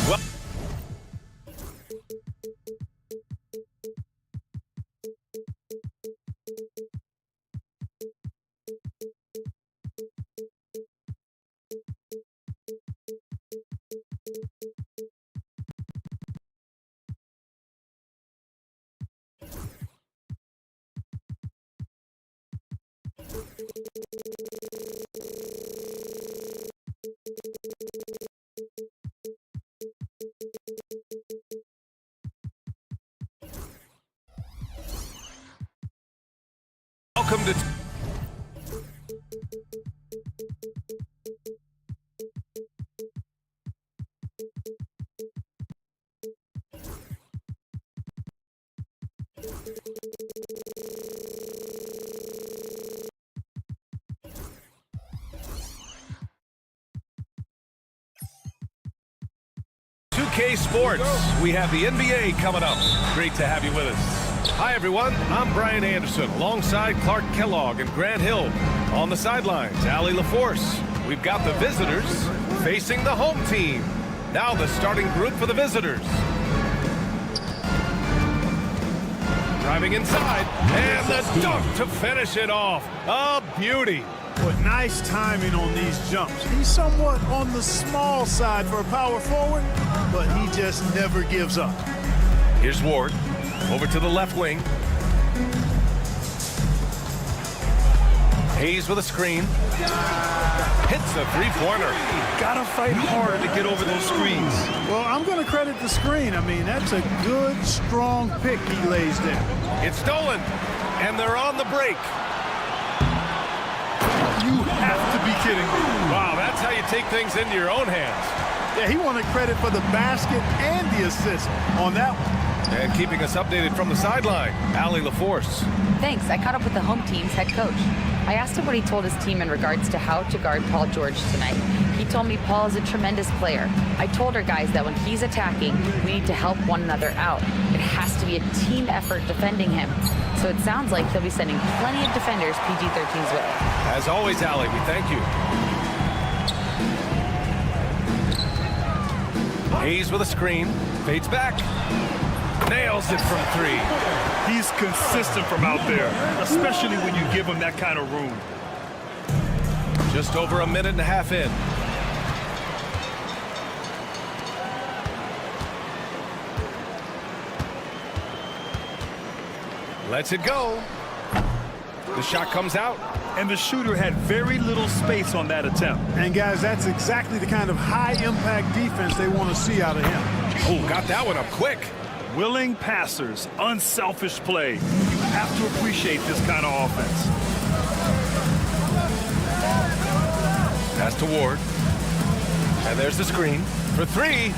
Well, welcome to... Sports. We have the NBA coming up. Great to have you with us. Hi, everyone. I'm Brian Anderson, alongside Clark Kellogg and Grant Hill. On the sidelines, Allie LaForce. We've got the visitors facing the home team. Now the starting group for the visitors. Driving inside, and the dunk to finish it off. A beauty. But nice timing on these jumps. He's somewhat on the small side for a power forward, but he just never gives up. Here's Ward, over to the left wing. Hayes with a screen. Hits a three-pointer. Gotta fight harder to get over those screens. Well, I'm going to credit the screen. I mean, that's a good, strong pick he lays there. It's stolen, and they're on the break. You have to be kidding me. Wow, that's how you take things into your own hands. Yeah, he wanted credit for the basket and the assist on that one. And keeping us updated from the sideline, Allie LaForce. Thanks. I caught up with the home team's head coach. I asked him what he told his team in regards to how to guard Paul George tonight. He told me Paul is a tremendous player. I told our guys that when he's attacking, we need to help one another out. It has to be a team effort defending him. So it sounds like he'll be sending plenty of defenders PG-13's way. As always, Allie, we thank you. Hayes with a screen, fades back, nails it from three. He's consistent from out there, especially when you give him that kind of room. Just over a minute and a half in. Lets it go. The shot comes out. And the shooter had very little space on that attempt. And, guys, that's exactly the kind of high-impact defense they want to see out of him. Oh, got that one up quick. Willing passers, unselfish play. You have to appreciate this kind of offense. Pass to Ward. And there's the screen for three.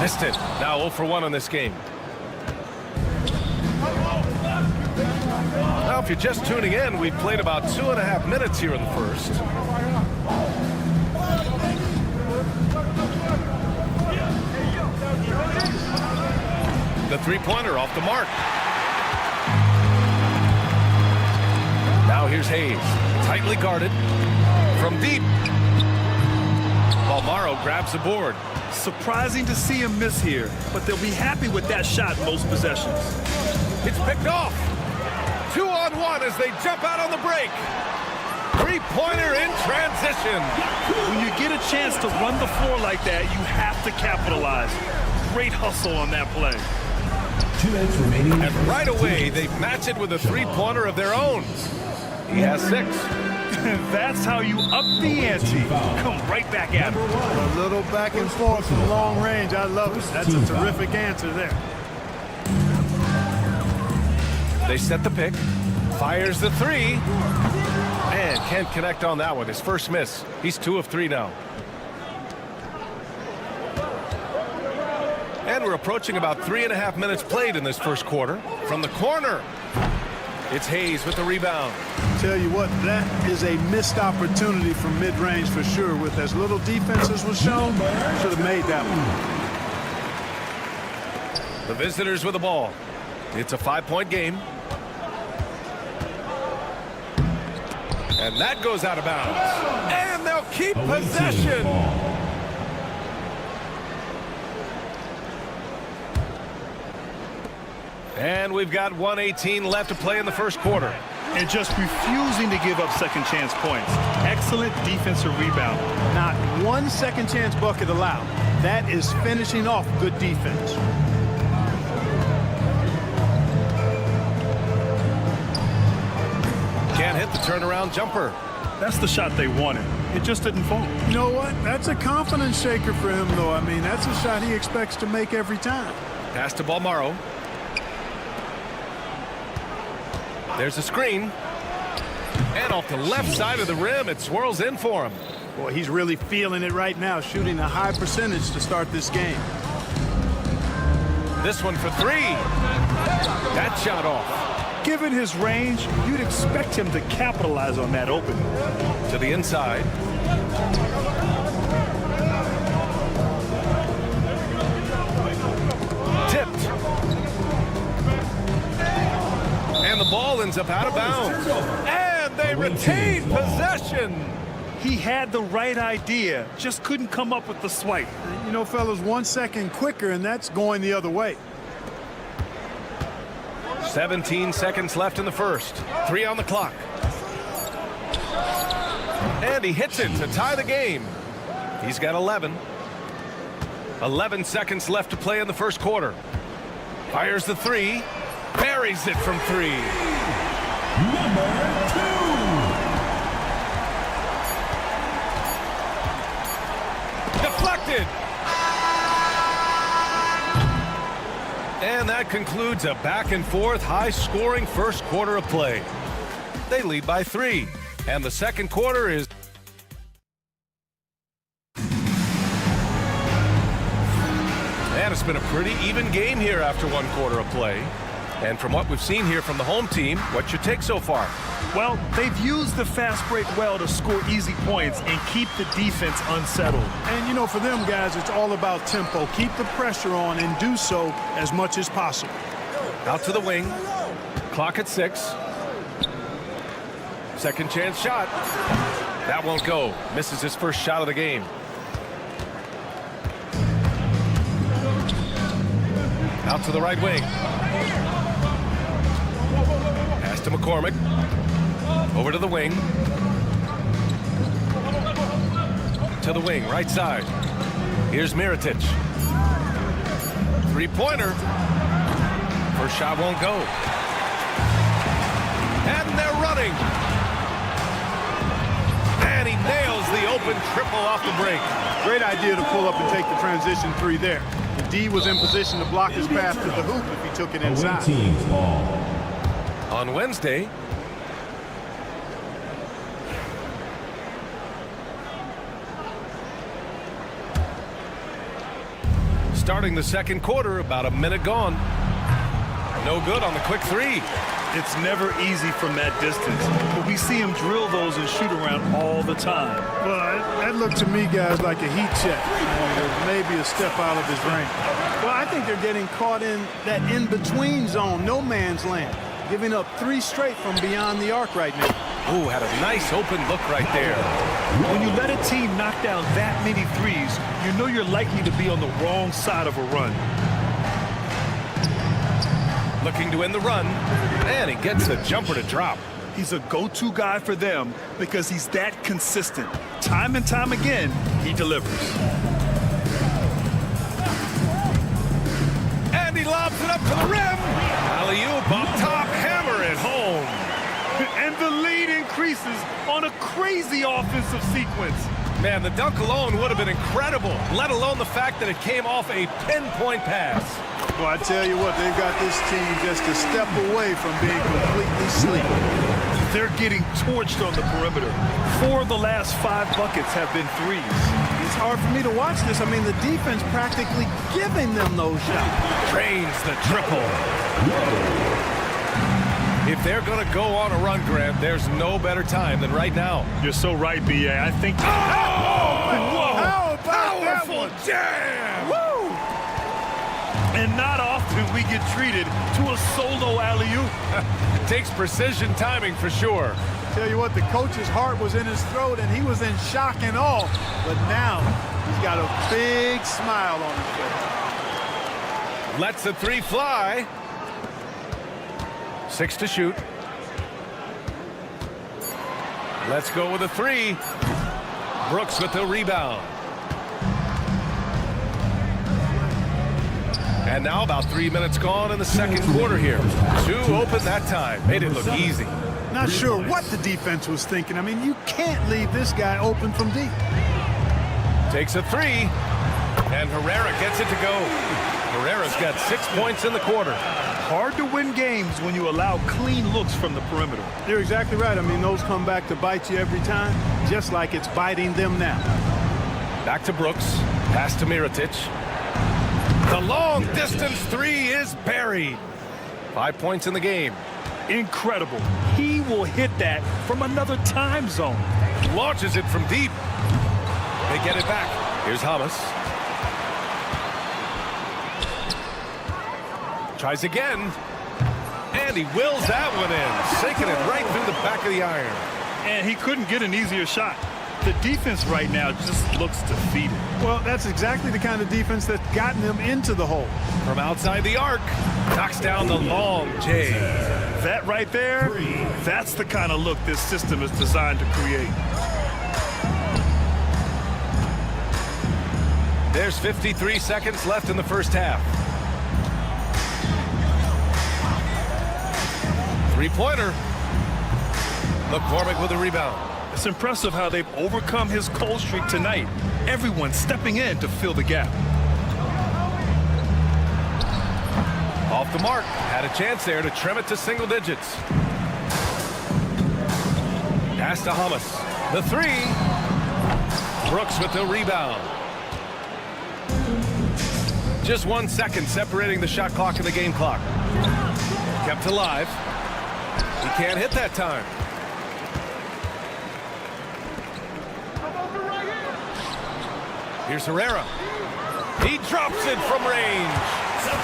Missed it. Now 0 for 1 on this game. Now, if you're just tuning in, we've played about 2.5 minutes here in the first. The three-pointer off the mark. Now here's Hayes, tightly guarded from deep. Balmaro grabs the board. Surprising to see him miss here, but they'll be happy with that shot most possessions. It's picked off. 2-on-1 as they jump out on the break. Three-pointer in transition. When you get a chance to run the floor like that, you have to capitalize. Great hustle on that play. 2 minutes remaining. And right away, they match it with a three-pointer of their own. He has 6. That's how you up the ante. Come right back at him. A little back and forth from long range. I love it. That's a terrific answer there. They set the pick. Fires the three. And can't connect on that one. His first miss. He's 2 of 3 now. And we're approaching about 3.5 minutes played in this first quarter. From the corner, it's Hayes with the rebound. Tell you what, that is a missed opportunity from mid-range for sure. With as little defense as was shown, should have made that one. The visitors with the ball. It's a 5-point game. And that goes out of bounds. And they'll keep possession. And we've got 1:18 left to play in the first quarter. And just refusing to give up second chance points. Excellent defensive rebound. Not one second chance bucket allowed. That is finishing off good defense. Can't hit the turnaround jumper. That's the shot they wanted. It just didn't fall. You know what? That's a confidence shaker for him, though. I mean, that's a shot he expects to make every time. Pass to Balmaro. There's a screen. And off the left side of the rim, it swirls in for him. Boy, he's really feeling it right now, shooting a high percentage to start this game. This one for three. That shot off. Given his range, you'd expect him to capitalize on that opening. To the inside. Tipped. And the ball ends up out of bounds. And they retain possession. He had the right idea, just couldn't come up with the swipe. You know, fellas, 1 second quicker, and that's going the other way. 17 seconds left in the first. 3 on the clock. And he hits it to tie the game. He's got 11. 11 seconds left to play in the first quarter. Fires the three. Buries it from three. Number 2. Deflected. And that concludes a back-and-forth, high-scoring first quarter of play. They lead by 3, and the second quarter is... And it's been a pretty even game here after 1 quarter of play. And from what we've seen here from the home team, what's your take so far? Well, they've used the fast break well to score easy points and keep the defense unsettled. And, you know, for them guys, it's all about tempo. Keep the pressure on and do so as much as possible. Out to the wing. Clock at 6. Second chance shot. That won't go. Misses his first shot of the game. Out to the right wing. Pass to McCormick. Over to the wing. To the wing, right side. Here's Mirotic. Three-pointer. First shot won't go. And they're running. And he nails the open triple off the break. Great idea to pull up and take the transition three there. The D was in position to block his path to the hoop if he took it inside. Team's ball. On Wednesday, starting the second quarter, about a minute gone. No good on the quick three. It's never easy from that distance, but we see him drill those and shoot around all the time. Well, that looked to me, guys, like a heat check. Maybe a step out of his range. Well, I think they're getting caught in that in-between zone, no man's land, giving up 3 straight from beyond the arc right now. Ooh, had a nice open look right there. When you let a team knock down that many threes, you know you're likely to be on the wrong side of a run. Looking to end the run, and he gets the jumper to drop. He's a go-to guy for them because he's that consistent. Time and time again, he delivers. And he lobs it up to the rim. Alley-oop up top, hammer it home. And the lead increases on a crazy offensive sequence. Man, the dunk alone would have been incredible, let alone the fact that it came off a pinpoint pass. Well, I tell you what, they've got this team just a step away from being completely asleep. They're getting torched on the perimeter. 4 of the last 5 buckets have been threes. It's hard for me to watch this. I mean, the defense practically giving them those shots. Drains the triple. If they're going to go on a run, Grant, there's no better time than right now. You're so right, B.A. I think... Oh! How about Powerful that one? jam! Woo! And not often we get treated to a solo alley-oop. Takes precision timing for sure. Tell you what, the coach's heart was in his throat, and he was in shock and awe. But now he's got a big smile on his face. Lets the three fly. 6 to shoot. Let's go with a 3. Brooks with the rebound. And now about 3 minutes gone in the second quarter here. 2 open that time. Made it look easy. Not sure what the defense was thinking. I mean, you can't leave this guy open from deep. Takes a 3. And Herrera gets it to go. Herrera's got 6 points in the quarter. Hard to win games when you allow clean looks from the perimeter. You're exactly right. I mean, those come back to bite you every time, just like it's biting them now. Back to Brooks. Pass to Mirotic. The long distance 3 is buried. 5 points in the game. Incredible. He will hit that from another time zone. Launches it from deep. They get it back. Here's Hamas. Tries again. And he wills that one in. Sinking it right through the back of the iron. And he couldn't get an easier shot. The defense right now just looks defeated. Well, that's exactly the kind of defense that's gotten them into the hole. From outside the arc, knocks down the long J. That right there, that's the kind of look this system is designed to create. There's 53 seconds left in the first half. 3-pointer. McCormick with a rebound. It's impressive how they've overcome his cold streak tonight. Everyone stepping in to fill the gap. Off the mark. Had a chance there to trim it to single digits. Pass to Hamas. The 3. Brooks with the rebound. Just 1 second separating the shot clock and the game clock. Kept alive. He can't hit that time. Here's Herrera. He drops it from range.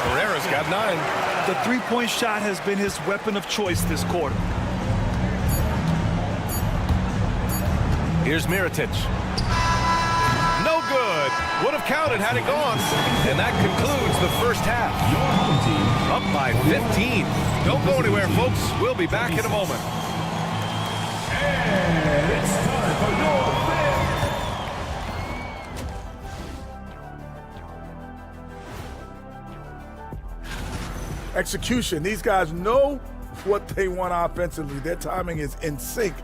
Herrera's got 9. The three-point shot has been his weapon of choice this quarter. Here's Mirotic. No good. Would have counted had it gone. And that concludes the first half. Up by 15. Don't go anywhere, folks. We'll be back in a moment. And it's time for your fifth. Execution. These guys know what they want offensively. Their timing is in sync.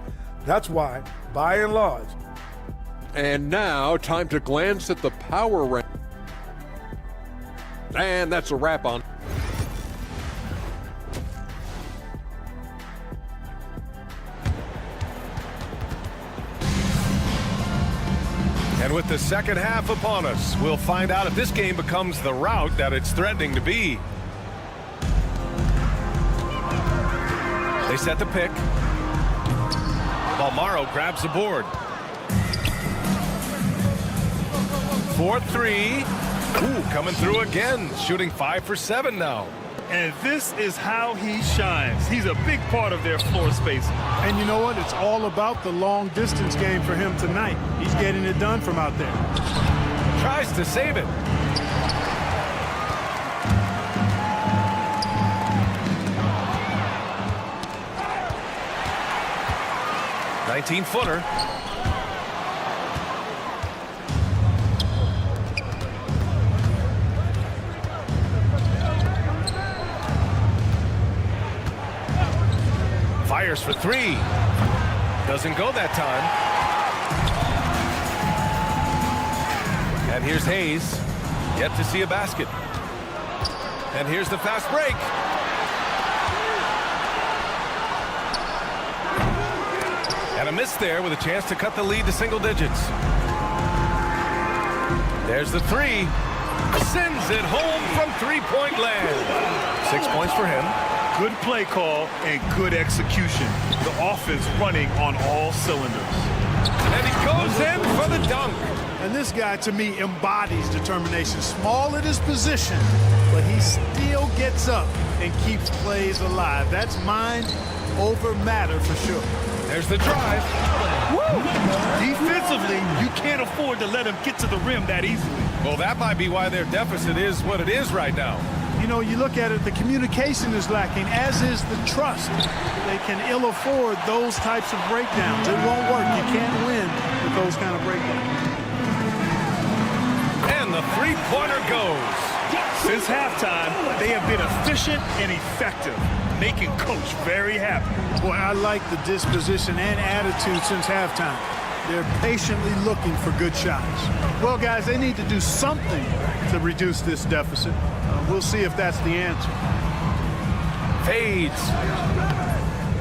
That's why, by and large. And now, time to glance at the power rank. And that's a wrap on. And with the second half upon us, we'll find out if this game becomes the rout that it's threatening to be. They set the pick. Balmaro grabs the board. 4-3. Ooh, coming through again. Shooting 5 for 7 now. And this is how he shines. He's a big part of their floor space. And you know what? It's all about the long distance game for him tonight. He's getting it done from out there. Tries to save it. $19-footer. Fires for 3. Doesn't go that time. And here's Hayes. Yet to see a basket. And here's the fast break. And a miss there with a chance to cut the lead to single digits. There's the 3. Sends it home from three-point land. 6 points for him. Good play call and good execution. The offense running on all cylinders. And he goes in for the dunk. And this guy, to me, embodies determination. Small at his position, but he still gets up and keeps plays alive. That's mind over matter for sure. There's the drive. Woo! Defensively, you can't afford to let him get to the rim that easily. Well, that might be why their deficit is what it is right now. You know, you look at it, the communication is lacking, as is the trust. They can ill afford those types of breakdowns. It won't work. You can't win with those kind of breakdowns. And the three-pointer goes. Since halftime, they have been efficient and effective, making Coach very happy. Boy, I like the disposition and attitude since halftime. They're patiently looking for good shots. Well, guys, they need to do something to reduce this deficit. We'll see if that's the answer. Fades.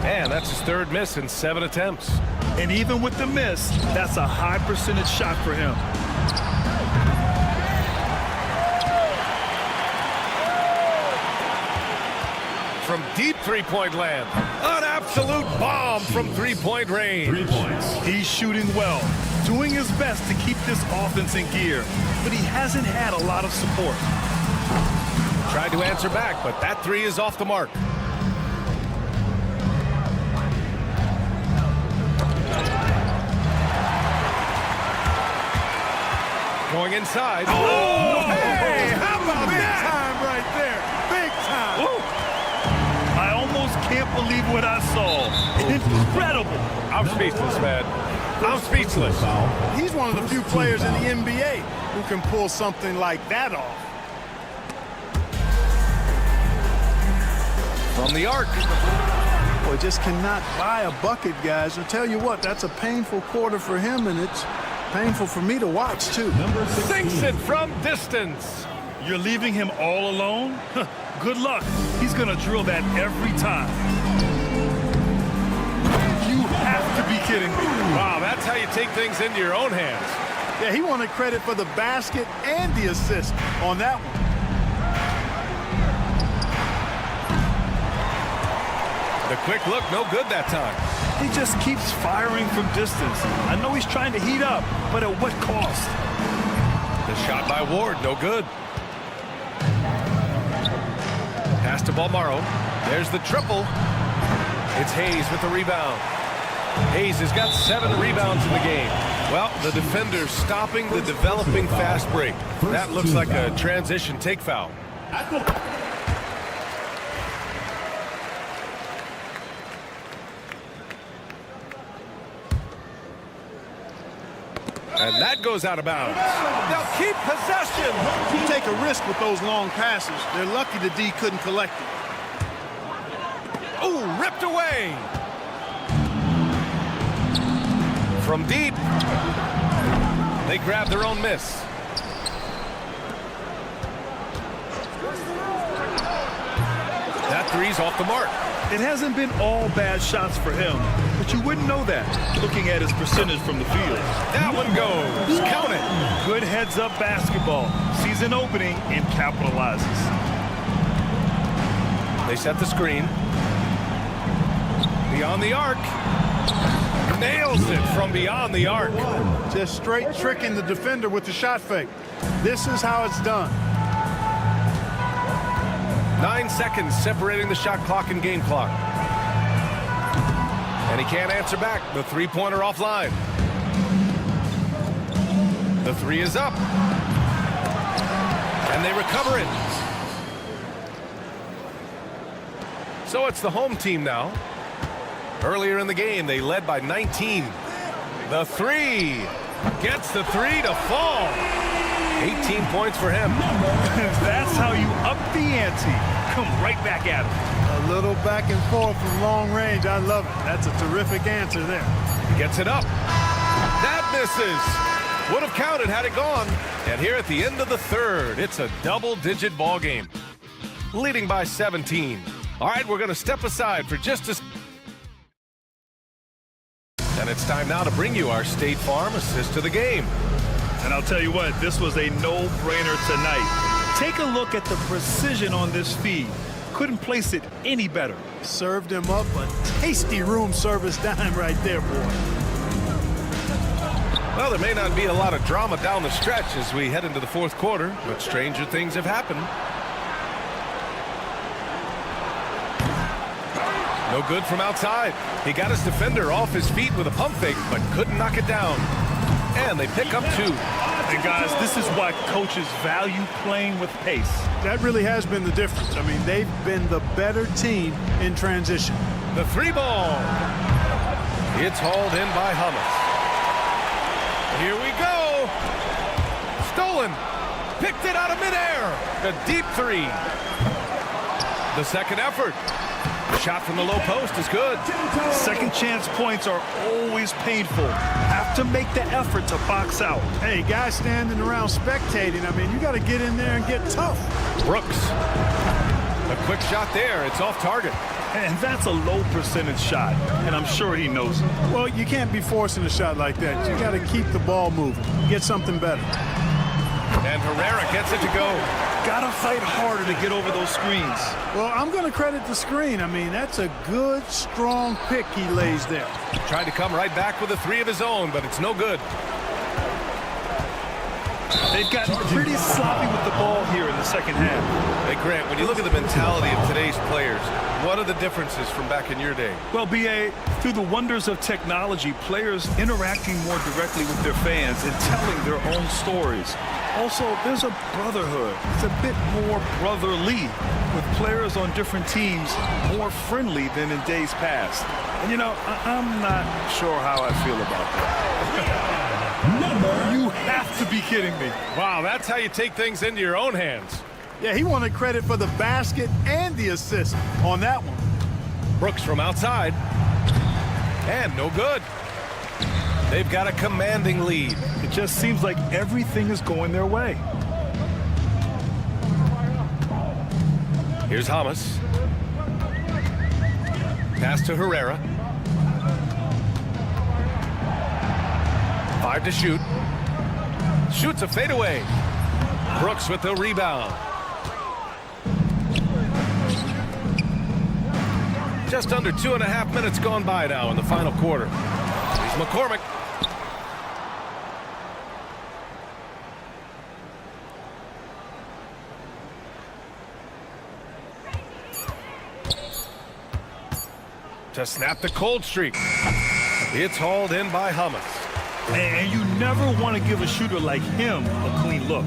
And that's his third miss in 7 attempts. And even with the miss, that's a high percentage shot for him. From deep three-point land. An absolute bomb from three-point range. 3 points. He's shooting well, doing his best to keep this offense in gear, but he hasn't had a lot of support. Tried to answer back, but that three is off the mark. Going inside. Oh, hey, how about that? Time right there. Big time. Ooh. I almost can't believe what I saw. Incredible. I'm speechless, man. I'm speechless. He's one of the few players in the NBA who can pull something like that off. From the arc. Boy, just cannot buy a bucket, guys. I'll tell you what, that's a painful quarter for him, and it's painful for me to watch, too. Number 16. Sinks it from distance. You're leaving him all alone? Good luck. He's going to drill that every time. You have to be kidding me. Wow, that's how you take things into your own hands. Yeah, he wanted credit for the basket and the assist on that one. The quick look, no good that time. He just keeps firing from distance. I know he's trying to heat up, but at what cost? The shot by Ward, no good. Pass to Balmaro. There's the triple. It's Hayes with the rebound. Hayes has got 7 rebounds in the game. Well, the defender's stopping the developing fast break. That looks like a transition take foul. And that goes out of bounds. They'll keep possession. You take a risk with those long passes. They're lucky the D couldn't collect it. Ooh, ripped away. From deep. They grab their own miss. That three's off the mark. It hasn't been all bad shots for him, but you wouldn't know that looking at his percentage from the field. That one goes. Count it. Good heads-up basketball. Sees an opening and capitalizes. They set the screen. Beyond the arc. Nails it from beyond the arc. Just straight tricking the defender with the shot fake. This is how it's done. 9 seconds separating the shot clock and game clock. And he can't answer back. The three-pointer offline. The three is up. And they recover it. So it's the home team now. Earlier in the game, they led by 19. The three. Gets the three to fall. 18 points for him. That's how you up the ante. Come right back at him. A little back and forth from long range. I love it. That's a terrific answer there. Gets it up. That misses. Would have counted had it gone. And here at the end of the third, it's a double-digit ball game. Leading by 17. All right, we're going to step aside for just a... And it's time now to bring you our State Farm assist to the game. And I'll tell you what, this was a no-brainer tonight. Take a look at the precision on this feed. Couldn't place it any better. Served him up a tasty room service dime right there, boy. Well, there may not be a lot of drama down the stretch as we head into the fourth quarter, but stranger things have happened. No good from outside. He got his defender off his feet with a pump fake, but couldn't knock it down. And they pick up 2. And guys, this is why coaches value playing with pace. That really has been the difference. I mean, they've been the better team in transition. The 3 ball. It's hauled in by Hummus. Here we go. Stolen. Picked it out of midair. A deep 3. The second effort. Shot from the low post is good. Second chance points are always painful. Have to make the effort to box out. Hey, guys standing around spectating, I mean, you got to get in there and get tough. Brooks. A quick shot there. It's off target. And that's a low percentage shot, and I'm sure he knows it. Well, you can't be forcing a shot like that. You got to keep the ball moving. Get something better. And Herrera gets it to go. Gotta fight harder to get over those screens. Well, I'm going to credit the screen. I mean, that's a good, strong pick he lays there. Tried to come right back with a 3 of his own, but it's no good. They've gotten pretty sloppy with the ball here in the second half. Hey, Grant, when you look at the mentality of today's players, what are the differences from back in your day? Well, B.A., through the wonders of technology, players interacting more directly with their fans and telling their own stories. Also, there's a brotherhood. It's a bit more brotherly, with players on different teams more friendly than in days past. And, you know, I'm not sure how I feel about that. You have to be kidding me. Wow, that's how you take things into your own hands. Yeah, he wanted credit for the basket and the assist on that one. Brooks from outside. And no good. They've got a commanding lead. It just seems like everything is going their way. Here's Hummus. Pass to Herrera. 5 to shoot. Shoots a fadeaway. Brooks with the rebound. Just under 2.5 minutes gone by now in the final quarter. Here's McCormick. To snap the cold streak. It's hauled in by Hummus. And you never want to give a shooter like him a clean look.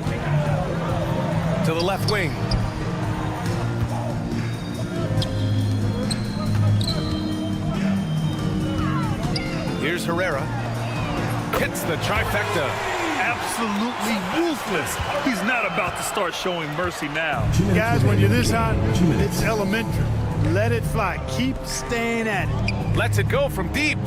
To the left wing. Here's Herrera. Hits the trifecta. Absolutely ruthless. He's not about to start showing mercy now. Guys, when you're this hot, it's elementary. Let it fly. Keep staying at it. Lets it go from deep.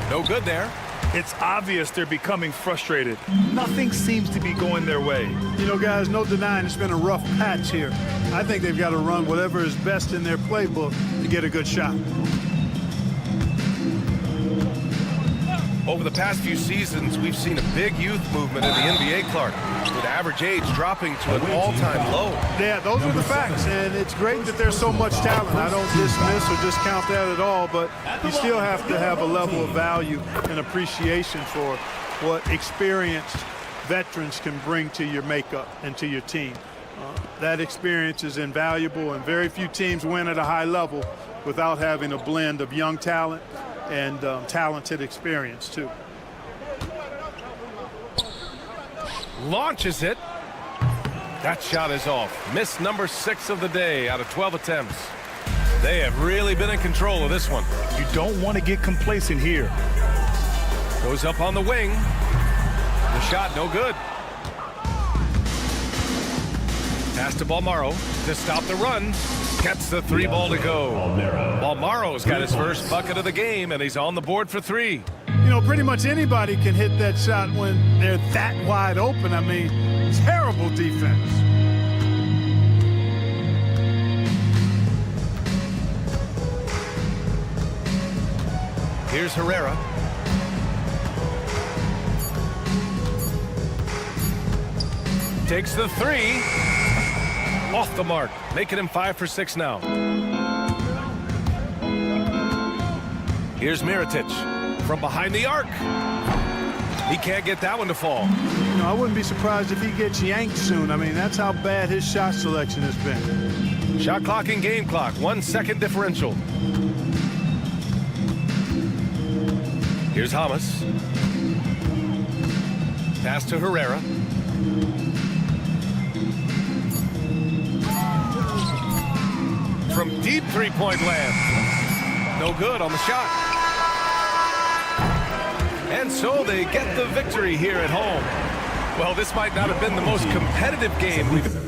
No good there. It's obvious they're becoming frustrated. Nothing seems to be going their way. You know, guys, no denying it's been a rough patch here. I think they've got to run whatever is best in their playbook to get a good shot. Over the past few seasons, we've seen a big youth movement in the NBA, Clark, with average age dropping to an all-time low. Yeah, those are the facts, and it's great that there's so much talent. I don't dismiss or discount that at all, but you still have to have a level of value and appreciation for what experienced veterans can bring to your makeup and to your team. That experience is invaluable, and very few teams win at a high level without having a blend of young talent and talented experience, too. Launches it. That shot is off. Miss number 6 of the day out of 12 attempts. They have really been in control of this one. You don't want to get complacent here. Goes up on the wing. The shot no good. Pass to Balmaro to stop the run. Gets the 3 ball to go. Balmaro's got his first bucket of the game, and he's on the board for 3. You know, pretty much anybody can hit that shot when they're that wide open. I mean, terrible defense. Here's Herrera. Takes the 3. Off the mark, making him 5 for 6 now. Here's Mirotic from behind the arc. He can't get that one to fall. You know, I wouldn't be surprised if he gets yanked soon. I mean, that's how bad his shot selection has been. Shot clock and game clock, 1 second differential. Here's Hummus. Pass to Herrera. From deep three-point land. No good on the shot. And so they get the victory here at home. Well, this might not have been the most competitive game we've...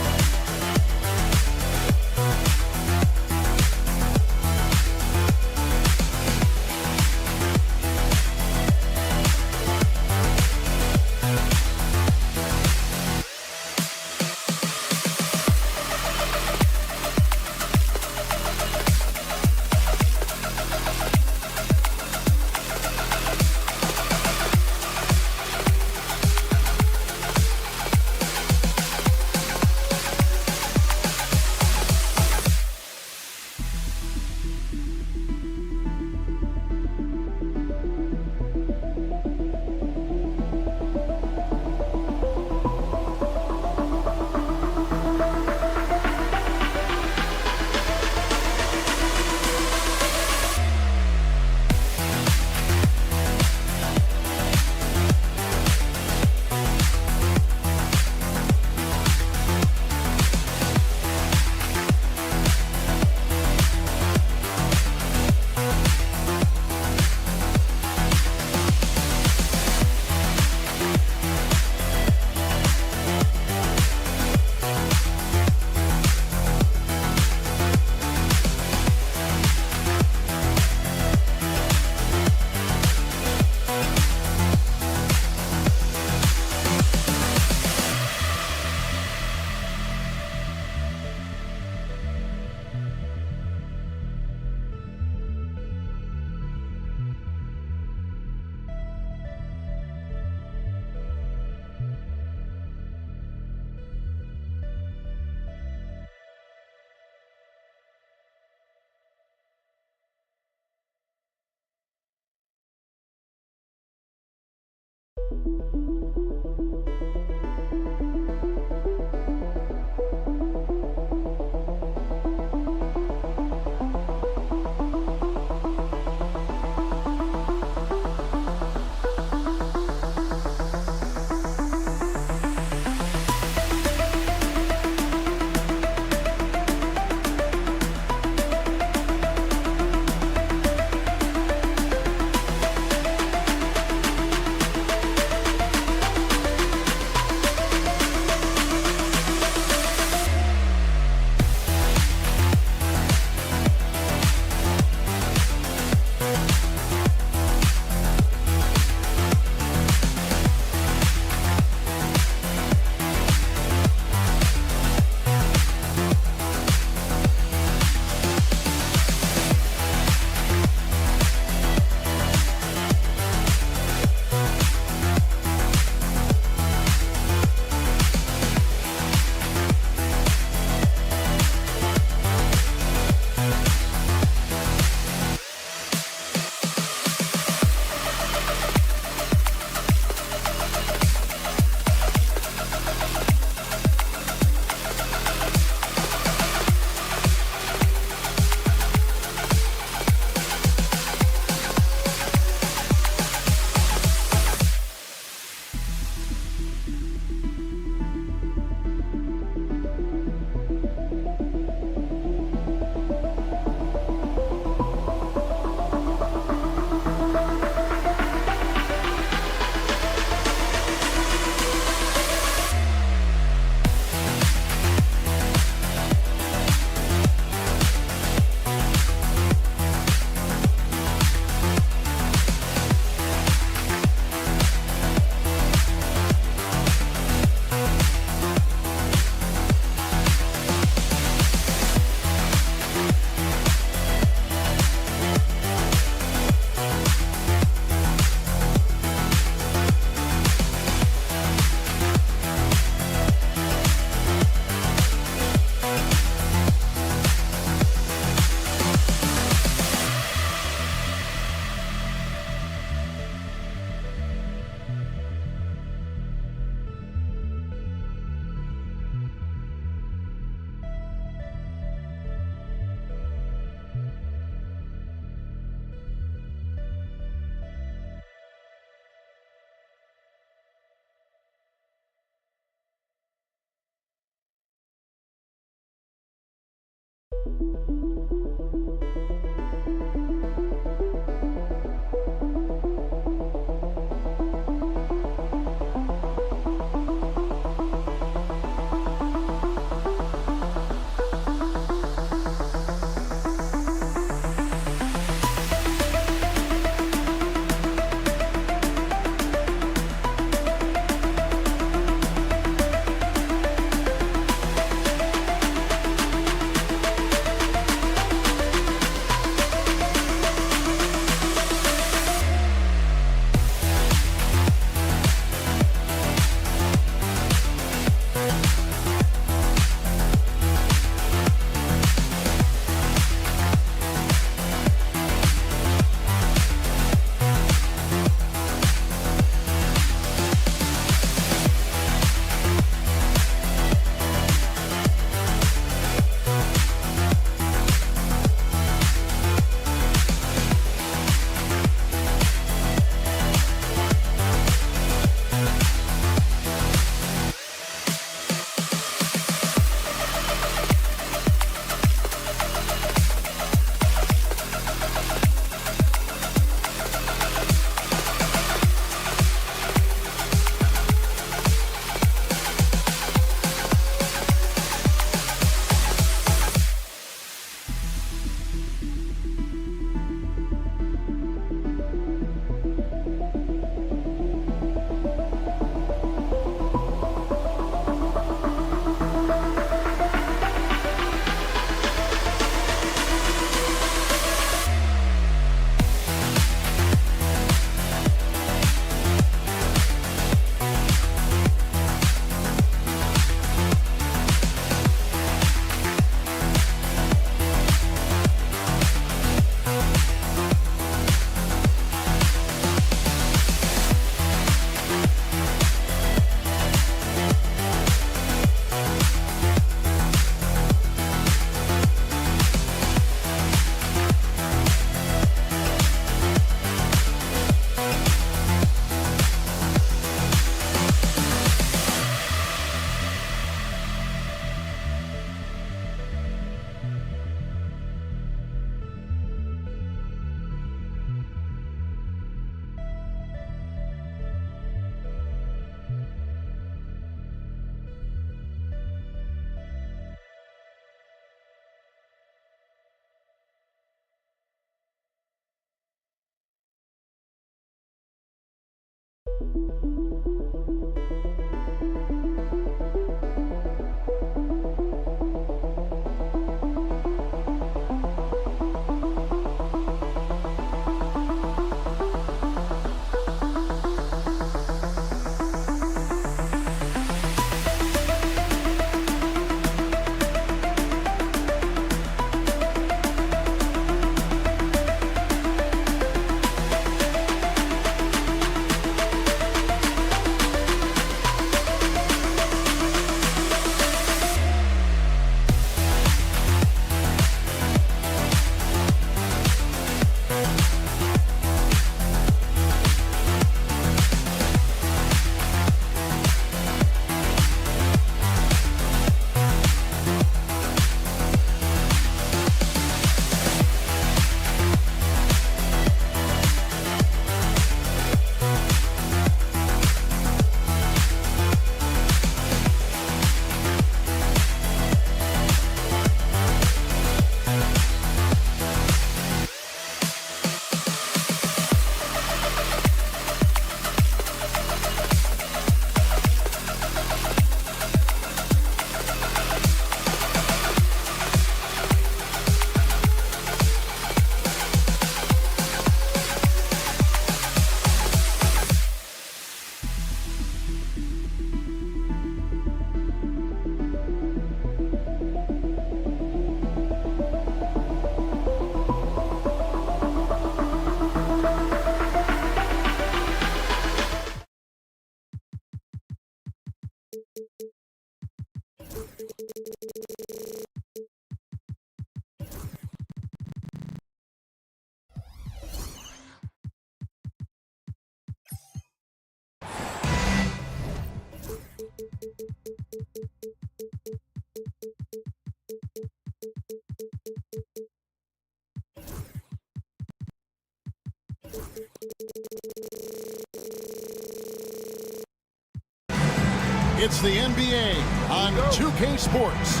It's the NBA on 2K Sports.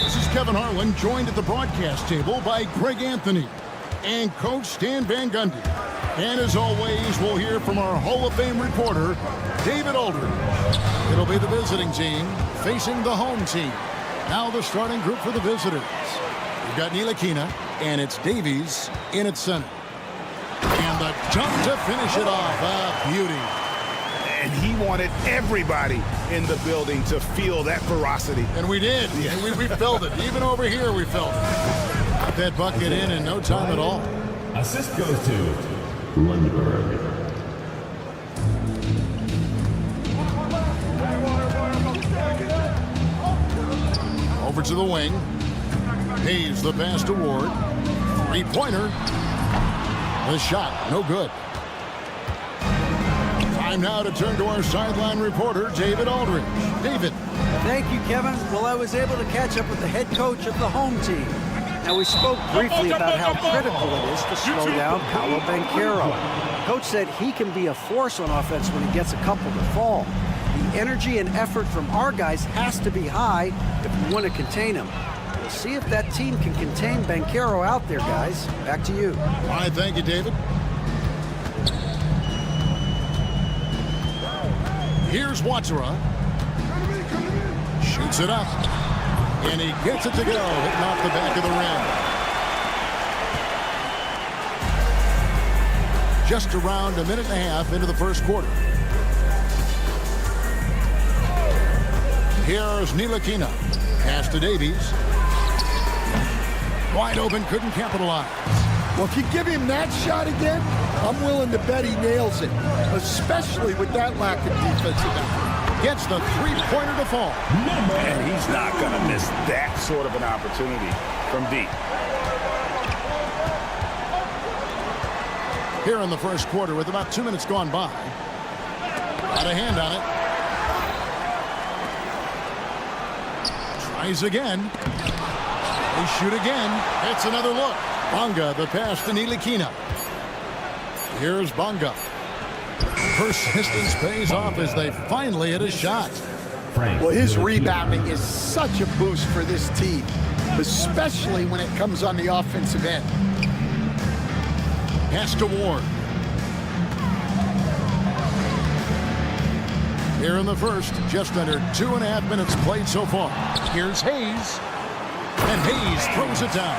This is Kevin Harlan, joined at the broadcast table by Greg Anthony and Coach Stan Van Gundy. And as always, we'll hear from our Hall of Fame reporter, David Aldridge. It'll be the visiting team facing the home team. Now the starting group for the visitors. We've got Ntilikina, and it's Davies in at center. And the jump to finish it off. A beauty. And he wanted everybody in the building to feel that ferocity. And we did. Yeah. And we felt it. Even over here, we felt it. Got that bucket in no time at all. Assist goes to Lundberg. Over to the wing. Hayes the pass to Ward. Three-pointer. The shot, no good. Time now to turn to our sideline reporter, David Aldridge. David. Thank you, Kevin. Well, I was able to catch up with the head coach of the home team. Now, we spoke briefly about how critical it is to slow down Paolo Banchero. Coach said he can be a force on offense when he gets a couple to fall. The energy and effort from our guys has to be high if we want to contain him. We'll see if that team can contain Banchero out there, guys. Back to you. All right, thank you, David. Here's Watsara. Shoots it up. And he gets it to go, hitting off the back of the rim. Just around a minute and a half into the first quarter. Here's Ntilikina. Pass to Davies. Wide open, couldn't capitalize. Well, if you give him that shot again, I'm willing to bet he nails it, especially with that lack of defensive effort. Gets the three-pointer to fall. And he's not going to miss that sort of an opportunity from deep. Here in the first quarter with about 2 minutes gone by. Got a hand on it. Tries again. They shoot again. It's another look. Bonga, the pass to Ntilikina. Here's Bonga. Persistence pays off as they finally hit a shot. Well, his rebounding is such a boost for this team, especially when it comes on the offensive end. Pass to Ward. Here in the first, just under 2.5 minutes played so far. Here's Hayes. And Hayes throws it down.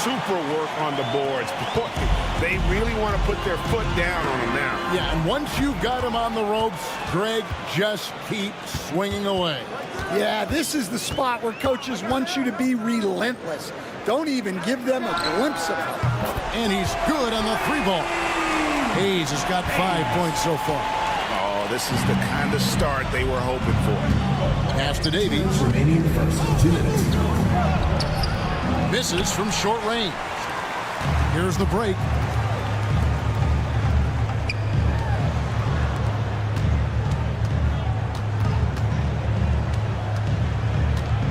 Super work on the boards. Boy, they really want to put their foot down on him now. Yeah, and once you've got him on the ropes, Greg, just keep swinging away. Yeah, this is the spot where coaches want you to be relentless. Don't even give them a glimpse of it. And he's good on the 3-ball. Hayes has got 5 points so far. Oh, this is the kind of start they were hoping for. Pass to Davies. Remaining first 2 minutes. Misses from short range. Here's the break.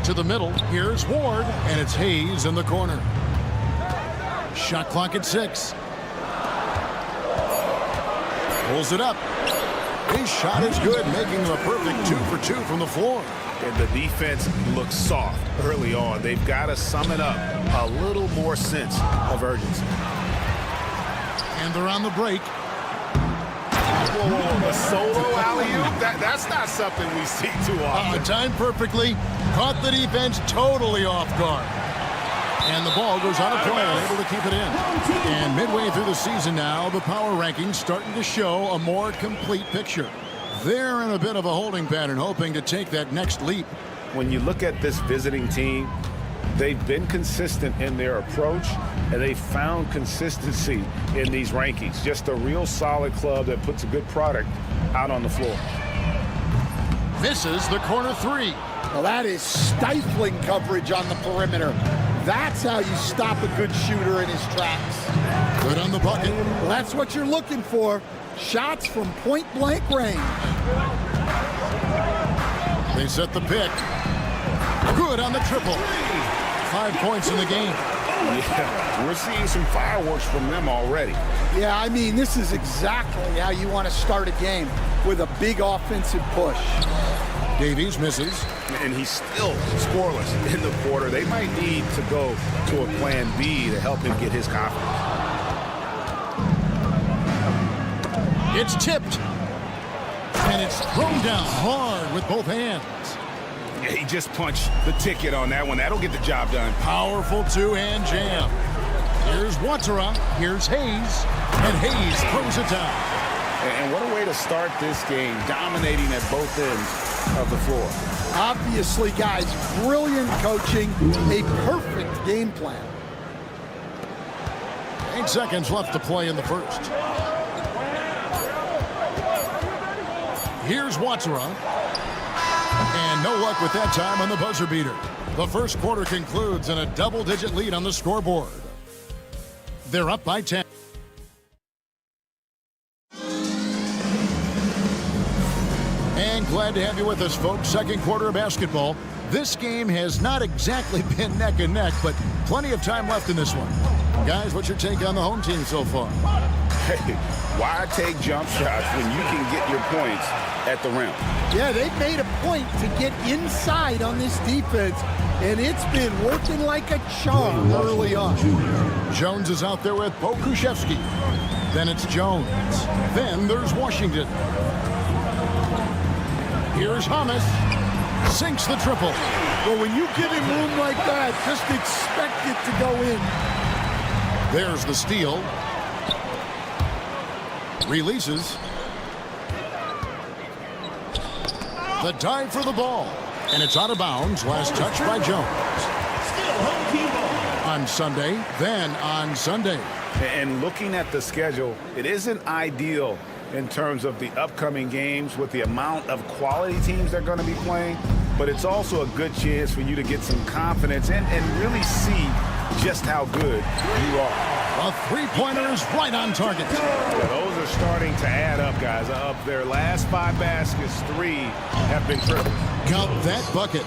To the middle. Here's Ward. And it's Hayes in the corner. Shot clock at 6. Pulls it up. His shot is good, making him a perfect 2 for 2 from the floor. And the defense looks soft early on. They've got to sum it up. A little more sense of urgency. And they're on the break. Whoa, a solo alley-oop? That's not something we see too often. Timed perfectly. Caught the defense totally off guard. And the ball goes out of play, able to keep it in. And midway through the season now, the power rankings starting to show a more complete picture. They're in a bit of a holding pattern, hoping to take that next leap. When you look at this visiting team, they've been consistent in their approach, and they've found consistency in these rankings. Just a real solid club that puts a good product out on the floor. Misses the corner 3. Well, that is stifling coverage on the perimeter. That's how you stop a good shooter in his tracks. Good on the bucket. Well, that's what you're looking for. Shots from point-blank range. They set the pick. Good on the triple. 5 points in the game. Yeah, we're seeing some fireworks from them already. Yeah, I mean, this is exactly how you want to start a game, with a big offensive push. Davies misses. And he's still scoreless in the quarter. They might need to go to a plan B to help him get his confidence. It's tipped. And it's thrown down hard with both hands. Yeah, he just punched the ticket on that one. That'll get the job done. Powerful two-hand jam. Here's Watara. Here's Hayes. And Hayes throws it down. And what a way to start this game, dominating at both ends of the floor. Obviously, guys, brilliant coaching, a perfect game plan. 8 seconds left to play in the first. Here's Watara. And no luck with that time on the buzzer beater. The first quarter concludes in a double-digit lead on the scoreboard. They're up by 10. And glad to have you with us, folks. Second quarter of basketball. This game has not exactly been neck and neck, but plenty of time left in this one. Guys, what's your take on the home team so far? Hey, why take jump shots when you can get your points at the rim? Yeah, they've made a point to get inside on this defense, and it's been working like a charm early on. Jones is out there with Pokuševski. Then it's Jones. Then there's Washington. Here's Hamas. Sinks the triple. Well, when you give him room like that, just expect it to go in. There's the steal. Releases. The dive for the ball. And it's out of bounds. Last touch by Jones. On Sunday, then on Sunday. And looking at the schedule, it isn't ideal in terms of the upcoming games with the amount of quality teams they're going to be playing, but it's also a good chance for you to get some confidence and really see just how good you are. A three-pointer is right on target. Yeah, those are starting to add up, guys. Up their last 5 baskets, 3 have been tripled. Count that bucket.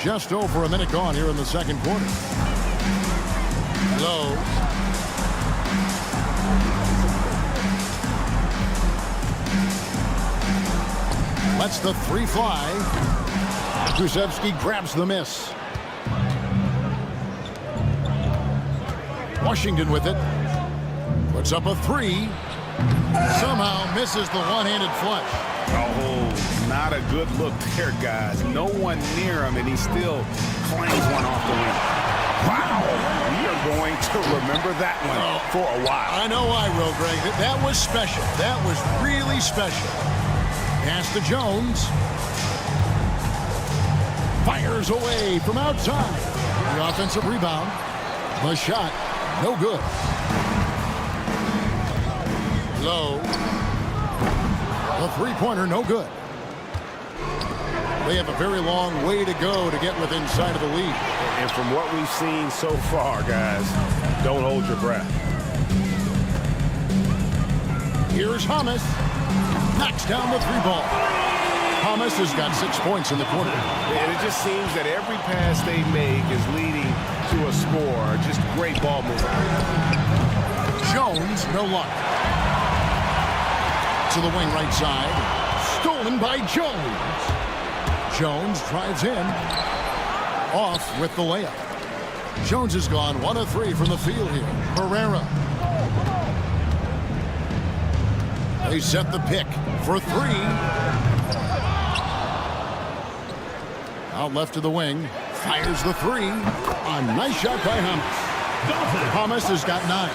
Just over a minute gone here in the second quarter. Low. Lets the 3 fly. Pokuševski grabs the miss. Washington with it. Puts up a three. Somehow misses the one-handed flush. Oh, not a good look there, guys. No one near him, and he still claims one off the wing. Wow. We are going to remember that one for a while. I know I will, Greg. That was special. That was really special. Pass to Jones. Fires away from outside. The offensive rebound. The shot, no good. Low. The three-pointer, no good. They have a very long way to go to get within sight of the lead. And from what we've seen so far, guys, don't hold your breath. Here's Thomas. Knocks down the three ball. Thomas has got 6 points in the quarter. And it just seems that every pass they make is leading to a score. Just great ball movement. Jones, no luck. To the wing right side. Stolen by Jones. Jones drives in. Off with the layup. Jones has gone 1 of 3 from the field here. Herrera. They set the pick for 3. Out left to the wing. Fires the 3. A nice shot by Thomas. Thomas has got 9.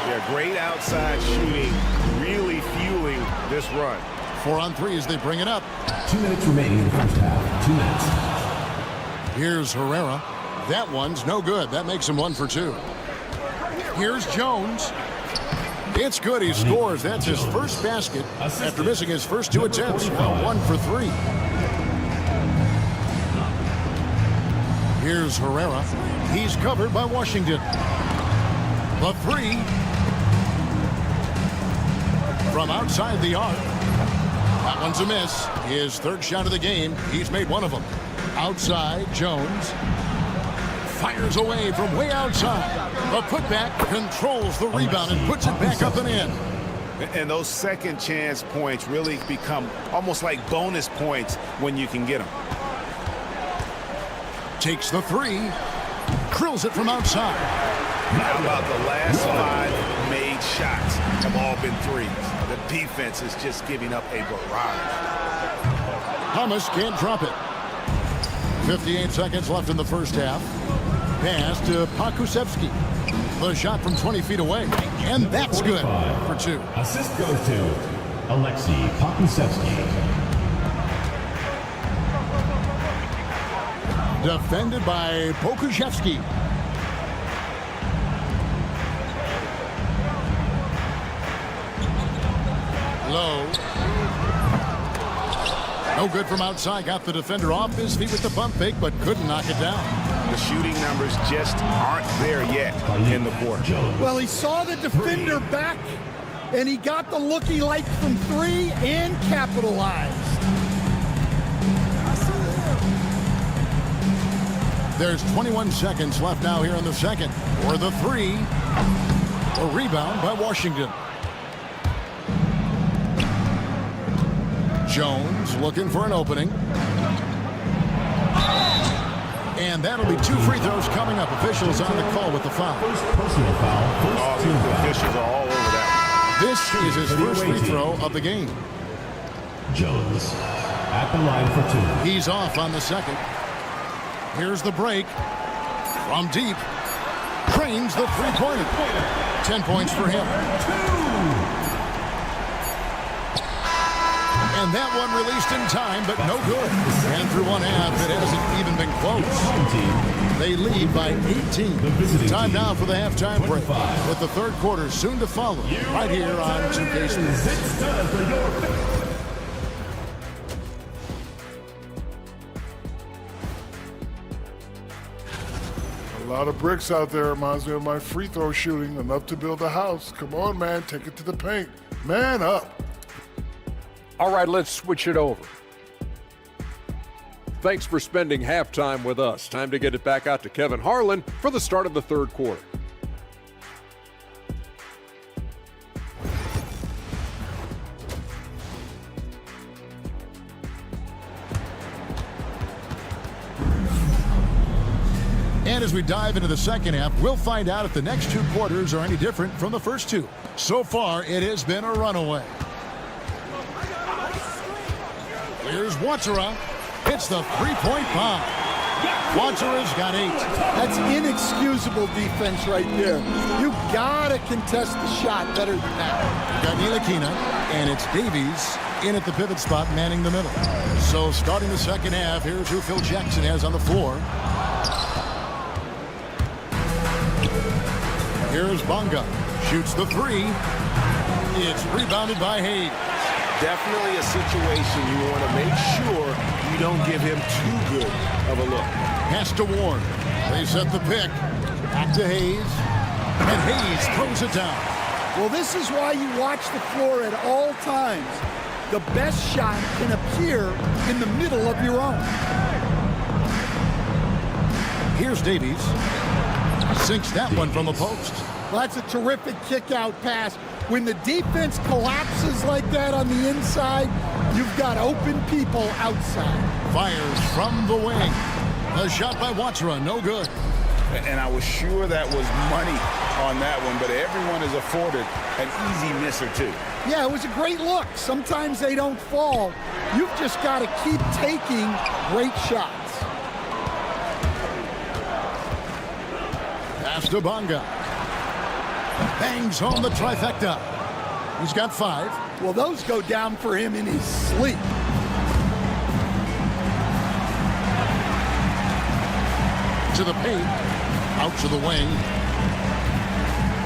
Yeah, great outside shooting. Really fueling this run. 4 on 3 as they bring it up. 2 minutes remaining in the first half. 2 minutes. Here's Herrera. That one's no good. That makes him 1 for 2. Here's Jones. It's good. He scores. That's his first basket after missing his first 2 attempts. Now 1 for 3. Here's Herrera. He's covered by Washington. The 3. From outside the arc. That one's a miss. His 3rd shot of the game. He's made 1 of them. Outside, Jones. Fires away from way outside. The putback controls the rebound and puts it back up and in. And those second chance points really become almost like bonus points when you can get them. Takes the 3. Drills it from outside. How about the last 5 made shots have all been threes? The defense is just giving up a barrage. Thomas can't drop it. 58 seconds left in the first half. Pass to Pakusevsky. The shot from 20 feet away. And that's good for 2. Assist goes to Alexei Pakusevsky. Defended by Pokusevsky. Low. No good from outside. Got the defender off his feet with the pump fake, but couldn't knock it down. The shooting numbers just aren't there yet in the quarter. Well, he saw the defender back, and he got the look he liked from 3 and capitalized. There's 21 seconds left now here in the second. For the 3. A rebound by Washington. Jones looking for an opening. And that'll be 2 free throws coming up. Officials on the call with the foul. First personal foul. First team foul. Officials are all over that. This is his first free throw of the game. Jones at the line for 2. He's off on the second. Here's the break. From deep. Trains the three-pointer. 10 points for him. And that one released in time, but no good. And through one half, it hasn't even been close. They lead by 18. Time now for the halftime break, with the 3rd quarter soon to follow, right here on 2K Sports. A lot of bricks out there. Reminds me of my free throw shooting. Enough to build a house. Come on, man. Take it to the paint. Man up. All right, let's switch it over. Thanks for spending halftime with us. Time to get it back out to Kevin Harlan for the start of the 3rd quarter. And And as we dive into the second half, we'll find out if the next 2 quarters are any different from the first 2. So far, it has been a runaway. Here's Watsura. Hits the three-point bomb. Watsura's got 8. That's inexcusable defense right there. You gotta contest the shot better than that. Got Ntilikina, and it's Davies in at the pivot spot, manning the middle. So starting the second half, here's who Phil Jackson has on the floor. Here's Bonga. Shoots the 3. It's rebounded by Hayes. Definitely a situation you want to make sure you don't give him too good of a look. Pass to Ward. They set the pick. Back to Hayes. And Hayes throws it down. Well, this is why you watch the floor at all times. The best shot can appear in the middle of your own. Here's Davies. Sinks that one from the post. Well, that's a terrific kick-out pass. When the defense collapses like that on the inside, you've got open people outside. Fires from the wing. A shot by Watsura, no good. And I was sure that was money on that one, but everyone is afforded an easy miss or two. Yeah, it was a great look. Sometimes they don't fall. You've just got to keep taking great shots. Pass to Bonga. Bangs home the trifecta. He's got 5. Well, those go down for him in his sleep. To the paint. Out to the wing.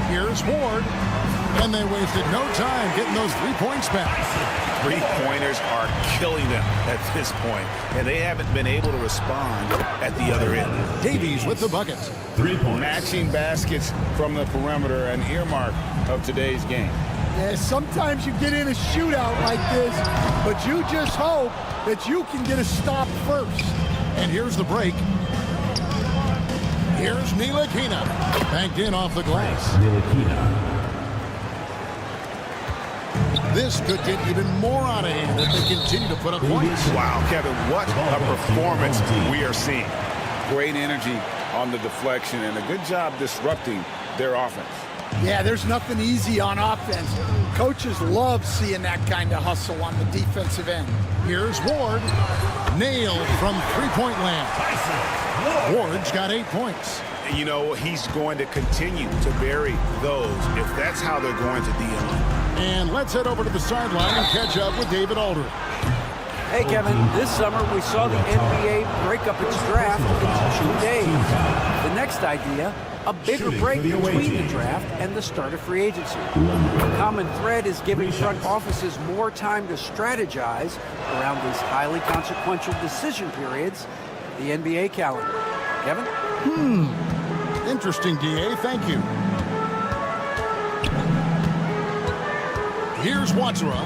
Here's Ward. And they wasted no time getting those 3 points back. 3-pointers are killing them at this point, and they haven't been able to respond at the other end. Davies with the bucket. 3 points. Matching baskets from the perimeter, an earmark of today's game. Yeah, sometimes you get in a shootout like this, but you just hope that you can get a stop first. And here's the break. Here's Ntilikina. Banked in off the glass. Ntilikina. This could get even more out of hand if they continue to put up points. Wow, Kevin, what a performance we are seeing. Great energy on the deflection and a good job disrupting their offense. Yeah, there's nothing easy on offense. Coaches love seeing that kind of hustle on the defensive end. Here's Ward. Nailed from three-point land. Ward's got 8 points. You know, he's going to continue to bury those if that's how they're going to deal. And let's head over to the sideline and catch up with David Aldridge. Hey, Kevin, this summer we saw the NBA break up its draft into 2 days. The next idea, a bigger break between the draft and the start of free agency. The common thread is giving front offices more time to strategize around these highly consequential decision periods, the NBA calendar. Kevin? Interesting, DA. Thank you. Here's Watsura.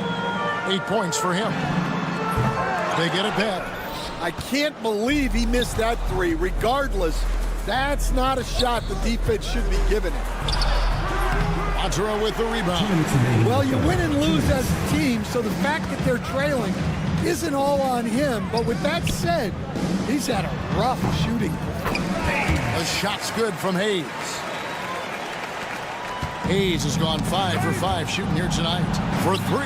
8 points for him. They get it back. I can't believe he missed that 3. Regardless, that's not a shot the defense should be giving him. Watsura with the rebound. Well, you win and lose as a team, so the fact that they're trailing isn't all on him. But with that said, he's had a rough shooting. The shot's good from Hayes. Hayes has gone 5 for 5 shooting here tonight. For 3.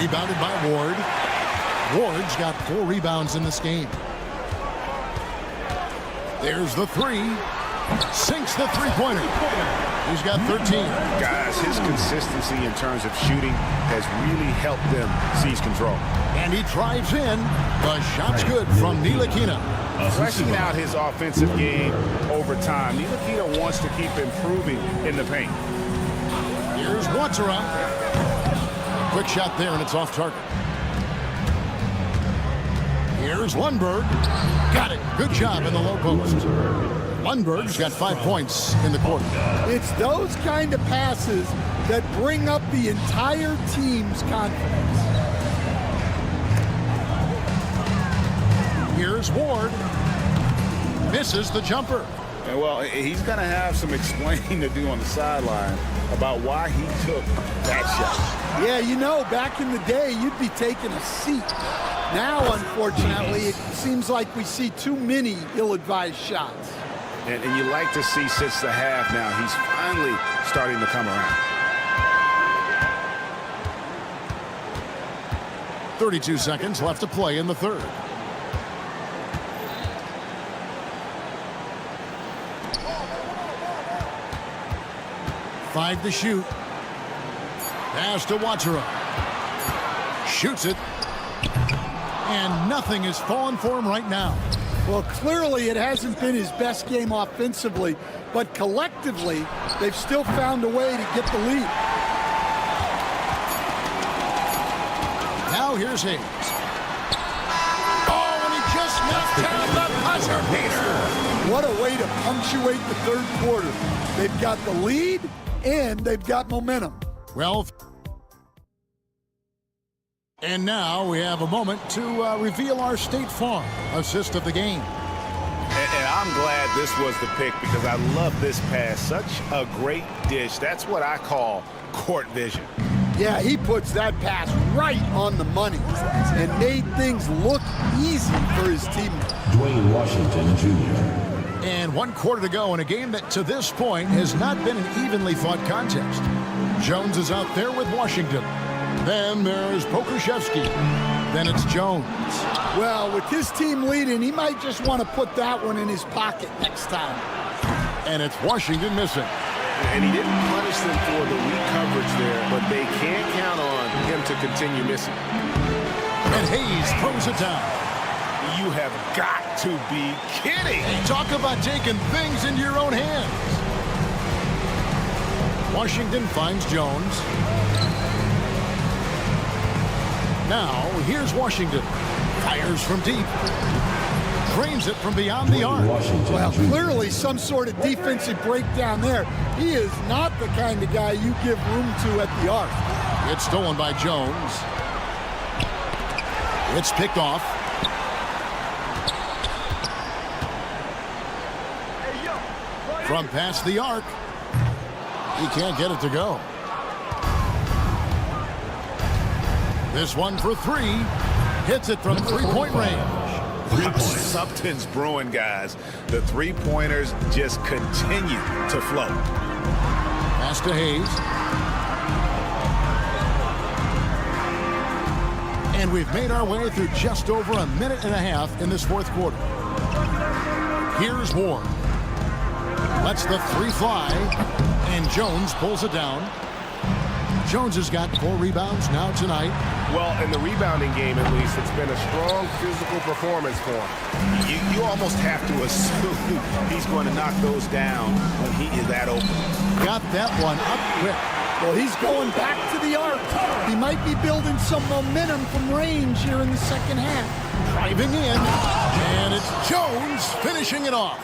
Rebounded by Ward. Ward's got 4 rebounds in this game. There's the 3. Sinks the three-pointer. He's got 13. Guys, his consistency in terms of shooting has really helped them seize control. And he drives in. The shot's good from Ntilikina. Fleshing out his offensive game over time. Ntilikina wants to keep improving in the paint. Here's Watsura. Quick shot there, and it's off target. Here's Lundberg. Got it. Good job in the low post. Lundberg's got 5 points in the quarter. It's those kind of passes that bring up the entire team's confidence. Here's Ward. Misses the jumper. And well, he's going to have some explaining to do on the sideline about why he took that shot. Yeah, you know, back in the day, you'd be taking a seat. Now, unfortunately, it seems like we see too many ill-advised shots. And you like to see since the half now, he's finally starting to come around. 32 seconds left to play in the third. Five to shoot. Pass to Watsura. Shoots it. And nothing is falling for him right now. Well, clearly it hasn't been his best game offensively, but collectively, they've still found a way to get the lead. Now here's Hayes. Oh, and he just knocked down the buzzer beater. What a way to punctuate the third quarter. They've got the lead, and they've got momentum. Well, and now we have a moment to reveal our State Farm assist of the game. And I'm glad this was the pick because I love this pass. Such a great dish. That's what I call court vision. Yeah, he puts that pass right on the money and made things look easy for his teammates. Dwayne Washington Jr. And 1 quarter to go in a game that to this point has not been an evenly fought contest. Jones is out there with Washington. Then there's Pokuševski. Then it's Jones. Well, with his team leading, he might just want to put that one in his pocket next time. And it's Washington missing. And he didn't punish them for the weak coverage there, but they can't count on him to continue missing. And Hayes throws it down. You have got to be kidding. Hey, talk about taking things into your own hands. Washington finds Jones. Now, here's Washington. Fires from deep. Drains it from beyond the arc. Well, clearly some sort of defensive breakdown there. He is not the kind of guy you give room to at the arc. It's stolen by Jones. It's picked off. From past the arc. He can't get it to go. This one for three. Hits it from three-point range. Something's brewing, guys. The three-pointers just continue to flow. Pass to Hayes. And we've made our way through just over a minute and a half in this fourth quarter. Here's Ward. Lets the three fly. And Jones pulls it down. Jones has got 4 rebounds now tonight. Well, in the rebounding game, at least, it's been a strong physical performance for him. You almost have to assume he's going to knock those down when he is that open. Got that one up quick. Well, he's going back to the arc. He might be building some momentum from range here in the second half. Driving in, and it's Jones finishing it off.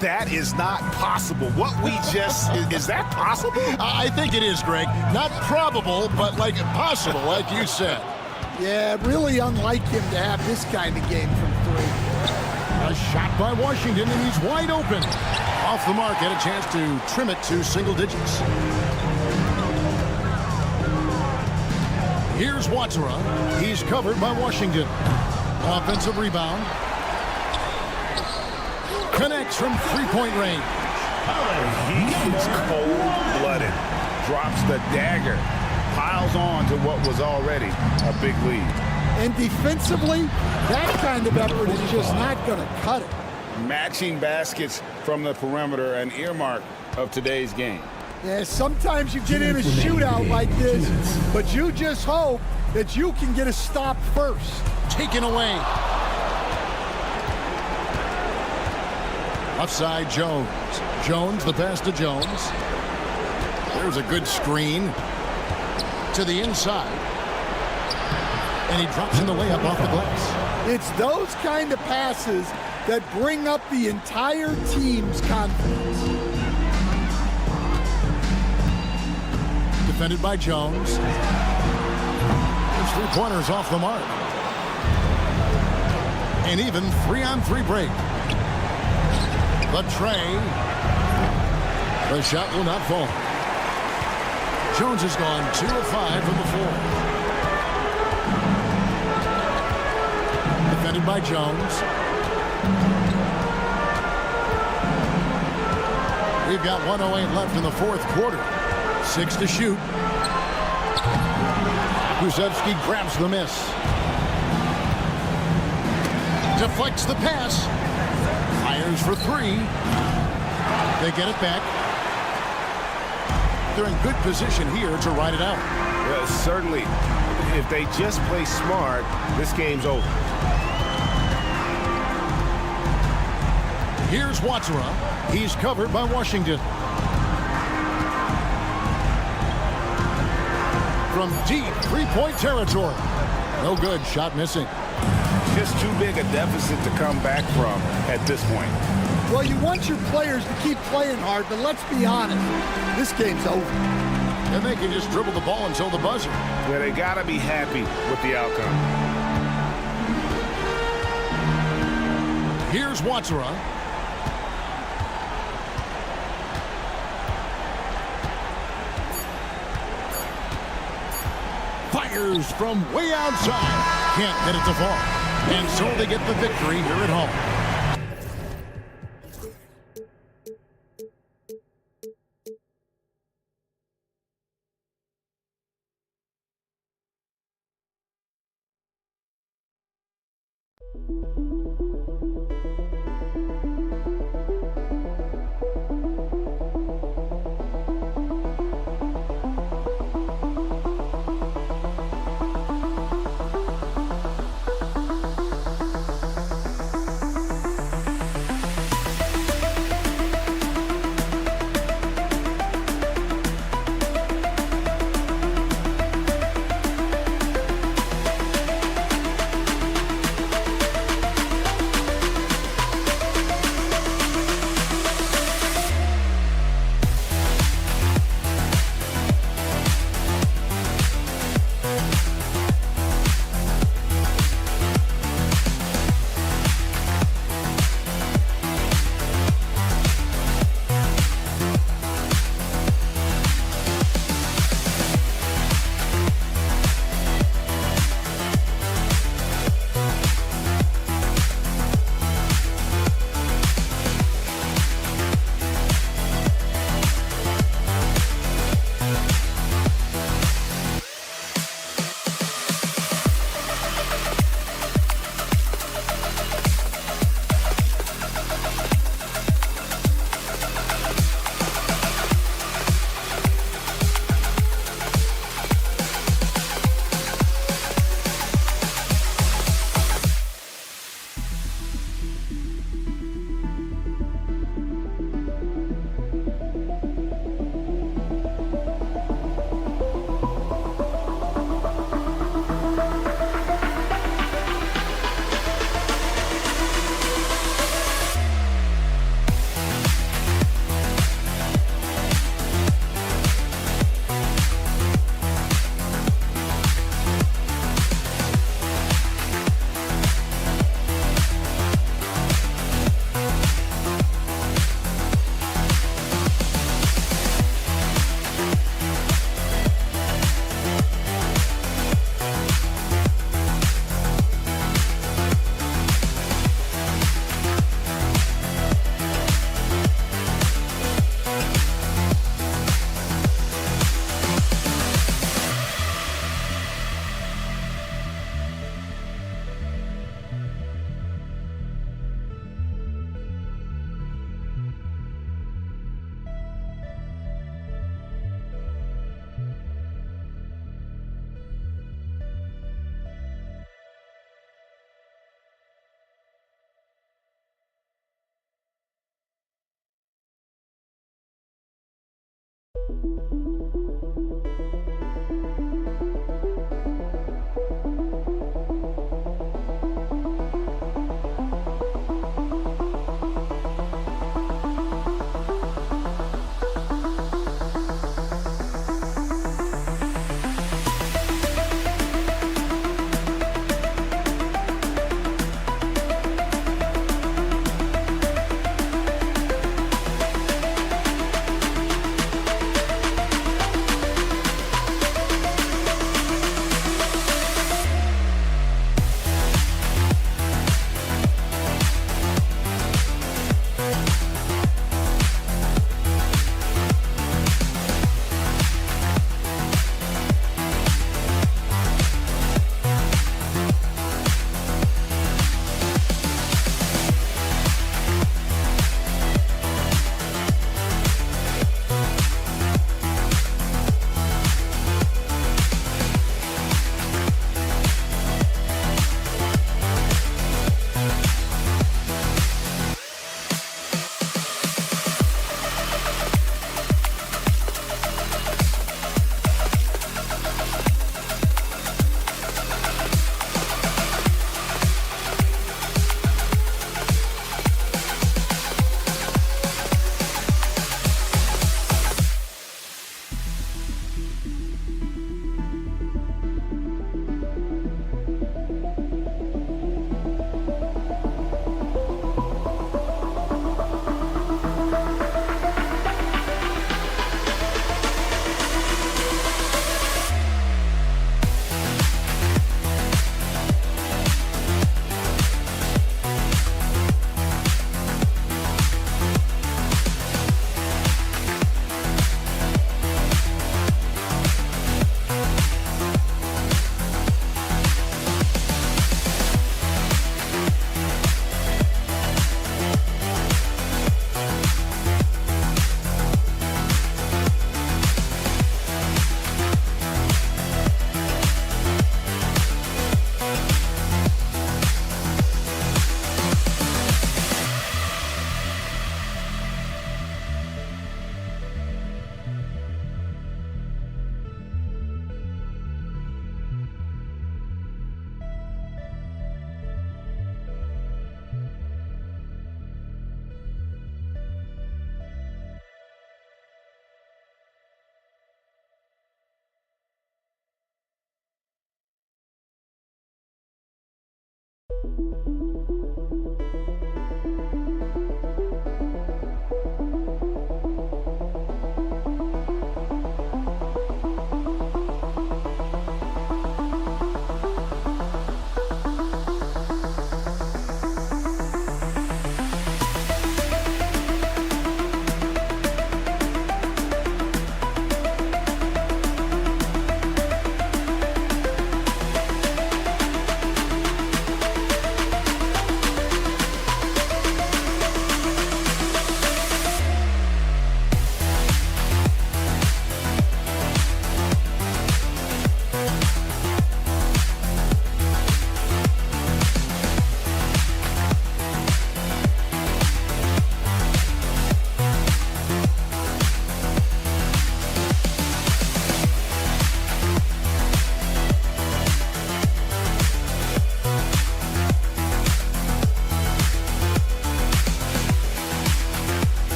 That is not possible. What we just, is that possible? I think it is, Greg. Not probable, but like possible, like you said. Yeah, really unlike him to have this kind of game from three. A shot by Washington, and he's wide open. Off the mark, had a chance to trim it to single digits. Here's Watsura. He's covered by Washington. Offensive rebound. Connects from three-point range. He is cold-blooded. Drops the dagger. Piles on to what was already a big lead. And defensively, that kind of effort is just not going to cut it. Matching baskets from the perimeter, an earmark of today's game. Yeah, sometimes you get in a shootout like this, but you just hope that you can get a stop first. Taken away. Outside Jones. Jones, the pass to Jones. There's a good screen to the inside. And he drops in the layup off the glass. It's those kind of passes that bring up the entire team's confidence. Defended by Jones. There's 3 pointers off the mark. And even 3-on-3 break. The tray. The shot will not fall. Jones has gone 2 of 5 from the floor. Defended by Jones. We've got 1:08 left in the fourth quarter. 6 to shoot. Guzevsky grabs the miss. Deflects the pass. Fires for 3. They get it back. They're in good position here to ride it out. Well, certainly, if they just play smart, this game's over. Here's Watsura. He's covered by Washington. From deep three-point territory. No good. Shot missing. Just too big a deficit to come back from at this point. Well, you want your players to keep playing hard, but let's be honest. This game's over. And they can just dribble the ball until the buzzer. Yeah, they got to be happy with the outcome. Here's Watsura. Fires from way outside. Can't get it to fall. And so they get the victory here at home.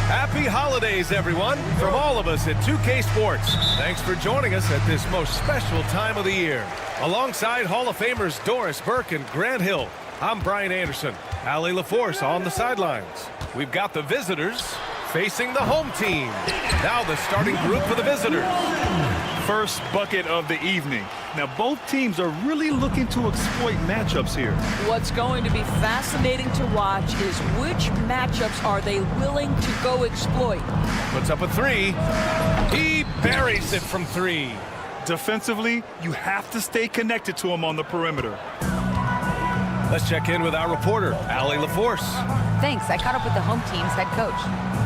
Happy holidays, everyone, from all of us at 2K Sports. Thanks for joining us at this most special time of the year. Alongside Hall of Famers Doris Burke and Grant Hill, I'm Brian Anderson. Allie LaForce on the sidelines. We've got the visitors facing the home team. Now the starting group for the visitors. First bucket of the evening. Now both teams are really looking to exploit matchups here. What's going to be fascinating to watch is which matchups are they willing to go exploit. Puts up a three. He buries it from three. Defensively, you have to stay connected to him on the perimeter. Let's check in with our reporter, Allie LaForce. Thanks. I caught up with the home team's head coach.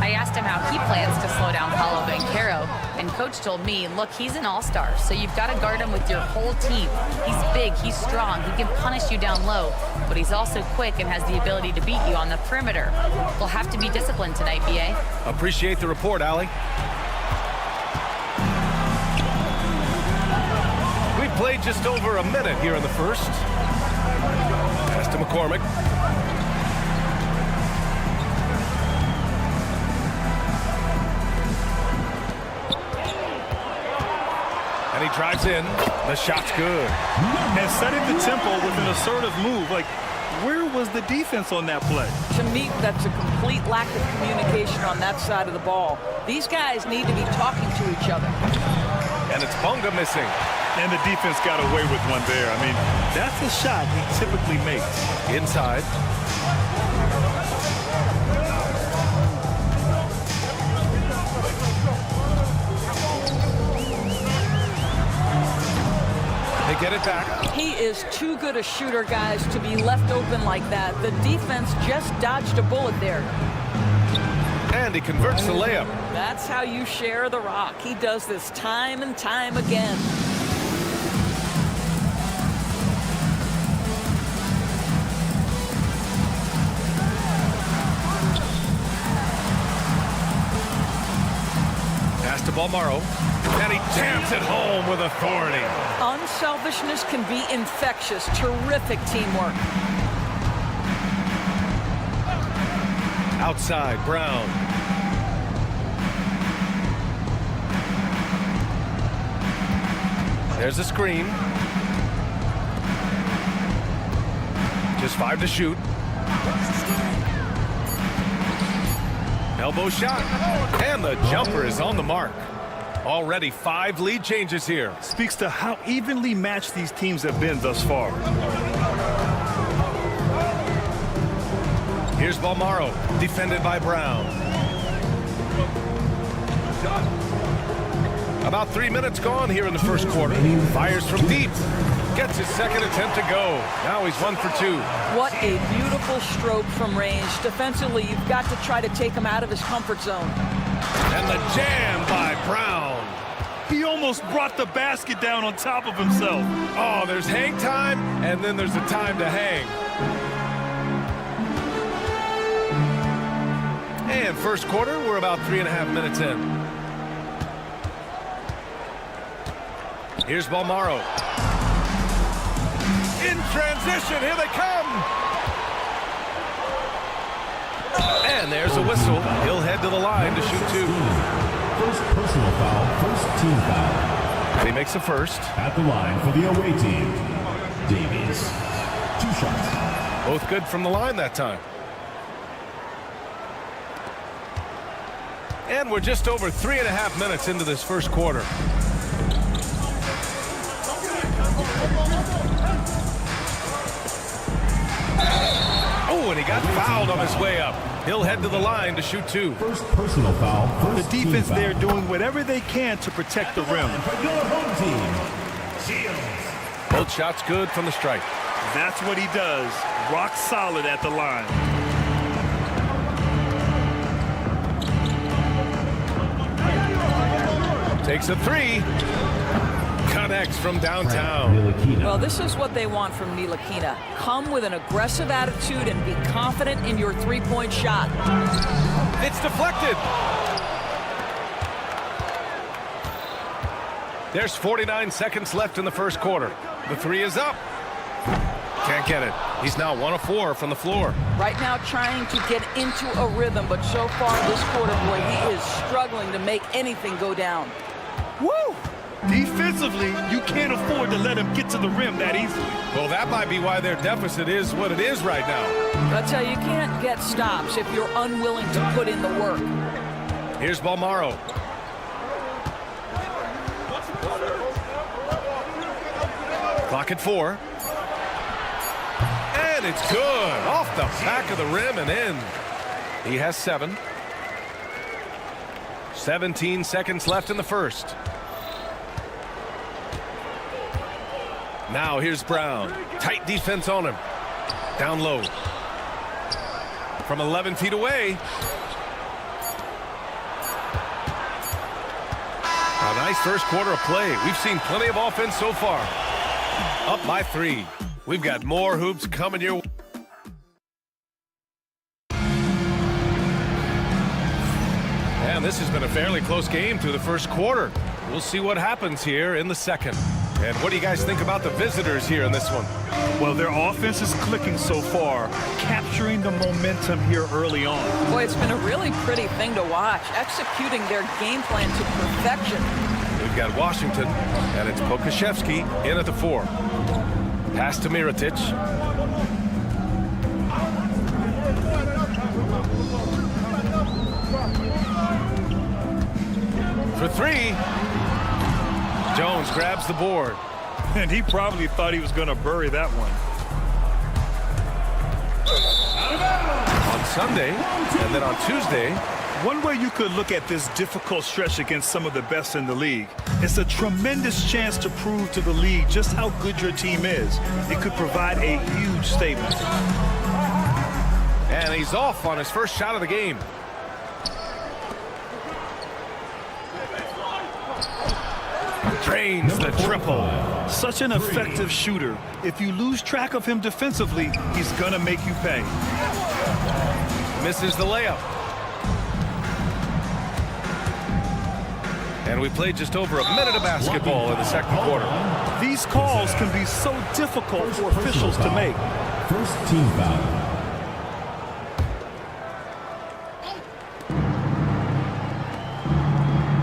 I asked him how he plans to slow down Paolo Banchero, and coach told me, look, he's an all-star, so you've got to guard him with your whole team. He's big, he's strong, he can punish you down low, but he's also quick and has the ability to beat you on the perimeter. We'll have to be disciplined tonight, BA. Appreciate the report, Allie. We've played just over a minute here in the first. Pass to McCormick. And he drives in. The shot's good. And setting the tempo with an assertive move. Like, where was the defense on that play? To me, that's a complete lack of communication on that side of the ball. These guys need to be talking to each other. And it's Bunga missing. And the defense got away with one there. I mean, that's a shot he typically makes. Inside. They get it back. He is too good a shooter, guys, to be left open like that. The defense just dodged a bullet there. And he converts the layup. That's how you share the rock. He does this time and time again. Pass to Balmaro. And he jams it home with authority. Unselfishness can be infectious. Terrific teamwork. Outside, Brown. There's a screen. Just 5 to shoot. Elbow shot. And the jumper is on the mark. Already 5 lead changes here. Speaks to how evenly matched these teams have been thus far. Here's Balmaro, defended by Brown. About 3 minutes gone here in the first quarter. Fires from deep. Gets his second attempt to go. Now he's 1 for 2. What a beautiful stroke from range. Defensively, you've got to try to take him out of his comfort zone. And the jam by Brown. He almost brought the basket down on top of himself. Oh, there's hang time, and then there's a time to hang. And first quarter, we're about 3.5 minutes in. Here's Balmaro. In transition, here they come. And there's a whistle. He'll head to the line to shoot 2. First personal foul, first team foul. And he makes a first. At the line for the away team, Davies. 2 shots. Both good from the line that time. And we're just over 3.5 minutes into this first quarter. Oh, and he got fouled on his way up. He'll head to the line to shoot 2. First personal foul, first the defense there doing whatever they can to protect the rim. for your home team, Shields. Both shots good from the stripe. That's what he does. Rock solid at the line. Takes a three. Connects from downtown. Well, this is what they want from Ntilikina. Come with an aggressive attitude and be confident in your three-point shot. It's deflected. There's 49 seconds left in the first quarter. The three is up. Can't get it. He's now 1 of 4 from the floor. Right now trying to get into a rhythm, but so far this quarter, boy, he is struggling to make anything go down. Woo! Defensively, you can't afford to let him get to the rim that easily. Well, that might be why their deficit is what it is right now. That's how you can't get stops if you're unwilling to put in the work. Here's Balmaro. Clock at 4. And it's good. Off the back of the rim and in. He has 7. 17 seconds left in the first. Now here's Brown. Tight defense on him. Down low. From 11 feet away. A nice first quarter of play. We've seen plenty of offense so far. Up by 3. We've got more hoops coming your way. And this has been a fairly close game through the first quarter. We'll see what happens here in the second. And what do you guys think about the visitors here in this one? Well, their offense is clicking so far, capturing the momentum here early on. Boy, it's been a really pretty thing to watch, executing their game plan to perfection. We've got Washington, and it's Pokashevsky in at the 4. Pass to Mirotic. For 3. Jones grabs the board. And he probably thought he was going to bury that one. On Sunday, and then on Tuesday. One way you could look at this difficult stretch against some of the best in the league, it's a tremendous chance to prove to the league just how good your team is. It could provide a huge statement. And he's off on his first shot of the game. Drains the triple. Such an effective shooter. If you lose track of him defensively, he's gonna make you pay. Misses the layup. And we played just over a minute of basketball in the second quarter. These calls can be so difficult for officials to make. First team foul.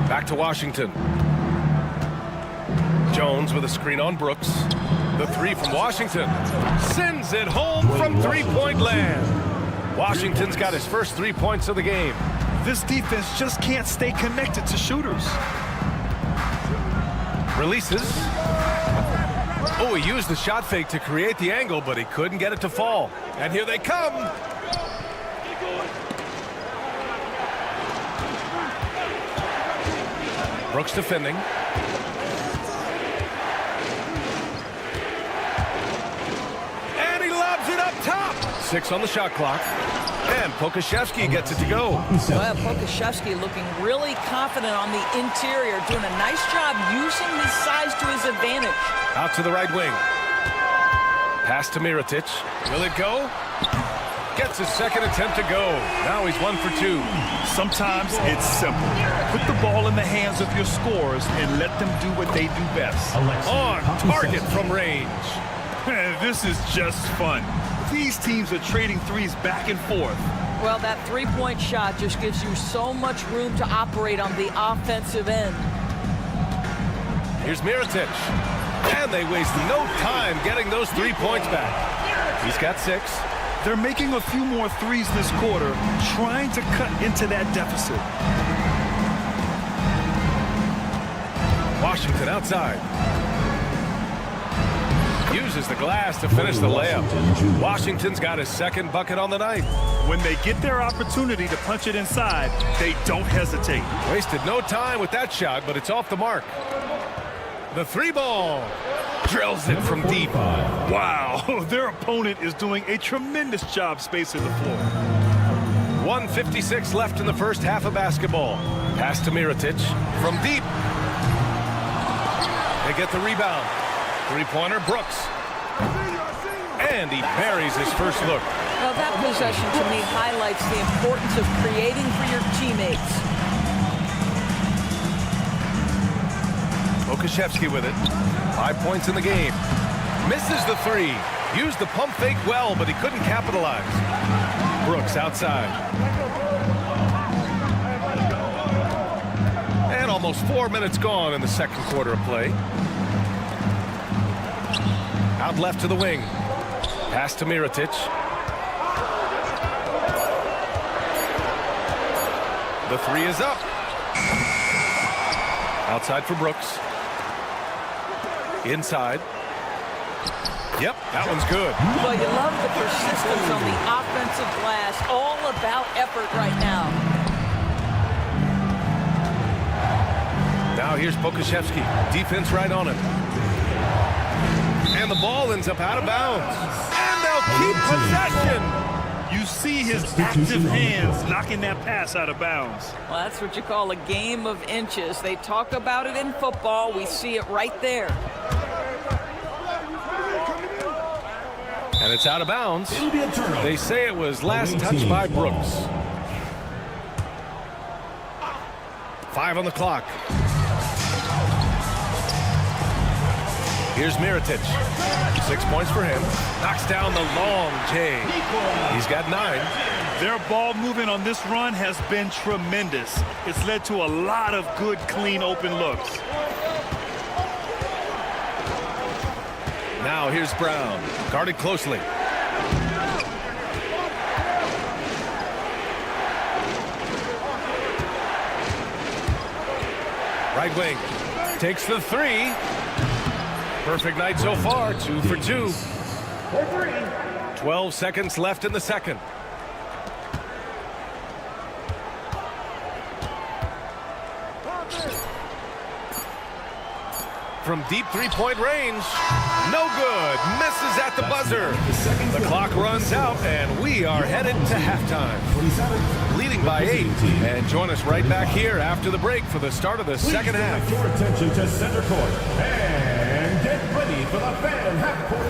Back to Washington. Jones with a screen on Brooks. The 3 from Washington. Sends it home from three-point land. Washington's got his first 3 points of the game. This defense just can't stay connected to shooters. Releases. Oh, he used the shot fake to create the angle, but he couldn't get it to fall. And here they come. Brooks defending. And he lobs it up top. 6 on the shot clock. And Pokashevsky gets it to go. Well, Pokashevsky looking really confident on the interior, doing a nice job using his size to his advantage. Out to the right wing. Pass to Mirotic. Will it go? Gets his second attempt to go. Now he's 1 for 2. Sometimes it's simple. Put the ball in the hands of your scorers and let them do what they do best. On target from range. This is just fun. These teams are trading threes back and forth. Well, that three-point shot just gives you so much room to operate on the offensive end. Here's Mirotic. And they waste no time getting those 3 points back. He's got 6. They're making a few more threes this quarter, trying to cut into that deficit. Washington outside. Uses the glass to finish the layup. Washington's got his second bucket on the night. When they get their opportunity to punch it inside, they don't hesitate. Wasted no time with that shot, but it's off the mark. The 3 ball. Drills it from deep. Wow, their opponent is doing a tremendous job spacing the floor. 1:56 left in the first half of basketball. Pass to Mirotic from deep. get the rebound. Three-pointer, Brooks. And he buries his first look. Well, that possession to me highlights the importance of creating for your teammates. Okashevsky with it. 5 points in the game. Misses the three. Used the pump fake well, but he couldn't capitalize. Brooks outside. And almost 4 minutes gone in the second quarter of play. Out left to the wing. Pass to Mirotic. The three is up. Outside for Brooks. Inside. Yep, that one's good. Well, you love the persistence on the offensive glass. All about effort right now. Now here's Pokashevsky. Defense right on him. And the ball ends up out of bounds. And they'll keep possession. You see his active hands knocking that pass out of bounds. Well, that's what you call a game of inches. They talk about it in football. We see it right there. And it's out of bounds. They say it was last touched by Brooks. 5 on the clock. Here's Mirotic. 6 points for him. Knocks down the long J. He's got 9. Their ball movement on this run has been tremendous. It's led to a lot of good, clean, open looks. Now here's Brown. Guarded closely. Right wing. Takes the three. Perfect night so far. 2 for 2. 12 seconds left in the second. From deep three-point range. No good. Misses at the buzzer. The clock runs out, and we are headed to halftime. Leading by 8. And join us right back here after the break for the start of the second half. Your attention to center court. And get ready for the fan half court.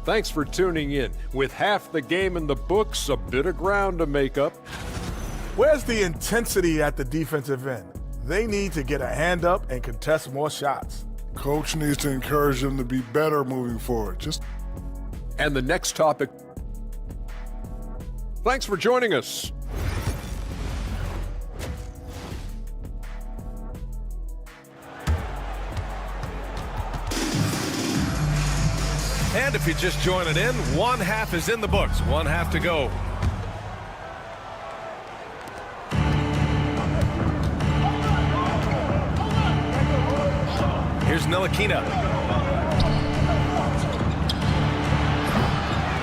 Thanks for tuning in. With half the game in the books, a bit of ground to make up. Where's the intensity at the defensive end? They need to get a hand up and contest more shots. Coach needs to encourage them to be better moving forward. And the next topic. Thanks for joining us. And if you're just joining in, one half is in the books. One half to go. Here's Ntilikina.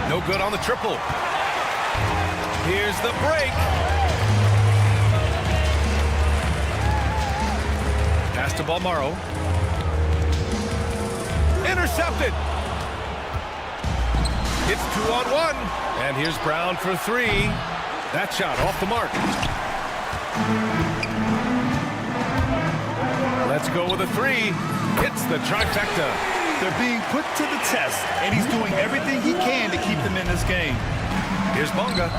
No good on the triple. Here's the break. Pass to Balmaro. Intercepted. It's 2-on-1. And here's Brown for 3. That shot off the mark. Let's go with a 3. Hits the trifecta. They're being put to the test, and he's doing everything he can to keep them in this game. Here's Bonga.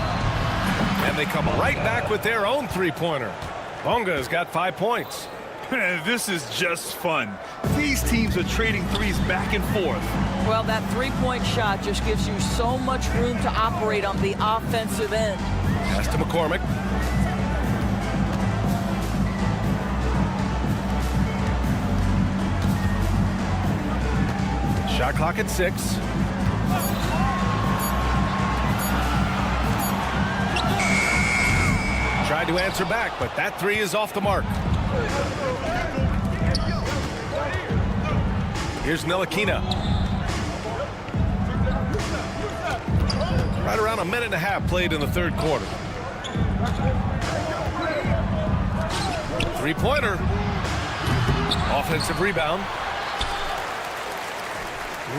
And they come right back with their own three-pointer. Bonga's got 5 points. This is just fun. These teams are trading threes back and forth. Well, that three-point shot just gives you so much room to operate on the offensive end. Pass to McCormick. Shot clock at 6. Tried to answer back, but that 3 is off the mark. Here's Ntilikina. Right around a minute and a half played in the third quarter. Three-pointer. Offensive rebound.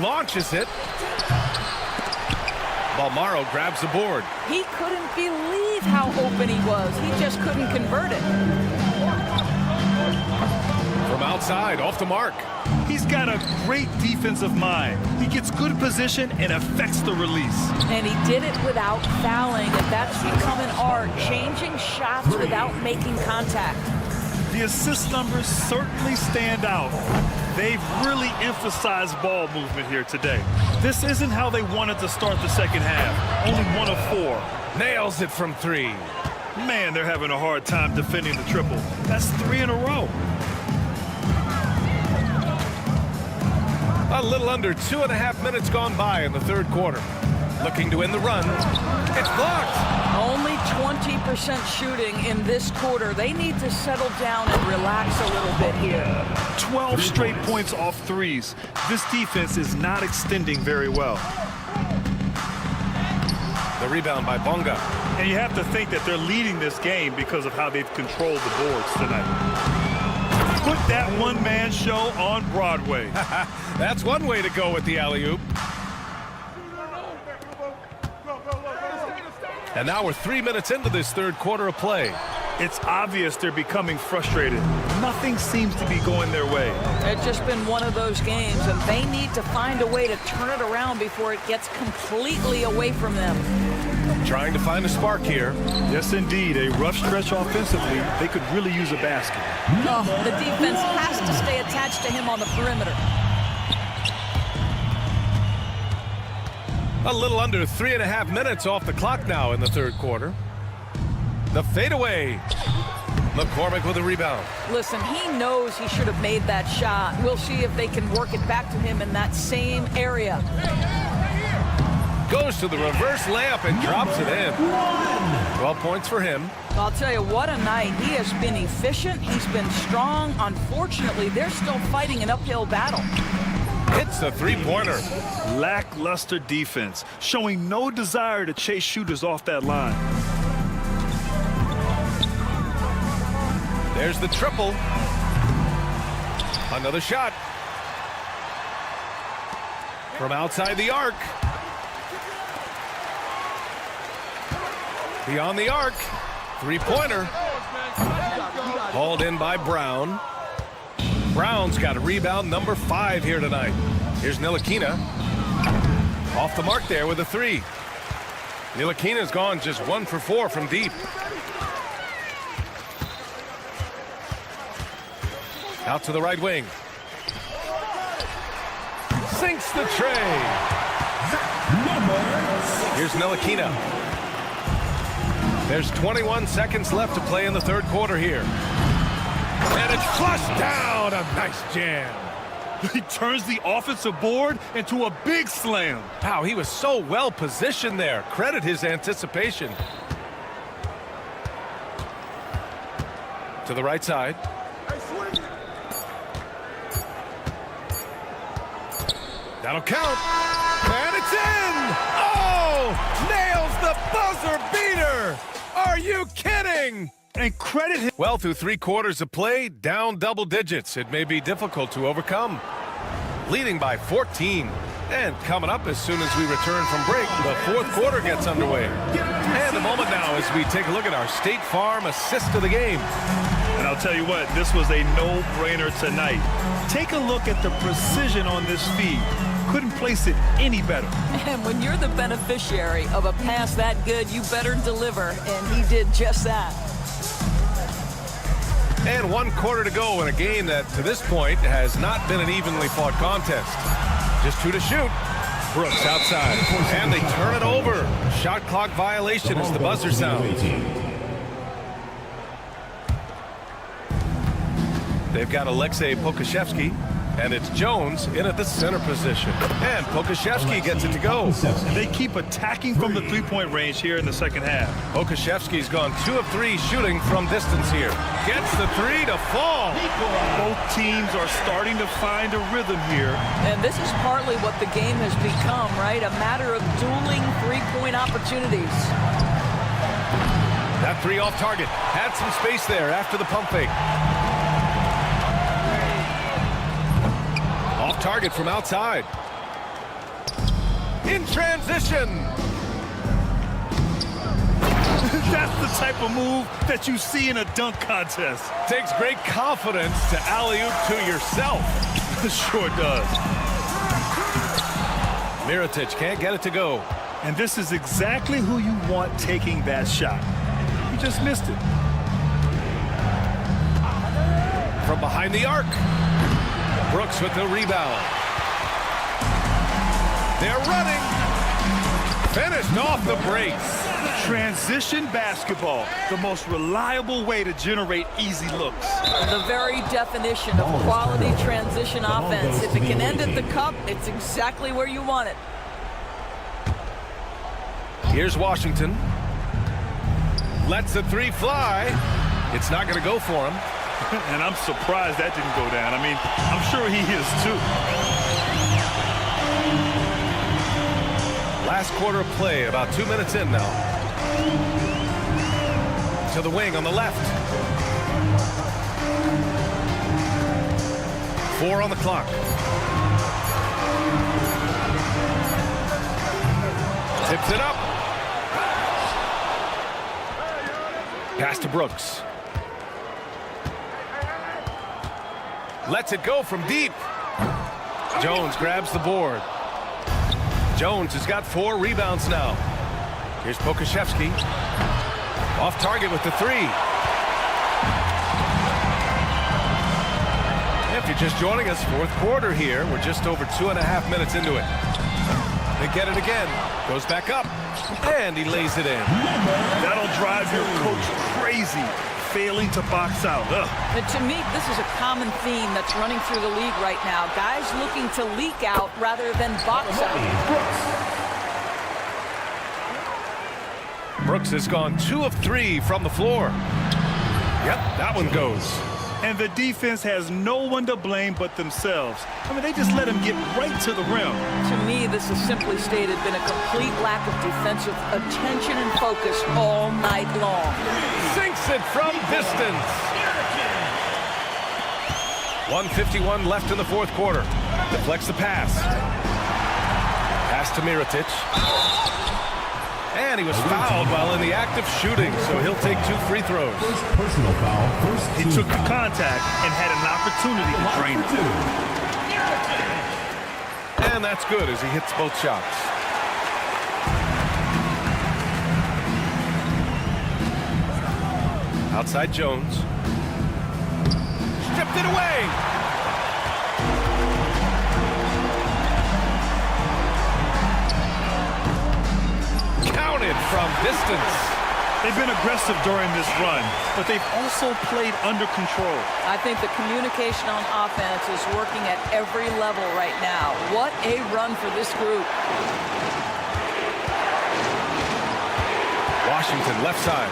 Launches it. Balmaro grabs the board. He couldn't believe how open he was. He just couldn't convert it. From outside, off the mark. He's got a great defensive mind. He gets good position and affects the release. And he did it without fouling, and that's become an art, changing shots without making contact. The assist numbers certainly stand out. They've really emphasized ball movement here today. This isn't how they wanted to start the second half. Only 1 of 4. Nails it from 3. Man, they're having a hard time defending the triple. That's 3 in a row. A little under 2.5 minutes gone by in the third quarter. Looking to end the run. It's blocked. Only 20% shooting in this quarter. They need to settle down and relax a little bit here. 12 straight points off threes. This defense is not extending very well. The rebound by Bonga. And you have to think that they're leading this game because of how they've controlled the boards tonight. Put that one-man show on Broadway. That's one way to go with the alley-oop. And now we're 3 minutes into this third quarter of play. It's obvious they're becoming frustrated. Nothing seems to be going their way. It's just been one of those games, and they need to find a way to turn it around before it gets completely away from them. Trying to find a spark here. Yes, indeed. A rough stretch offensively. They could really use a basket. Oh, the defense has to stay attached to him on the perimeter. A little under 3.5 minutes off the clock now in the third quarter. The fadeaway. McCormick with a rebound. Listen, he knows he should have made that shot. We'll see if they can work it back to him in that same area. Goes to the reverse layup and drops it in. 12 points for him. I'll tell you, what a night. He has been efficient. He's been strong. Unfortunately, they're still fighting an uphill battle. Hits the three-pointer. Lackluster defense, showing no desire to chase shooters off that line. There's the triple. Another shot. From outside the arc. Beyond the arc. Three-pointer. Hauled in by Brown. Brown's got a rebound number 5 here tonight. Here's Ntilikina. Off the mark there with a 3. Ntilikina's gone just 1 for 4 from deep. Out to the right wing. Sinks the tray. Here's Ntilikina. There's 21 seconds left to play in the third quarter here. And it's flushed down. A nice jam. He turns the offensive board into a big slam. Wow, he was so well positioned there. Credit his anticipation. To the right side. That'll count. And it's in! Oh! Nails the buzzer beater! Are you kidding? And credit him. Well, through 3 quarters of play, down double digits. It may be difficult to overcome. Leading by 14. And coming up as soon as we return from break, the fourth quarter gets underway. And the moment now as we take a look at our State Farm assist of the game. And I'll tell you what, this was a no-brainer tonight. Take a look at the precision on this feed. Couldn't place it any better. And when you're the beneficiary of a pass that good, you better deliver. And he did just that. And 1 quarter to go in a game that, to this point, has not been an evenly fought contest. Just 2 to shoot. Brooks outside. And they turn it over. Shot clock violation as the buzzer sounds. They've got Aleksej Pokusevski. And it's Jones in at the center position. And Pokusevski gets it to go. And they keep attacking from the three-point range here in the second half. Pokusevski's gone 2 of 3 shooting from distance here. Gets the 3 to fall. Both teams are starting to find a rhythm here. And this is partly what the game has become, right? A matter of dueling three-point opportunities. That 3 off target. Had some space there after the pump fake. Off target from outside. In transition. That's the type of move that you see in a dunk contest. Takes great confidence to alley-oop to yourself. Sure does. Mirotic can't get it to go. And this is exactly who you want taking that shot. He just missed it. From behind the arc. Brooks with the rebound. They're running. Finished off the brace. Transition basketball, the most reliable way to generate easy looks. The very definition of quality transition offense. If it can end at the cup, it's exactly where you want it. Here's Washington. Lets the three fly. It's not going to go for him. And I'm surprised that didn't go down. I mean, I'm sure he is too. Last quarter of play, about 2 minutes in now. To the wing on the left. 4 on the clock. Tips it up. Pass to Brooks. Lets it go from deep. Jones grabs the board. Jones has got 4 rebounds now. Here's Pokashevsky. Off target with the 3. If you're just joining us, fourth quarter here. We're just over 2.5 minutes into it. They get it again. Goes back up. And he lays it in. That'll drive your coach crazy, failing to box out. But to me, this is a common theme that's running through the league right now. Guys looking to leak out rather than box out. Brooks has gone 2 of 3 from the floor. Yep, that one goes. And the defense has no one to blame but themselves. I mean, they just let him get right to the rim. To me, this has simply stated been a complete lack of defensive attention and focus all night long. Sinks it from distance. 1:51 left in the fourth quarter. Deflects the pass. Pass to Mirotic. And he was fouled while in the act of shooting, so he'll take 2 free throws. Personal foul. He took the contact and had an opportunity to drain it. And that's good as he hits both shots. Outside Jones. Stripped it away. Counted from distance. They've been aggressive during this run, but they've also played under control. I think the communication on offense is working at every level right now. What a run for this group. Washington left side.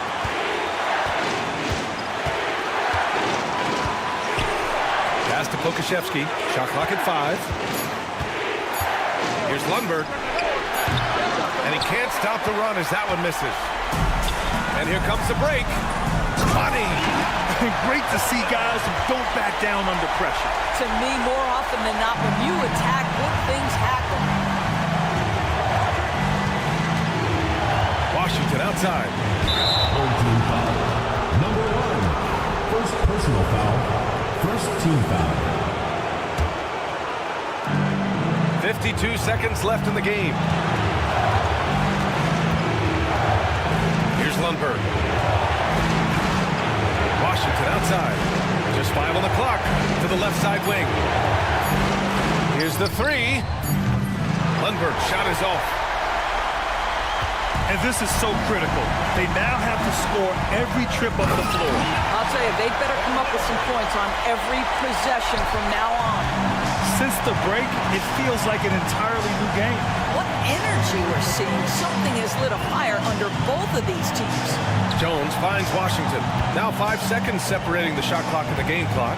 Pass to Pokashevsky. Shot clock at 5. Here's Lundberg. And he can't stop the run as that one misses. And here comes the break. Money. Great to see guys who don't back down under pressure. To me, more often than not, when you attack, good things happen. Washington outside. Home team foul. Number 1. First personal foul. First team foul. 52 seconds left in the game. Here's Lundberg. Washington outside. Just 5 on the clock to the left side wing. Here's the 3. Lundberg shot is off. And this is so critical. They now have to score every trip up the floor. I'll tell you, they'd better come up with some points on every possession from now on. Since the break, it feels like an entirely new game. What energy we're seeing. Something has lit a fire under both of these teams. Jones finds Washington. Now 5 seconds separating the shot clock and the game clock.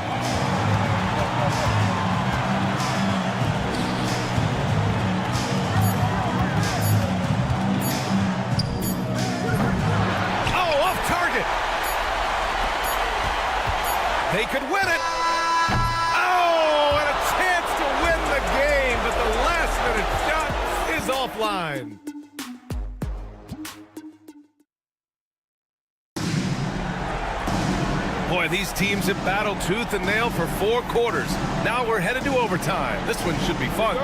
Oh, off target. They could win it. Oh, and a chance to win the game, but the last-minute shot is offline. Boy, these teams have battled tooth and nail for 4 quarters. Now we're headed to overtime. This one should be fun.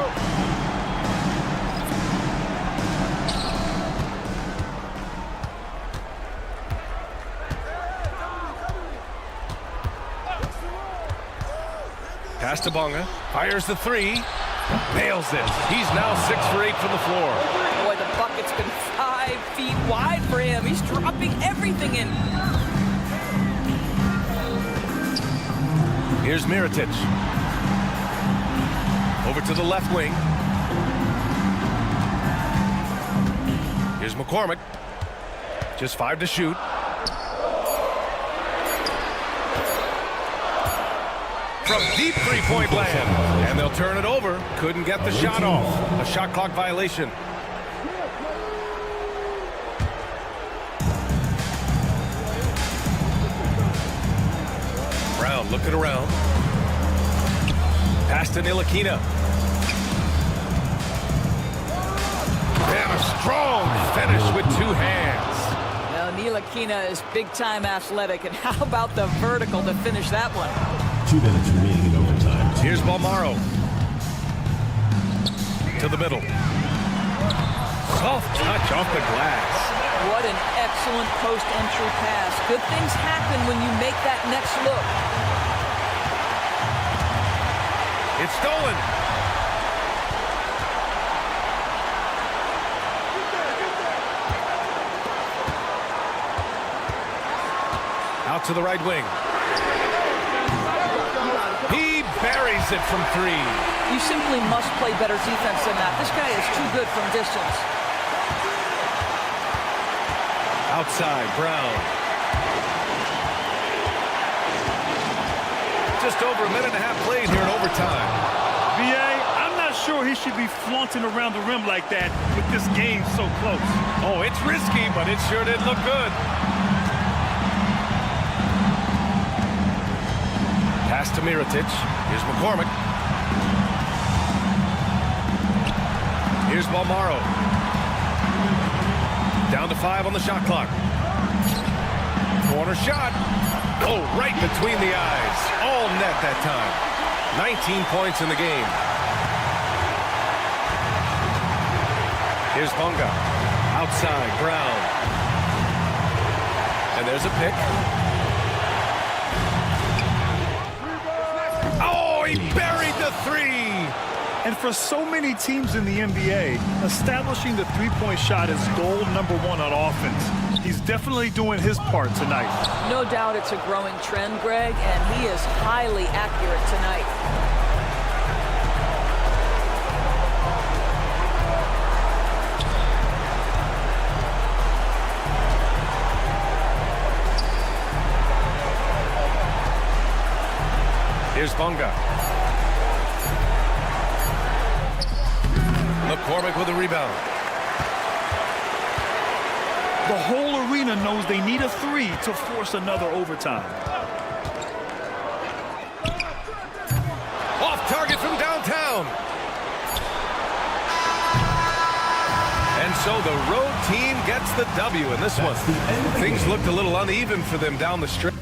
Pass to Bonga. Fires the 3. Nails it. He's now 6 for 8 from the floor. Boy, the bucket's been 5 feet wide for him. He's dropping everything in. Here's Mirotic. Over to the left wing. Here's McCormick. Just 5 to shoot. From deep three-point land. And they'll turn it over. Couldn't get the shot off. A shot clock violation. Brown looking around. Pass to Ntilikina. And a strong finish with 2 hands. Now, Ntilikina is big-time athletic, and how about the vertical to finish that one? 2 minutes remaining in overtime. Here's Balmaro. To the middle. Soft touch off the glass. What an excellent post-entry pass. Good things happen when you make that next look. It's stolen. Out to the right wing. He buries it from 3. You simply must play better defense than that. This guy is too good from distance. Outside, Brown. Just over a minute and a half played here in overtime. VA, I'm not sure he should be flaunting around the rim like that with this game so close. Oh, it's risky, but it sure did look good. Pass to Mirotic. Here's McCormick. Here's Balmaro. Down to 5 on the shot clock. Corner shot. Oh, right between the eyes. All net that time. 19 points in the game. Here's Bonga. Outside, Brown. And there's a pick. Oh, he buried the 3. And for so many teams in the NBA, establishing the three-point shot is goal number 1 on offense. He's definitely doing his part tonight. No doubt it's a growing trend, Greg, and he is highly accurate tonight. Here's Bonga. McCormick with a rebound. The whole arena knows they need a 3 to force another overtime. Off target from downtown. And so the road team gets the W in this one. Things looked a little uneven for them down the stretch.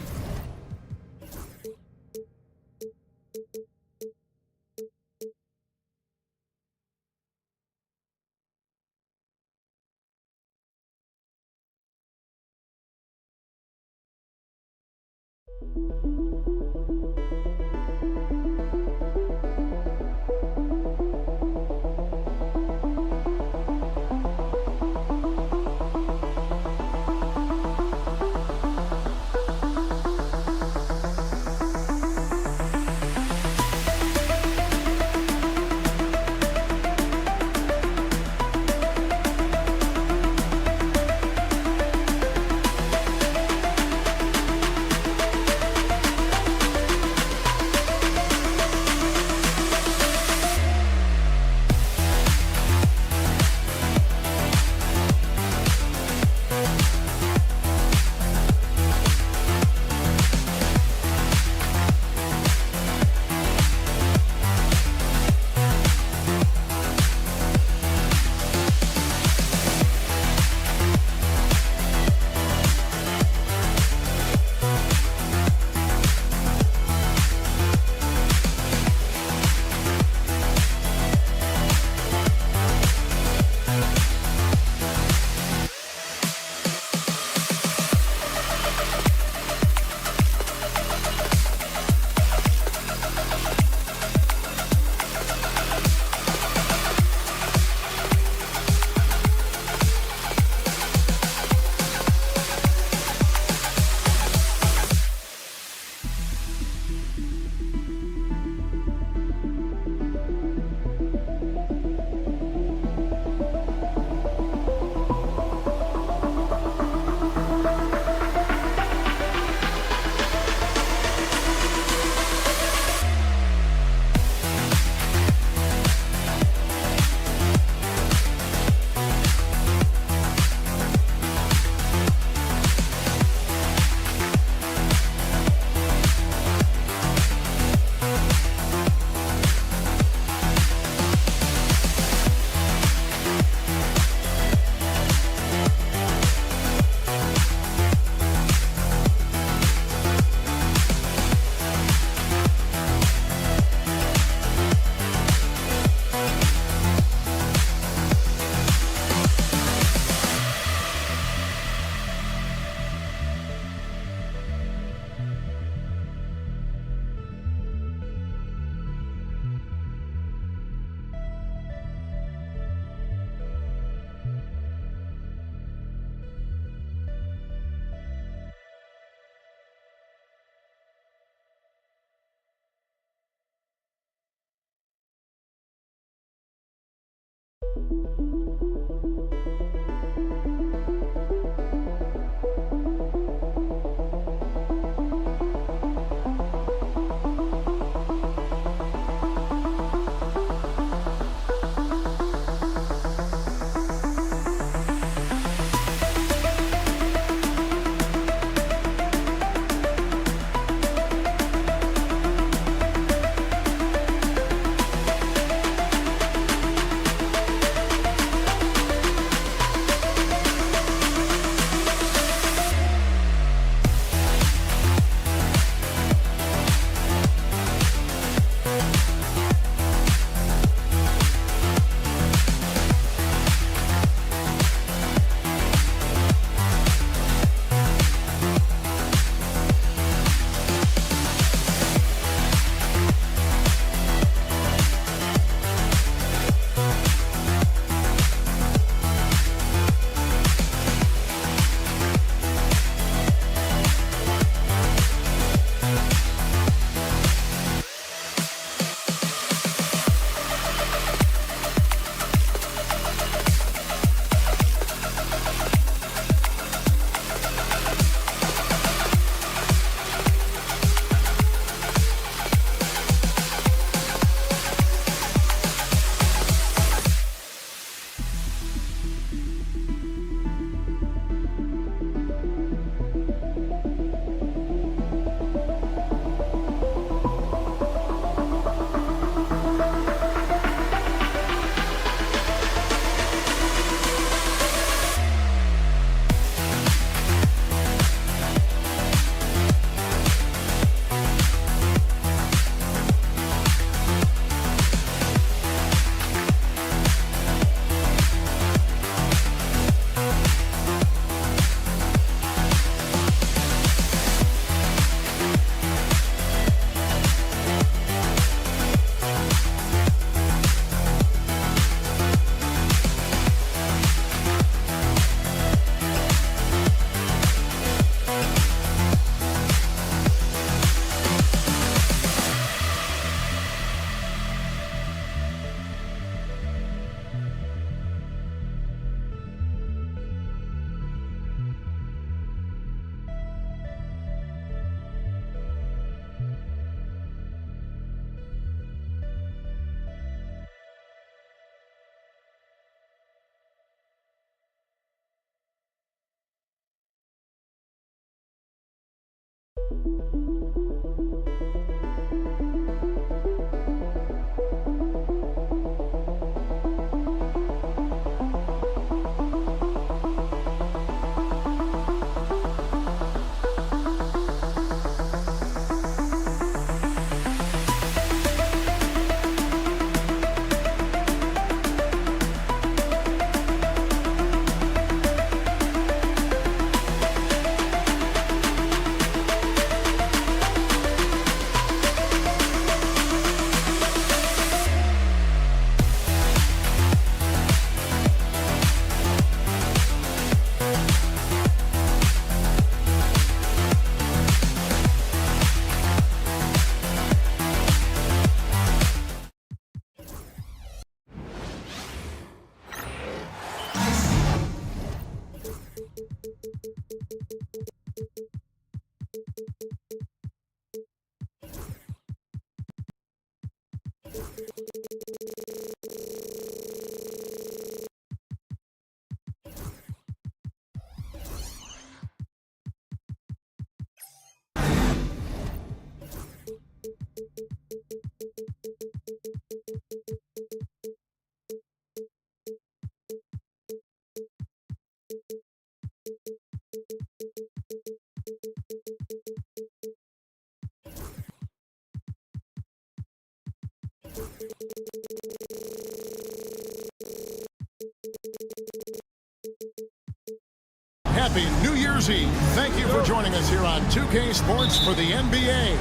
Happy New Year's Eve. Thank you for joining us here on 2K Sports for the NBA.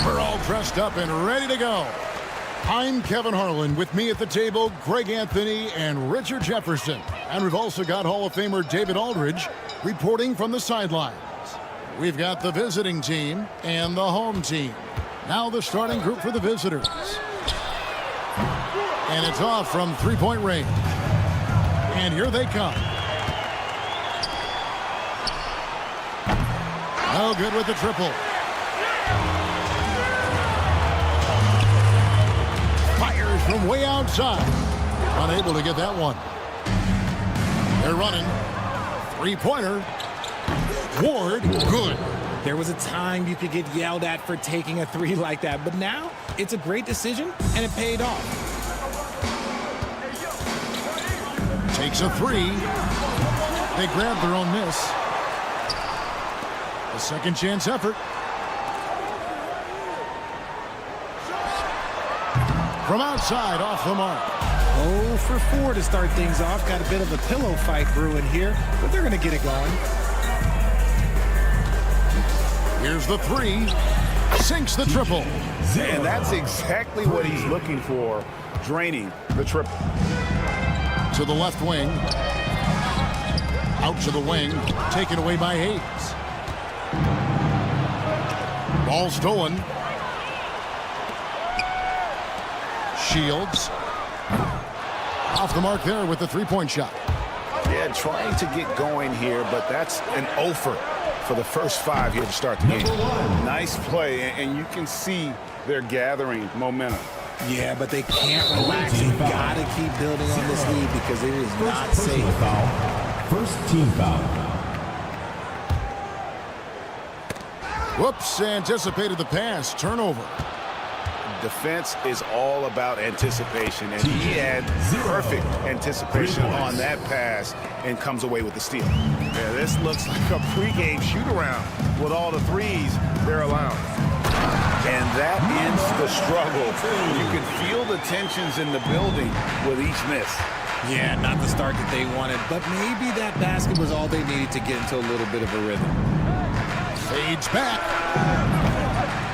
We're all dressed up and ready to go. I'm Kevin Harlan. With me at the table, Greg Anthony and Richard Jefferson. And we've also got Hall of Famer David Aldridge reporting from the sidelines. We've got the visiting team and the home team. Now the starting group for the visitors. And it's off from three-point range. And here they come. No good with the triple. Fires from way outside. Unable to get that one. They're running. Three-pointer. Ward, good. There was a time you could get yelled at for taking a three like that, but now it's a great decision, and it paid off. Takes a three. They grab their own miss. A second chance effort. From outside, off the mark. 0 for 4 to start things off. Got a bit of a pillow fight brewing here, but they're going to get it going. Here's the three. Sinks the triple. And that's exactly what he's looking for, draining the triple. To the left wing. Out to the wing. Taken away by Hayes. Ball stolen. Shields. Off the mark there with the three-point shot. Yeah, trying to get going here, but that's an offer for the first 5 here to start the game. Nice play, and you can see they're gathering momentum. Yeah, but they can't relax. You've got to keep building on this lead because it is not safe. First team foul. Whoops, anticipated the pass. Turnover. Defense is all about anticipation, and he had perfect anticipation on that pass and comes away with the steal. Yeah, this looks like a pregame shoot-around with all the threes they're allowing. And that ends the struggle. You can feel the tensions in the building with each miss. Yeah, not the start that they wanted, but maybe that basket was all they needed to get into a little bit of a rhythm. Fades back.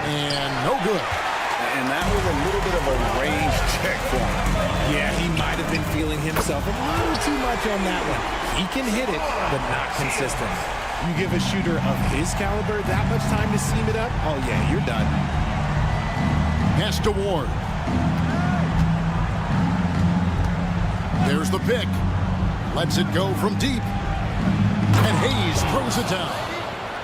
And no good. And that was a little bit of a range check for him. Yeah, he might have been feeling himself a little too much on that one. He can hit it, but not consistent. You give a shooter of his caliber that much time to seam it up, oh yeah, you're done. Pass to Ward. There's the pick. Lets it go from deep. And Hayes throws it down.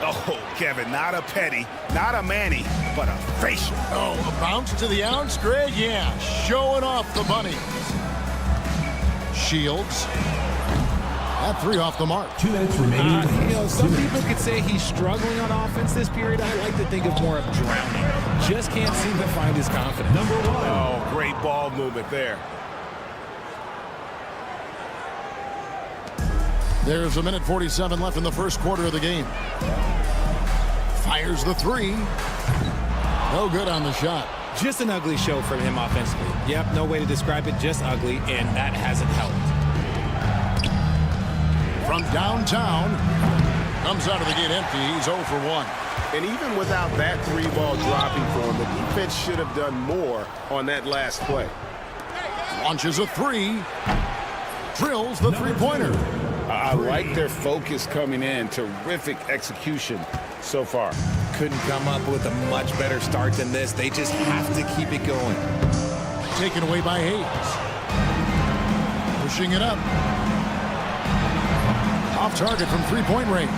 Oh, Kevin, not a petty, not a Manny, but a facial. Oh, a bounce to the ounce, Greg? Yeah, showing off the bunny. Shields. That three off the mark. 2 minutes remaining. Some people could say he's struggling on offense this period. I like to think of more of drowning. Just can't seem to find his confidence. Number 1. Oh, great ball movement there. There's a minute 47 left in the first quarter of the game. Fires the three. No good on the shot. Just an ugly show from him offensively. Yep, no way to describe it, just ugly, and that hasn't helped. From downtown, comes out of the gate empty. He's 0 for 1. And even without that three ball dropping for him, the defense should have done more on that last play. Launches a three. Drills the three-pointer. I like their focus coming in. Terrific execution so far. Couldn't come up with a much better start than this. They just have to keep it going. Taken away by Hayes. Pushing it up. Off target from three-point range.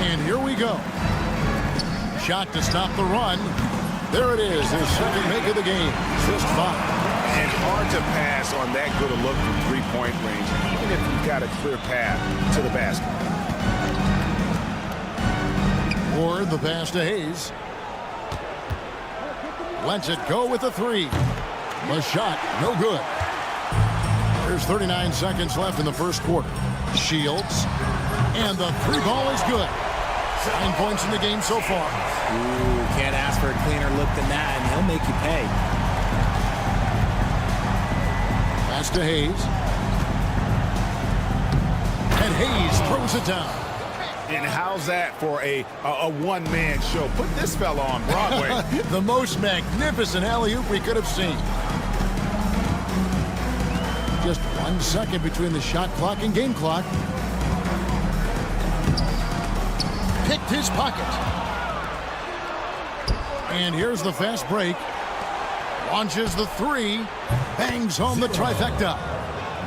And here we go. Shot to stop the run. There it is, his second make of the game. Just 5. And hard to pass on that good a look from three-point range, even if you've got a clear path to the basket. Ward the pass to Hayes. Lets it go with the three. The shot, no good. There's 39 seconds left in the first quarter. Shields. And the three ball is good. 9 points in the game so far. Ooh, can't ask for a cleaner look than that, and he'll make you pay. Pass to Hayes. And Hayes throws it down. And how's that for a one-man show? Put this fella on Broadway. The most magnificent alley-oop we could have seen. Just 1 second between the shot clock and game clock. Picked his pocket. And here's the fast break. Launches the three. Bangs home the trifecta.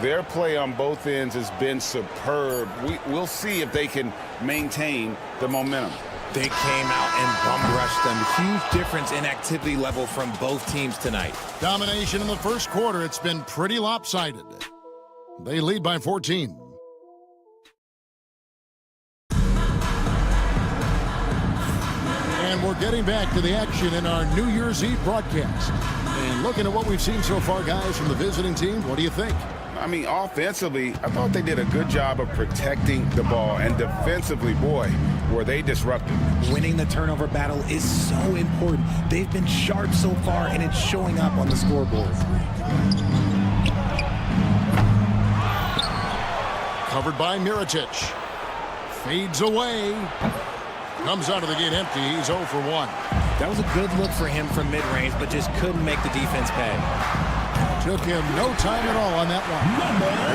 Their play on both ends has been superb. We'll see if they can maintain the momentum. They came out and bum rushed them. Huge difference in activity level from both teams tonight. Domination in the first quarter. It's been pretty lopsided. They lead by 14. And we're getting back to the action in our New Year's Eve broadcast. And looking at what we've seen so far, guys, from the visiting team, what do you think? I mean, offensively, I thought they did a good job of protecting the ball. And defensively, boy, were they disruptive. Winning the turnover battle is so important. They've been sharp so far, and it's showing up on the scoreboard. Covered by Mirotic. Fades away. Comes out of the gate empty. He's 0 for 1. That was a good look for him from mid-range, but just couldn't make the defense pay. Took him no time at all on that one.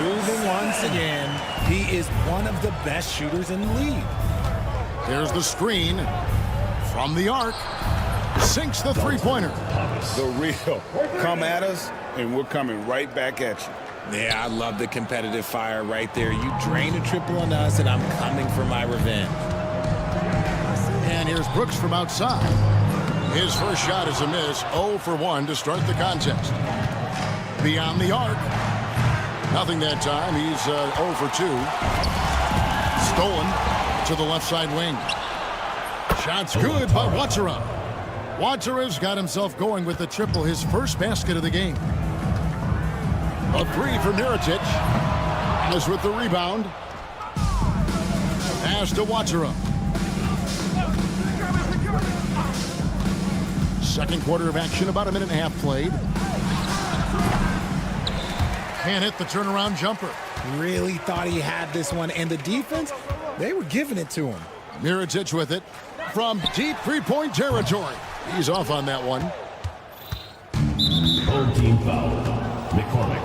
Proving once again, he is one of the best shooters in the league. There's the screen from the arc. Sinks the three-pointer. The real. Come at us, and we're coming right back at you. Yeah, I love the competitive fire right there. You drain a triple on us, and I'm coming for my revenge. And here's Brooks from outside. His first shot is a miss. 0 for 1 to start the contest. Beyond the arc. Nothing that time. He's 0 for 2. Stolen to the left side wing. Shot's good by Watsara. Watsara's got himself going with the triple, his first basket of the game. A three for Mirotic. As with the rebound. Pass to Watsara. Second quarter of action, about a minute and a half played. Can't hit the turnaround jumper. Really thought he had this one, and the defense, they were giving it to him. Mirotic with it from deep three-point territory. He's off on that one. Home team foul. McCormick.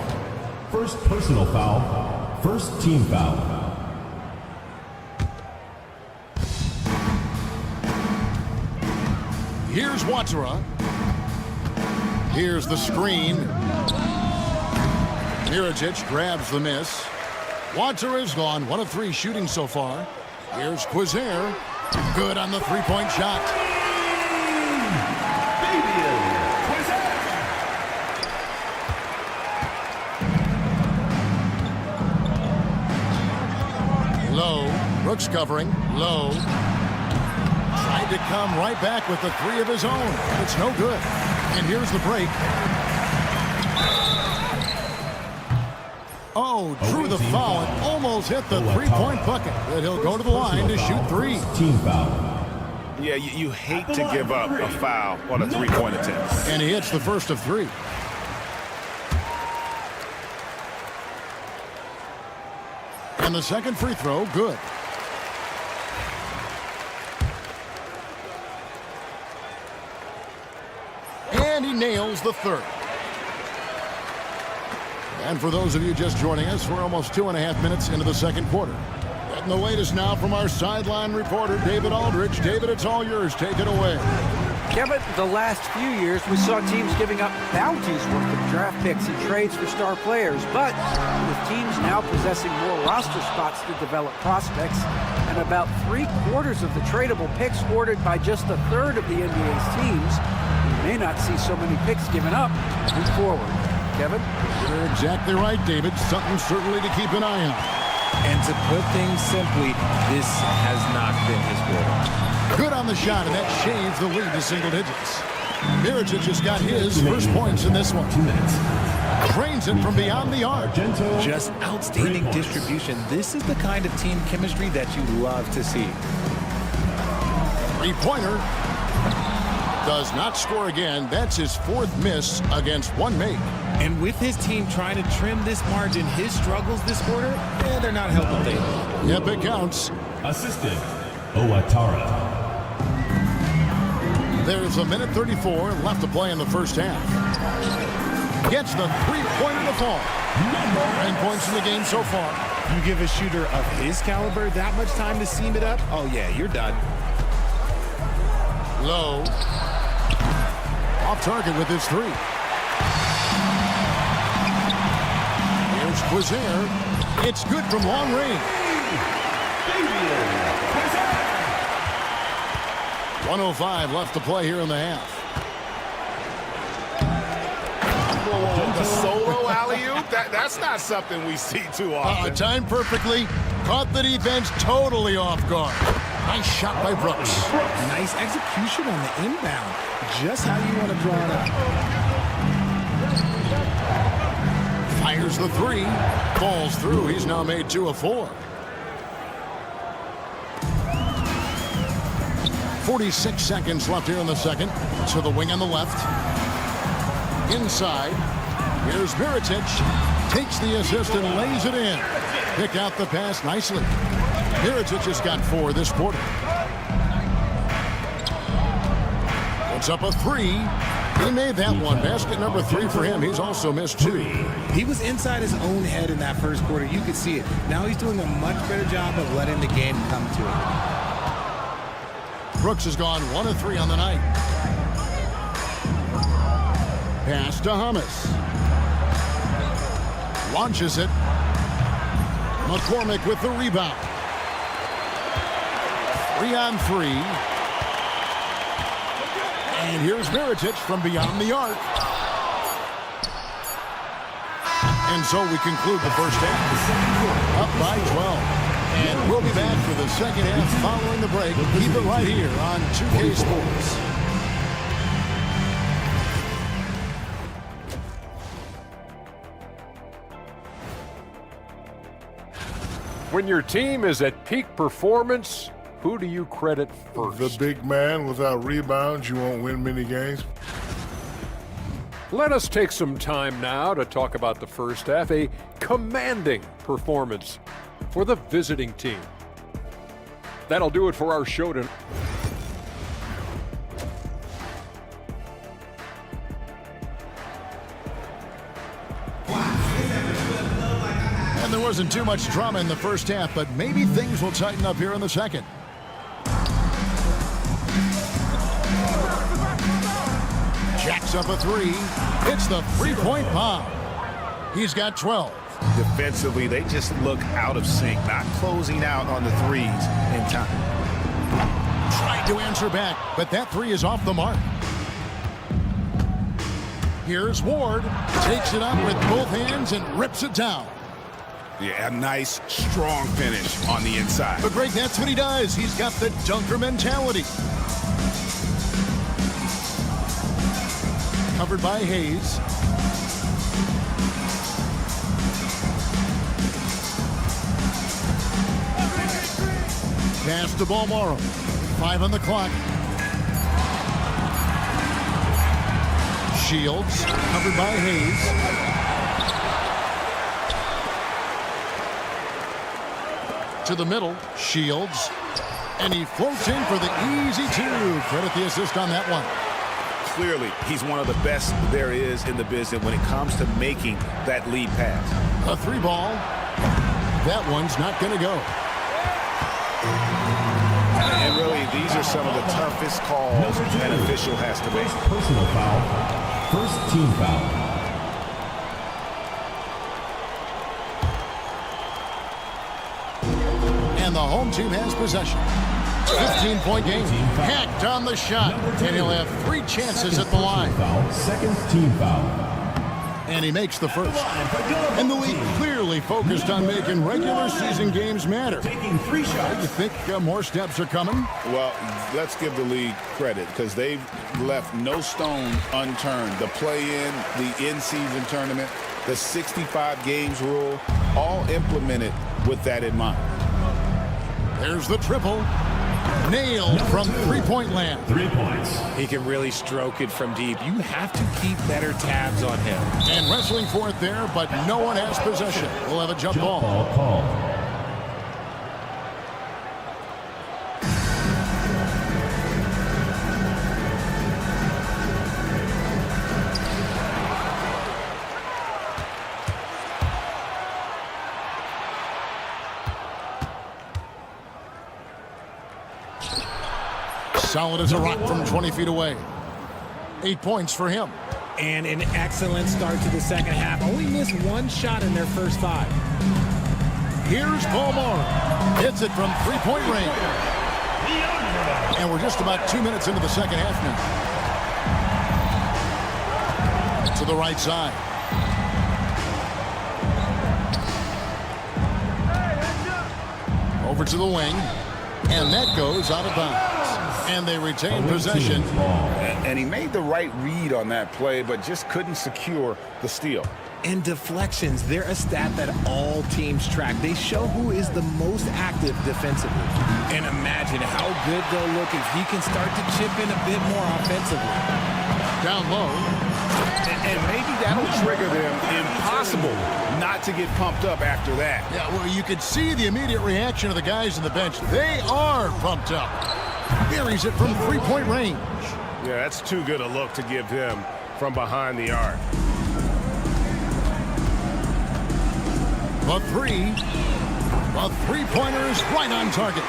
First personal foul. First team foul. Here's Watsara. Here's the screen. Mirotic grabs the miss. Watsara's gone 1 of 3 shooting so far. Here's Quizer. Good on the three-point shot. Low. Brooks covering. Low. Tried to come right back with the 3 of his own. It's no good. And here's the break. Oh, drew the foul and almost hit the three-point bucket. But he'll go to the line to shoot 3. Team foul. Yeah, you hate to give up a foul on a three-point attempt. And he hits the first of 3. And the second free throw, good. And he nails the third. And for those of you just joining us, we're almost 2.5 minutes into the second quarter. Getting the latest now from our sideline reporter, David Aldridge. David, it's all yours. Take it away. Kevin, the last few years, we saw teams giving up bounties worth of draft picks and trades for star players. But with teams now possessing more roster spots to develop prospects, and about 3/4 of the tradable picks ordered by just 1/3 of the NBA's teams, we may not see so many picks given up moving forward. Kevin? You're exactly right, David. Something certainly to keep an eye on. And to put things simply, this has not been his quarter. Good on the shot, and that shaves the lead to single digits. Mirotic just got his first points in this one. 2 minutes. Drains it from beyond the arc. Just outstanding distribution. This is the kind of team chemistry that you love to see. Three-pointer. Does not score again. That's his 4th miss against 1 make. And with his team trying to trim this margin, his struggles this quarter, they're not helping things. Yep, it counts. Assistant, Owatara. There's a minute 34 left to play in the first half. Gets the three-pointer to fall. 9 points in the game so far. You give a shooter of his caliber that much time to seam it up, oh yeah, you're done. Low. Off target with his 3. Here's was there. It's good from long range. 1:05 left to play here in the half. The solo alley-oop? That's not something we see too often. Timed perfectly. Caught the defense totally off guard. Nice shot by Brooks. Nice execution on the inbound. Just how you want to draw it up. Fires the three. Falls through. He's now made 2 of 4. 46 seconds left here in the second. To the wing on the left. Inside. Here's Mirotic. Takes the assist and lays it in. Pick out the pass nicely. Mirotic has got 4 this quarter. It's up a 3. He made that one. Basket number 3 for him. He's also missed 2. He was inside his own head in that first quarter. You could see it. Now he's doing a much better job of letting the game come to him. Brooks has gone 1 of 3 on the night. Pass to Hummus. Launches it. McCormick with the rebound. 3 on 3. And here's Mirotic from beyond the arc. And so we conclude the first half. Up by 12. And we'll be back for the second half following the break. Keep it right here on 2K Sports. When your team is at peak performance, who do you credit first? The big man. Without rebounds, you won't win many games. Let us take some time now to talk about the first half, a commanding performance for the visiting team. That'll do it for our show tonight. And there wasn't too much drama in the first half, but maybe things will tighten up here in the second. Jacks up a 3. It's the three-point bomb. He's got 12. Defensively, they just look out of sync, not closing out on the threes in time. Tried to answer back, but that 3 is off the mark. Here's Ward. Takes it up with both hands and rips it down. Yeah, a nice, strong finish on the inside. But Greg, that's what he does. He's got the dunker mentality. Covered by Hayes. Pass to Balmoro. 5 on the clock. Shields, covered by Hayes. To the middle, Shields. And he floats in for the easy 2. Credit the assist on that one. Clearly, he's one of the best there is in the business when it comes to making that lead pass. A 3 ball. That one's not going to go. And really, these are some of the toughest calls an official has to make. Personal foul. First team foul. And the home team has possession. 15-point game. Hacked on the shot. And he'll have 3 chances at the line. Second team foul. And he makes the first. And the league clearly focused on making regular season games matter. Taking 3 shots. You think more steps are coming? Well, let's give the league credit because they've left no stone unturned. The play-in, the in-season tournament, the 65 games rule, all implemented with that in mind. There's the triple. Nailed from 3-point land. 3 points. He can really stroke it from deep. You have to keep better tabs on him. And wrestling for it there, but no one has possession. We'll have a jump ball. Call. Solid as a rock from 20 feet away. 8 points for him. and an excellent start to the second half. Only missed one shot in their first 5. Here's Paul Morrow. Hits it from three-point range. And we're just about 2 minutes into the second half now. To the right side. Over to the wing. And that goes out of bounds. And they retain possession. And he made the right read on that play, but just couldn't secure the steal. And deflections, they're a stat that all teams track. They show who is the most active defensively. And imagine how good they'll look if he can start to chip in a bit more offensively. Down low. And maybe that'll trigger them. Impossible not to get pumped up after that. Yeah, well, you could see the immediate reaction of the guys on the bench. They are pumped up. Buries it from three-point range. Yeah, that's too good a look to give him from behind the arc. The three-pointer is right on target.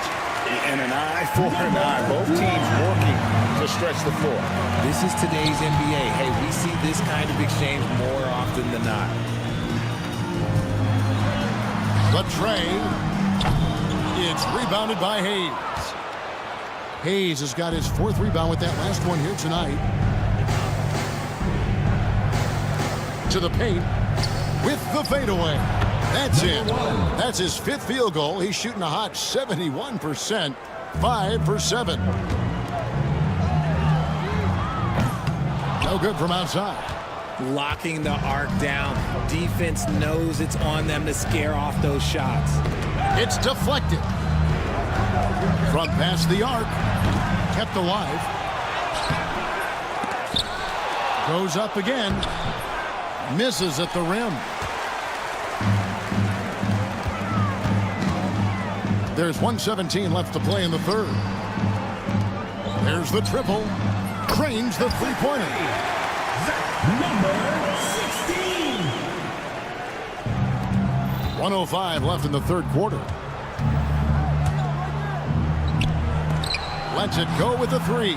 And an eye for an eye. Both teams working to stretch the floor. This is today's NBA. Hey, we see this kind of exchange more often than not. The tray. It's rebounded by Hayes. Hayes has got his 4th rebound with that last one here tonight. To the paint with the fadeaway. That's it. That's his 5th field goal. He's shooting a hot 71%, 5 for 7. No good from outside. Locking the arc down. Defense knows it's on them to scare off those shots. It's deflected. From past the arc. Kept alive. Goes up again. Misses at the rim. There's 1:17 left to play in the third. There's the triple. Cranes the three-pointer. Number 16. 1:05 left in the third quarter. Lets it go with the 3.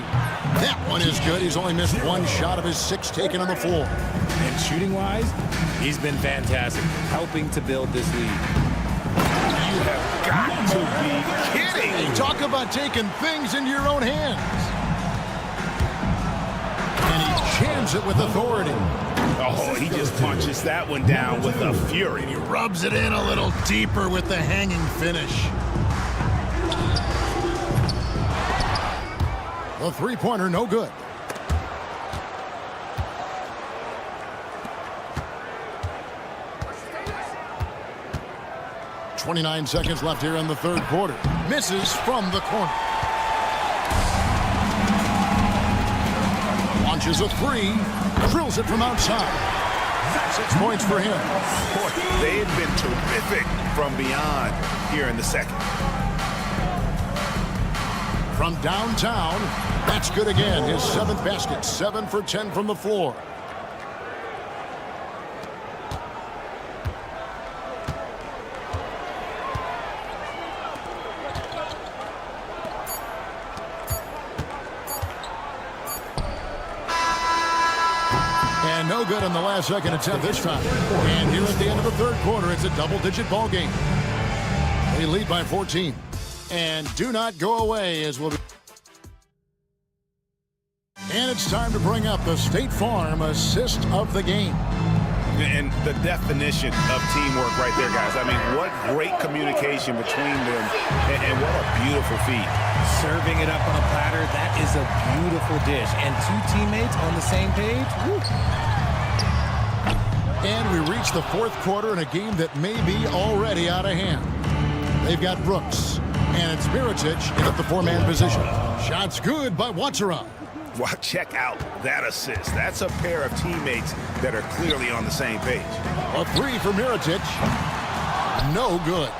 That one is good. He's only missed 1 shot of his 6 taken on the floor. And shooting-wise, he's been fantastic, helping to build this lead. You have got to be kidding. Talk about taking things into your own hands. And he jams it with authority. Oh, he just punches that one down with a fury. He rubs it in a little deeper with the hanging finish. The three-pointer, no good. .29 seconds left here in the third quarter. Misses from the corner. Launches a 3. Drills it from outside. 6 points for him. Boy, they've been terrific from beyond here in the second. From downtown, that's good again. His 7th basket, 7 for 10 from the floor. And no good on the last second attempt this time. And here at the end of the third quarter, it's a double-digit ball game. They lead by 14. And do not go away as we'll be. And it's time to bring up the State Farm assist of the game. And the definition of teamwork right there, guys. I mean, what great communication between them, and what a beautiful feat. Serving it up on a platter, that is a beautiful dish. And 2 teammates on the same page. Woo. And we reach the fourth quarter in a game that may be already out of hand. They've got Brooks, and it's Mirotic in at the 4-man position. Shots good by Watsara. Wow, check out that assist. That's a pair of teammates that are clearly on the same page. A 3 for Mirotic. No good.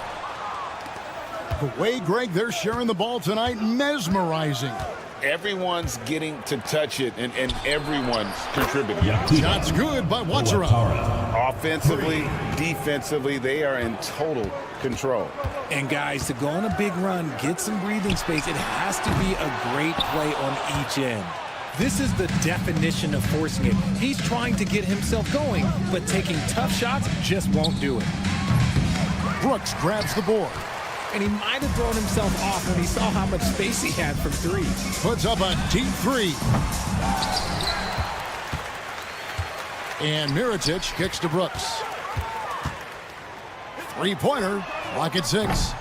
The way, Greg, they're sharing the ball tonight, mesmerizing. Everyone's getting to touch it, and everyone's contributing. Shots good by Watsara. Offensively, defensively, they are in total control. And guys, to go on a big run, get some breathing space, it has to be a great play on each end. This is the definition of forcing it. He's trying to get himself going, but taking tough shots just won't do it. Brooks grabs the board. And he might have thrown himself off when he saw how much space he had from three. Puts up a deep three. And Mirotic kicks to Brooks. Three-pointer, Rocket 6.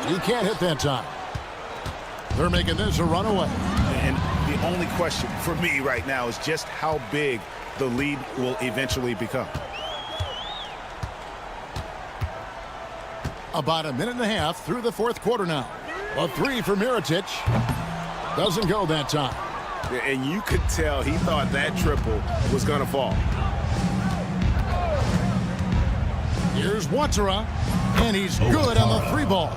He can't hit that time. They're making this a runaway. And the only question for me right now is just how big the lead will eventually become. About a minute and a half through the fourth quarter now. A three for Mirotic. Doesn't go that time. And you could tell he thought that triple was going to fall. Here's Watara, and he's good on the three ball.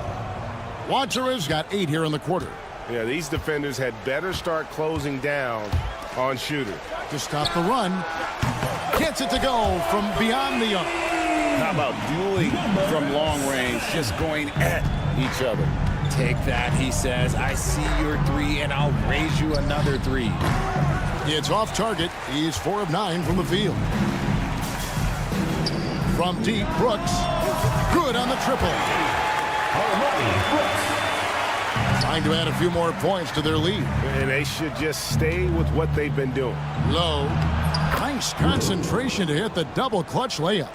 Watara's got 8 here in the quarter. Yeah, these defenders had better start closing down on shooter. To stop the run. Gets it to go from beyond the arc. How about dueling from long range, just going at each other? Take that, he says. I see your three, and I'll raise you another three. It's off target. He's 4 of 9 from the field. From deep, Brooks. Good on the triple. Trying to add a few more points to their lead. And they should just stay with what they've been doing. Low. Nice concentration to hit the double clutch layup.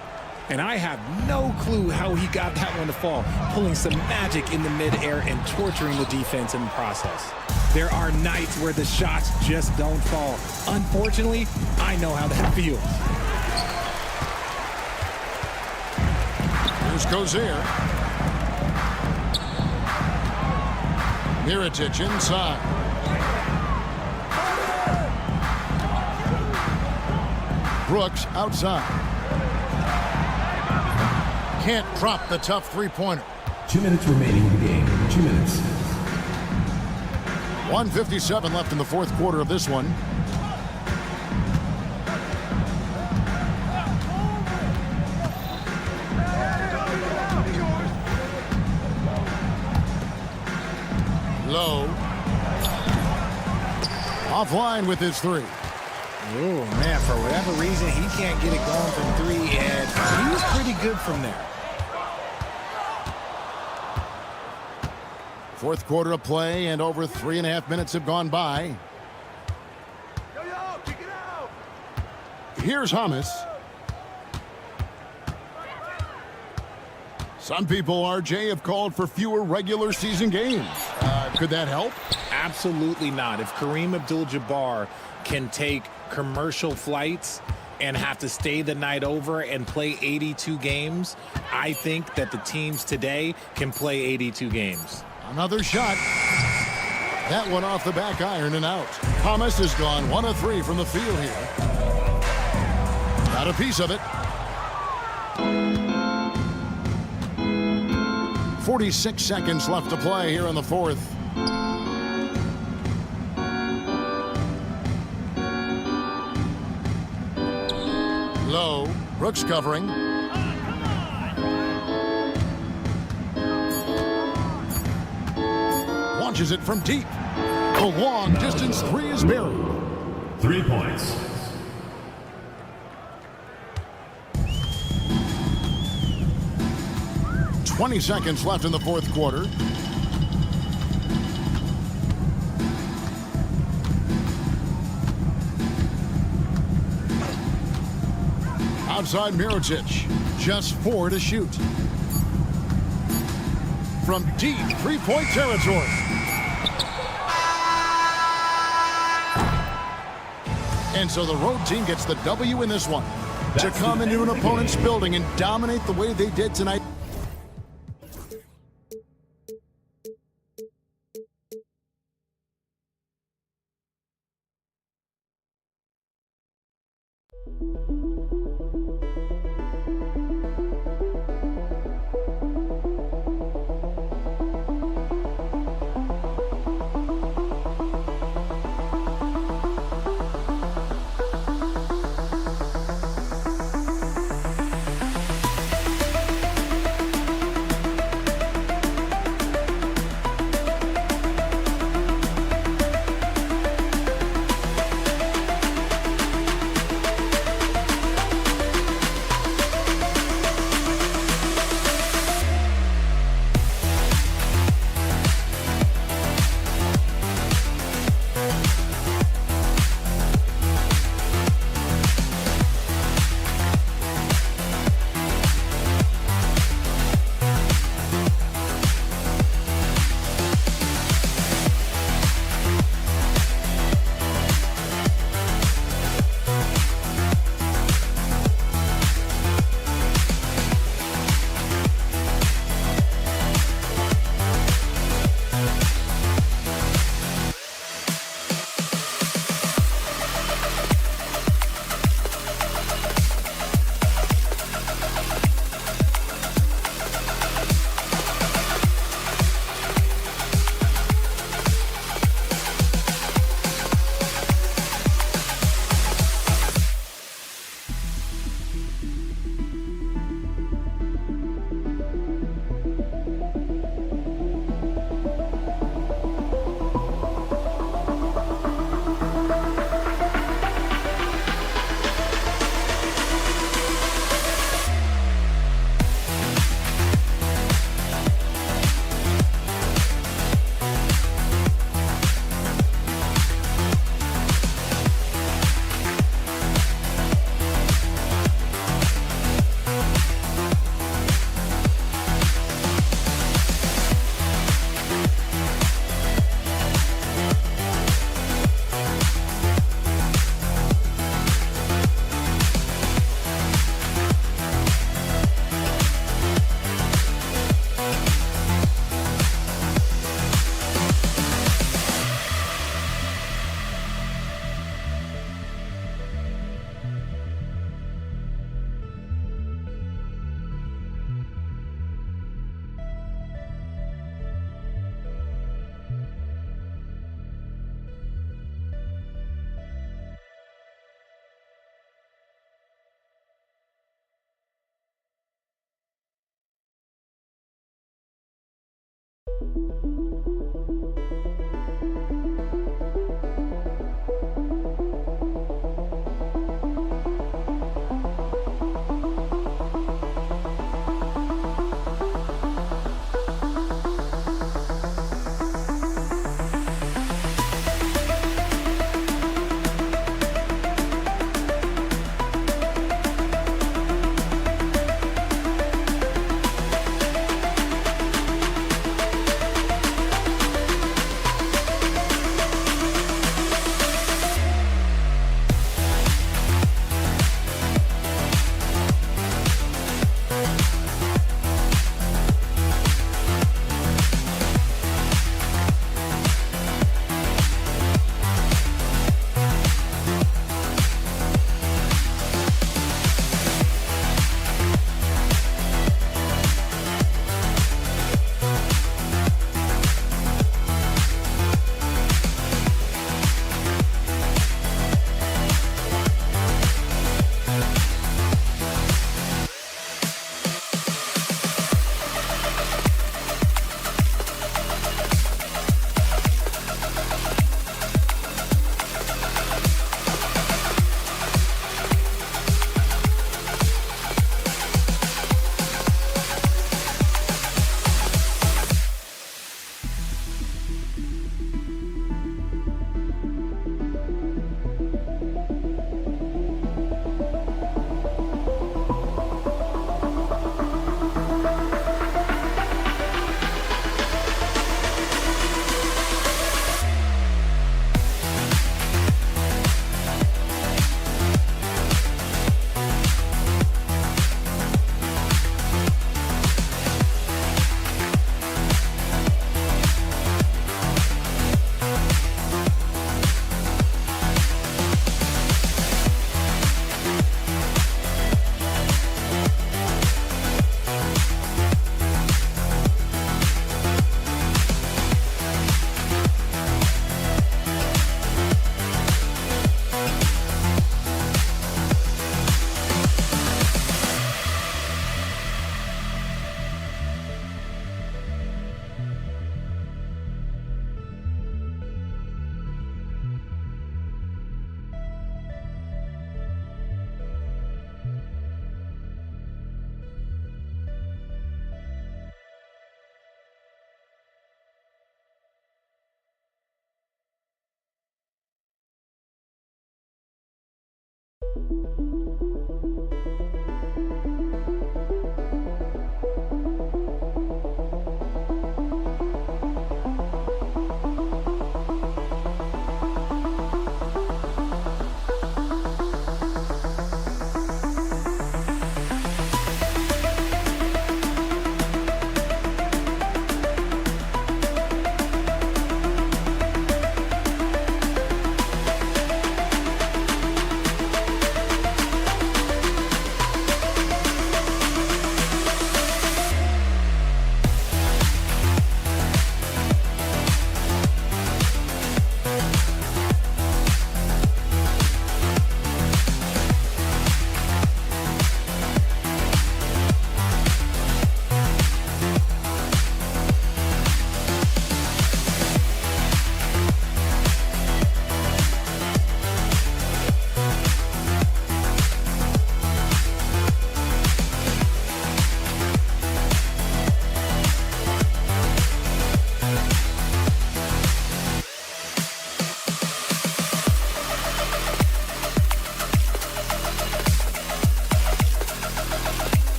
And I have no clue how he got that one to fall, pulling some magic in the midair and torturing the defense in the process. There are nights where the shots just don't fall. Unfortunately, I know how that feels. Here's Gozier. Mirotic inside. Brooks outside. Can't drop the tough three-pointer. 2 minutes remaining in the game. 2 minutes. 1:57 left in the fourth quarter of this one. Low. Offline with his three. Oh, man, for whatever reason, he can't get it going from three, and he was pretty good from there. Fourth quarter of play, and over 3.5 minutes have gone by. Here's Hamas. Some people, RJ, have called for fewer regular season games. Could that help? Absolutely not. If Kareem Abdul-Jabbar can take commercial flights and have to stay the night over and play 82 games, I think that the teams today can play 82 games. Another shot. That one off the back iron and out. Thomas has gone 1 of 3 from the field here. Got a piece of it. 46 seconds left to play here in the fourth. Low. Brooks covering. Launches it from deep. The long distance three is buried. 3 points. .20 seconds left in the fourth quarter. Outside Mirotic, just 4 to shoot. From deep three-point territory. And so the road team gets the W in this one. To come into an opponent's building and dominate the way they did tonight.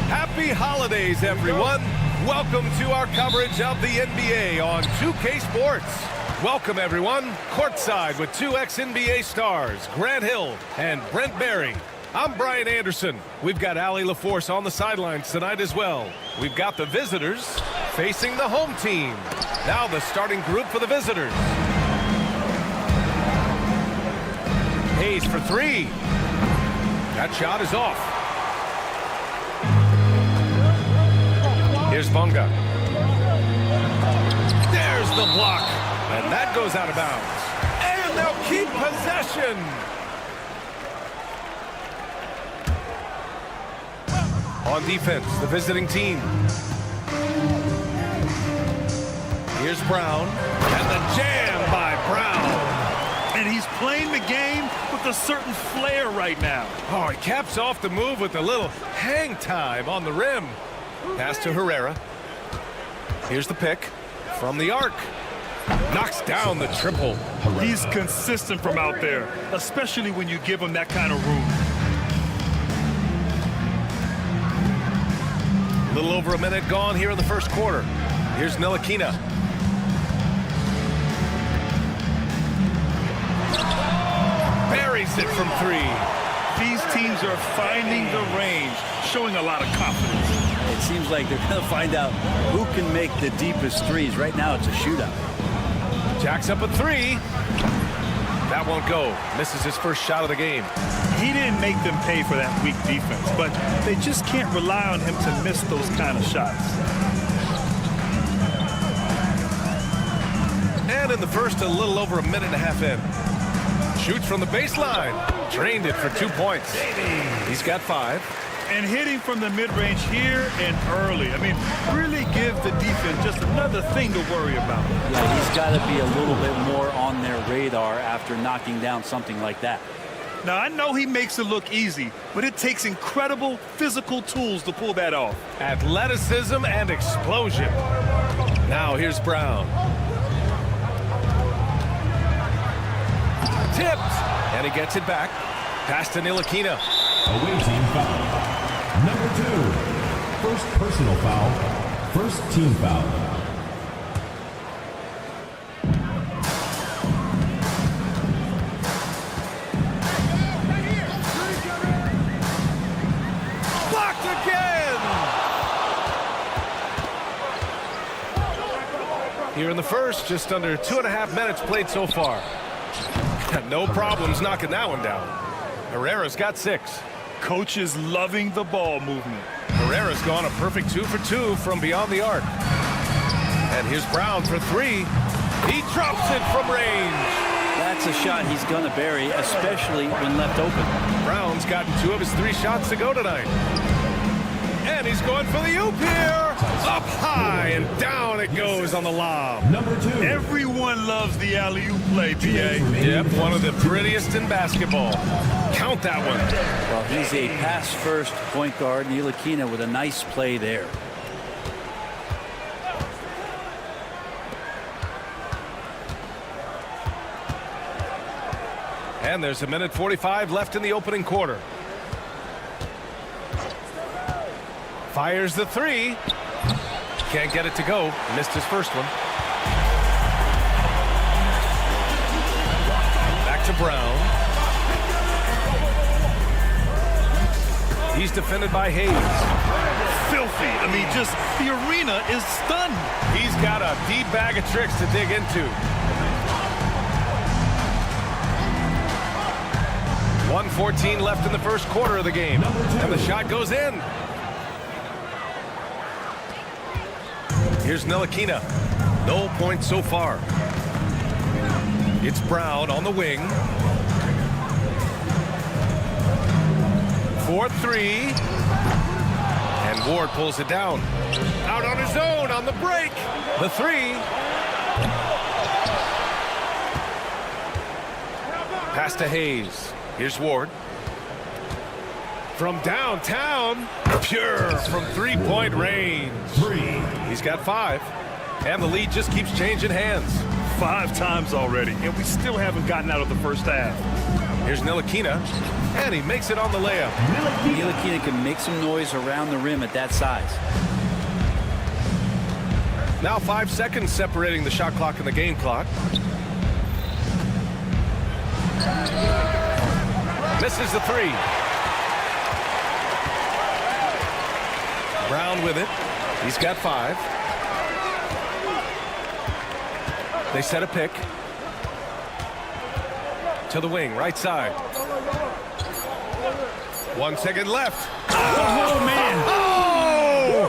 Happy holidays, everyone. Welcome to our coverage of the NBA on 2K Sports. Welcome, everyone. Courtside with two ex-NBA stars, Grant Hill and Brent Barry. I'm Brian Anderson. We've got Allie LaForce on the sidelines tonight as well. We've got the visitors facing the home team. Now the starting group for the visitors. Hayes for three. That shot is off. Here's Bunga. There's the block. And that goes out of bounds. And they'll keep possession. On defense, the visiting team. Here's Brown. And the jam by Brown. And he's playing the game with a certain flair right now. Oh, he caps off the move with a little hang time on the rim. Pass to Herrera. Here's the pick from the arc. Knocks down the triple. He's consistent from out there, especially when you give him that kind of room. A little over a minute gone here in the first quarter. Here's Ntilikina. Buries it from three. These teams are finding the range, showing a lot of confidence. It seems like they're going to find out who can make the deepest threes. Right now, it's a shootout. Jack's up at three. That won't go. Misses his first shot of the game. He didn't make them pay for that weak defense, but they just can't rely on him to miss those kind of shots. And in the first, a little over a minute and a half in. Shoots from the baseline. Drained it for 2 points. He's got 5. And hitting from the mid-range here and early. I mean, really give the defense just another thing to worry about. Yeah, he's got to be a little bit more on their radar after knocking down something like that. Now, I know he makes it look easy, but it takes incredible physical tools to pull that off. Athleticism and explosion. Now here's Brown. Tipped. And he gets it back. Pass to Ntilikina. Away team foul. Number 2. First personal foul. First team foul. here in the first. Just under 2.5 minutes played so far. No problems knocking that one down. Herrera's got 6. Coach is loving the ball movement. Herrera's gone a perfect 2 for 2 from beyond the arc. And here's Brown for 3. He drops it from range. That's a shot he's going to bury, especially when left open. Brown's gotten 2 of his 3 shots to go tonight. And he's going for the oop here. Up high and down it goes on the lob. Number 2. Everyone loves the alley-oop play, PA. Yep, one of the prettiest in basketball. Count that one. Well, he's a pass-first point guard. Ntilikina with a nice play there. And there's 1:45 left in the opening quarter. Fires the 3. Can't get it to go. Missed his first one. Back to Brown. He's defended by Hayes. Filthy. I mean, just the arena is stunned. He's got a deep bag of tricks to dig into. 1:14 left in the first quarter of the game. And the shot goes in. Here's Ntilikina. No points so far. It's Brown on the wing. 4-3. And Ward pulls it down. Out on his own on the break. The 3. Pass to Hayes. Here's Ward. From downtown, pure from 3-point range. 3. He's got 5, and the lead just keeps changing hands. 5 times already, and we still haven't gotten out of the first half. Here's Ntilikina, and he makes it on the layup. Ntilikina can make some noise around the rim at that size. Now 5 seconds separating the shot clock and the game clock. Misses the 3. Brown with it. He's got 5. They set a pick. To the wing, right side. 1 second left. Oh, man. Oh!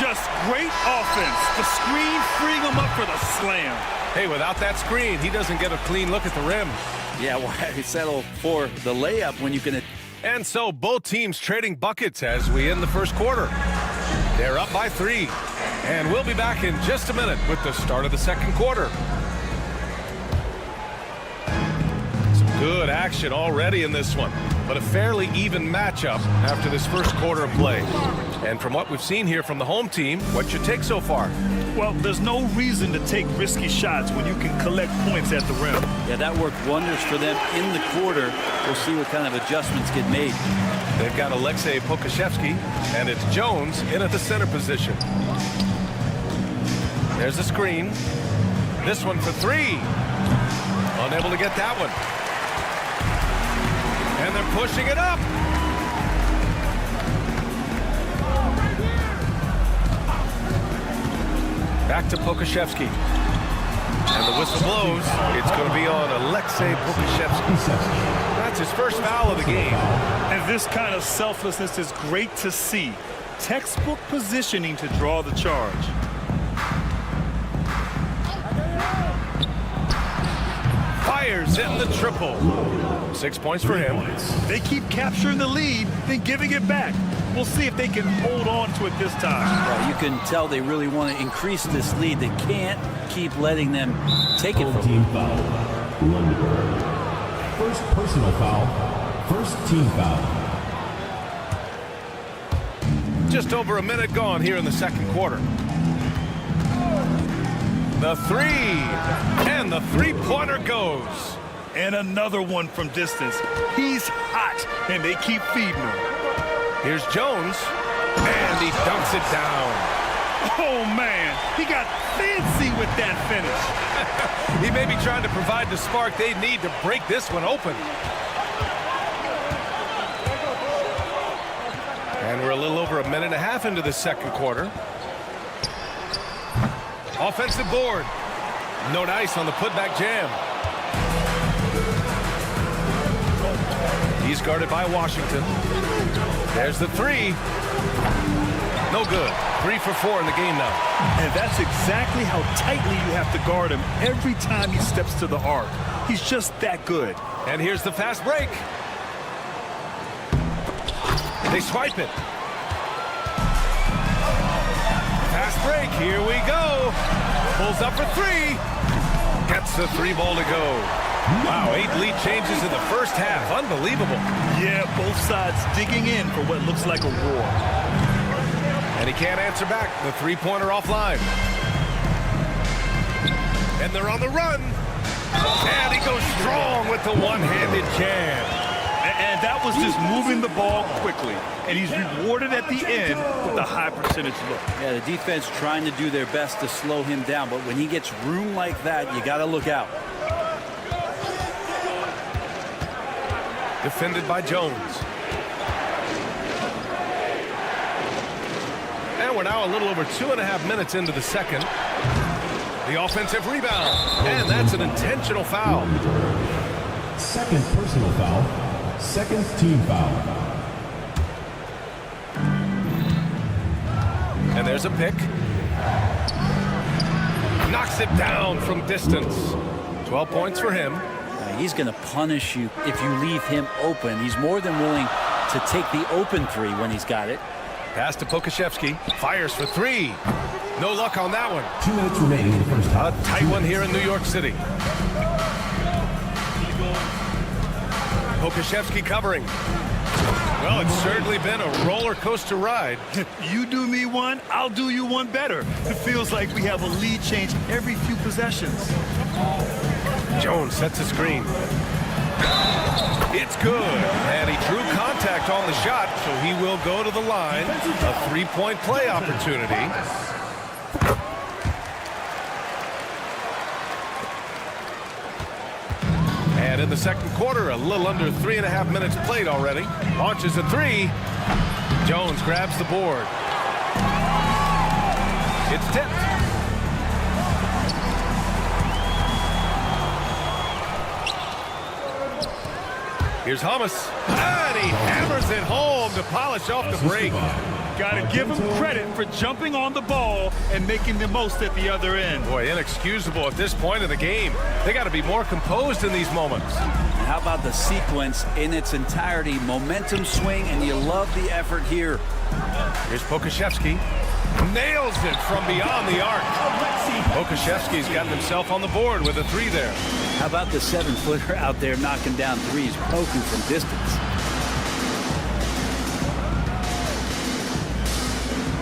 Just great offense. The screen freeing him up for the slam. Hey, without that screen, he doesn't get a clean look at the rim. Yeah, why settle for the layup when you can... And so both teams trading buckets as we end the first quarter. They're up by 3. And we'll be back in just a minute with the start of the second quarter. Some good action already in this one, but a fairly even matchup after this first quarter of play. And from what we've seen here from the home team, what's your take so far? Well, there's no reason to take risky shots when you can collect points at the rim. Yeah, that worked wonders for them in the quarter. We'll see what kind of adjustments get made. They've got Aleksej Pokusevski, and it's Jones in at the center position. There's a screen. This one for 3. Unable to get that one. And they're pushing it up. Back to Pokusevski. And the whistle blows. It's going to be on Aleksej Pokusevski. That's his first foul of the game. And this kind of selflessness is great to see. Textbook positioning to draw the charge. Fires in the triple. 6 points for him. They keep capturing the lead, then giving it back. We'll see if they can hold on to it this time. Well, you can tell they really want to increase this lead. They can't keep letting them take it from team them. foul. Lundeberg. First personal foul. First team foul. Just over a minute gone here in the second quarter. The 3. And the 3-pointer goes. And another one from distance. He's hot, and they keep feeding him. Here's Jones, and he dunks it down. Oh, man, he got fancy with that finish. He may be trying to provide the spark they need to break this one open. And we're a little over a minute and a half into the second quarter. Offensive board. No dice on the putback jam. He's guarded by Washington. There's the three. No good. 3 for 4 in the game now. And that's exactly how tightly you have to guard him every time he steps to the arc. He's just that good. And here's the fast break. They swipe it. Fast break. Here we go. Pulls up for 3. Gets the 3 ball to go. Wow, 8 lead changes in the first half. Unbelievable. Yeah, both sides digging in for what looks like a war. And he can't answer back. The three-pointer offline. And they're on the run. And he goes strong with the one-handed jam. And that was just moving the ball quickly. And he's rewarded at the end with a high percentage look. Yeah, the defense trying to do their best to slow him down. But when he gets room like that, you got to look out. Defended by Jones. And we're now a little over 2.5 minutes into the second. The offensive rebound. And that's an intentional foul. Second personal foul. Second team foul. And there's a pick. Knocks it down from distance. 12 points for him. He's going to punish you if you leave him open. He's more than willing to take the open 3 when he's got it. Pass to Pokashevsky. Fires for 3. No luck on that one. 2 minutes remaining in the first half. A tight one here in New York City. Pokashevsky covering. Well, it's certainly been a roller coaster ride. You do me one, I'll do you one better. It feels like we have a lead change every few possessions. Jones sets a screen. It's good. And he drew contact on the shot, so he will go to the line. A 3-point play opportunity. And in the second quarter, a little under 3.5 minutes played already. Launches a 3. Jones grabs the board. It's tipped. Here's Hummus. And he hammers it home to polish off the break. Got to give him credit for jumping on the ball and making the most at the other end. Boy, inexcusable at this point of the game. They got to be more composed in these moments. How about the sequence in its entirety? Momentum swing, and you love the effort here. Here's Pokashevsky. Nails it from beyond the arc. Pokashevsky's got himself on the board with a 3 there. How about the 7-footer out there knocking down 3s, poking from distance?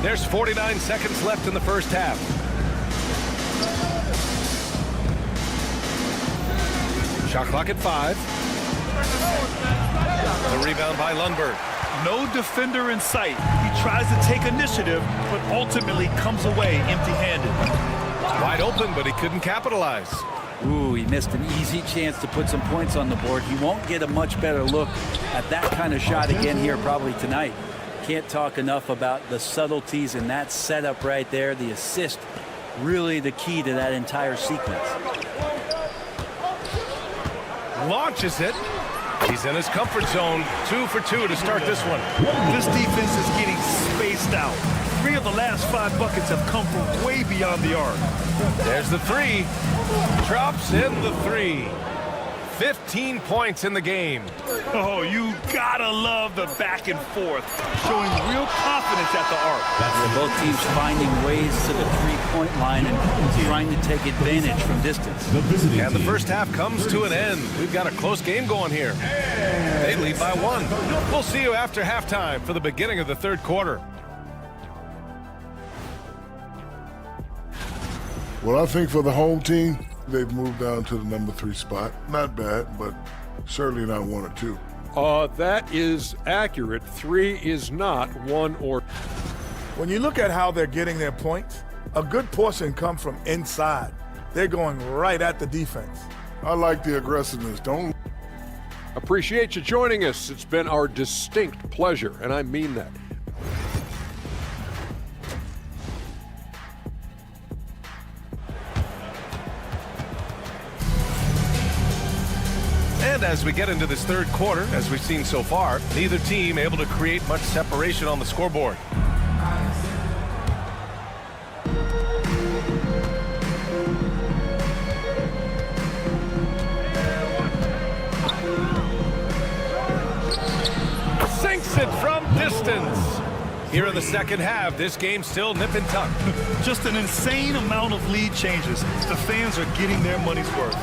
There's 49 seconds left in the first half. Shot clock at 5. The rebound by Lundberg. No defender in sight. He tries to take initiative, but ultimately comes away empty-handed. Wide open, but he couldn't capitalize. Ooh, he missed an easy chance to put some points on the board. He won't get a much better look at that kind of shot again here probably tonight. Can't talk enough about the subtleties in that setup right there. The assist, really the key to that entire sequence. Launches it. He's in his comfort zone. 2 for 2 to start this one. This defense is getting spaced out. 3 of the last 5 buckets have come from way beyond the arc. There's the 3. Drops in the 3. 15 points in the game. Oh, you gotta love the back and forth, showing real confidence at the arc. Both teams finding ways to the three-point line and trying to take advantage from distance. And the first half comes to an end. We've got a close game going here. They lead by 1. We'll see you after halftime for the beginning of the third quarter. Well, I think for the home team, they've moved down to the number 3 spot. Not bad, but certainly not 1 or 2. That is accurate. 3 is not 1 or. When you look at how they're getting their points, a good portion come from inside. They're going right at the defense. I like the aggressiveness. Don't. Appreciate you joining us. It's been our distinct pleasure, and I mean that. And as we get into this third quarter, as we've seen so far, neither team able to create much separation on the scoreboard. Sinks it from distance. Here in the second half, this game still nip and tuck. Just an insane amount of lead changes. The fans are getting their money's worth.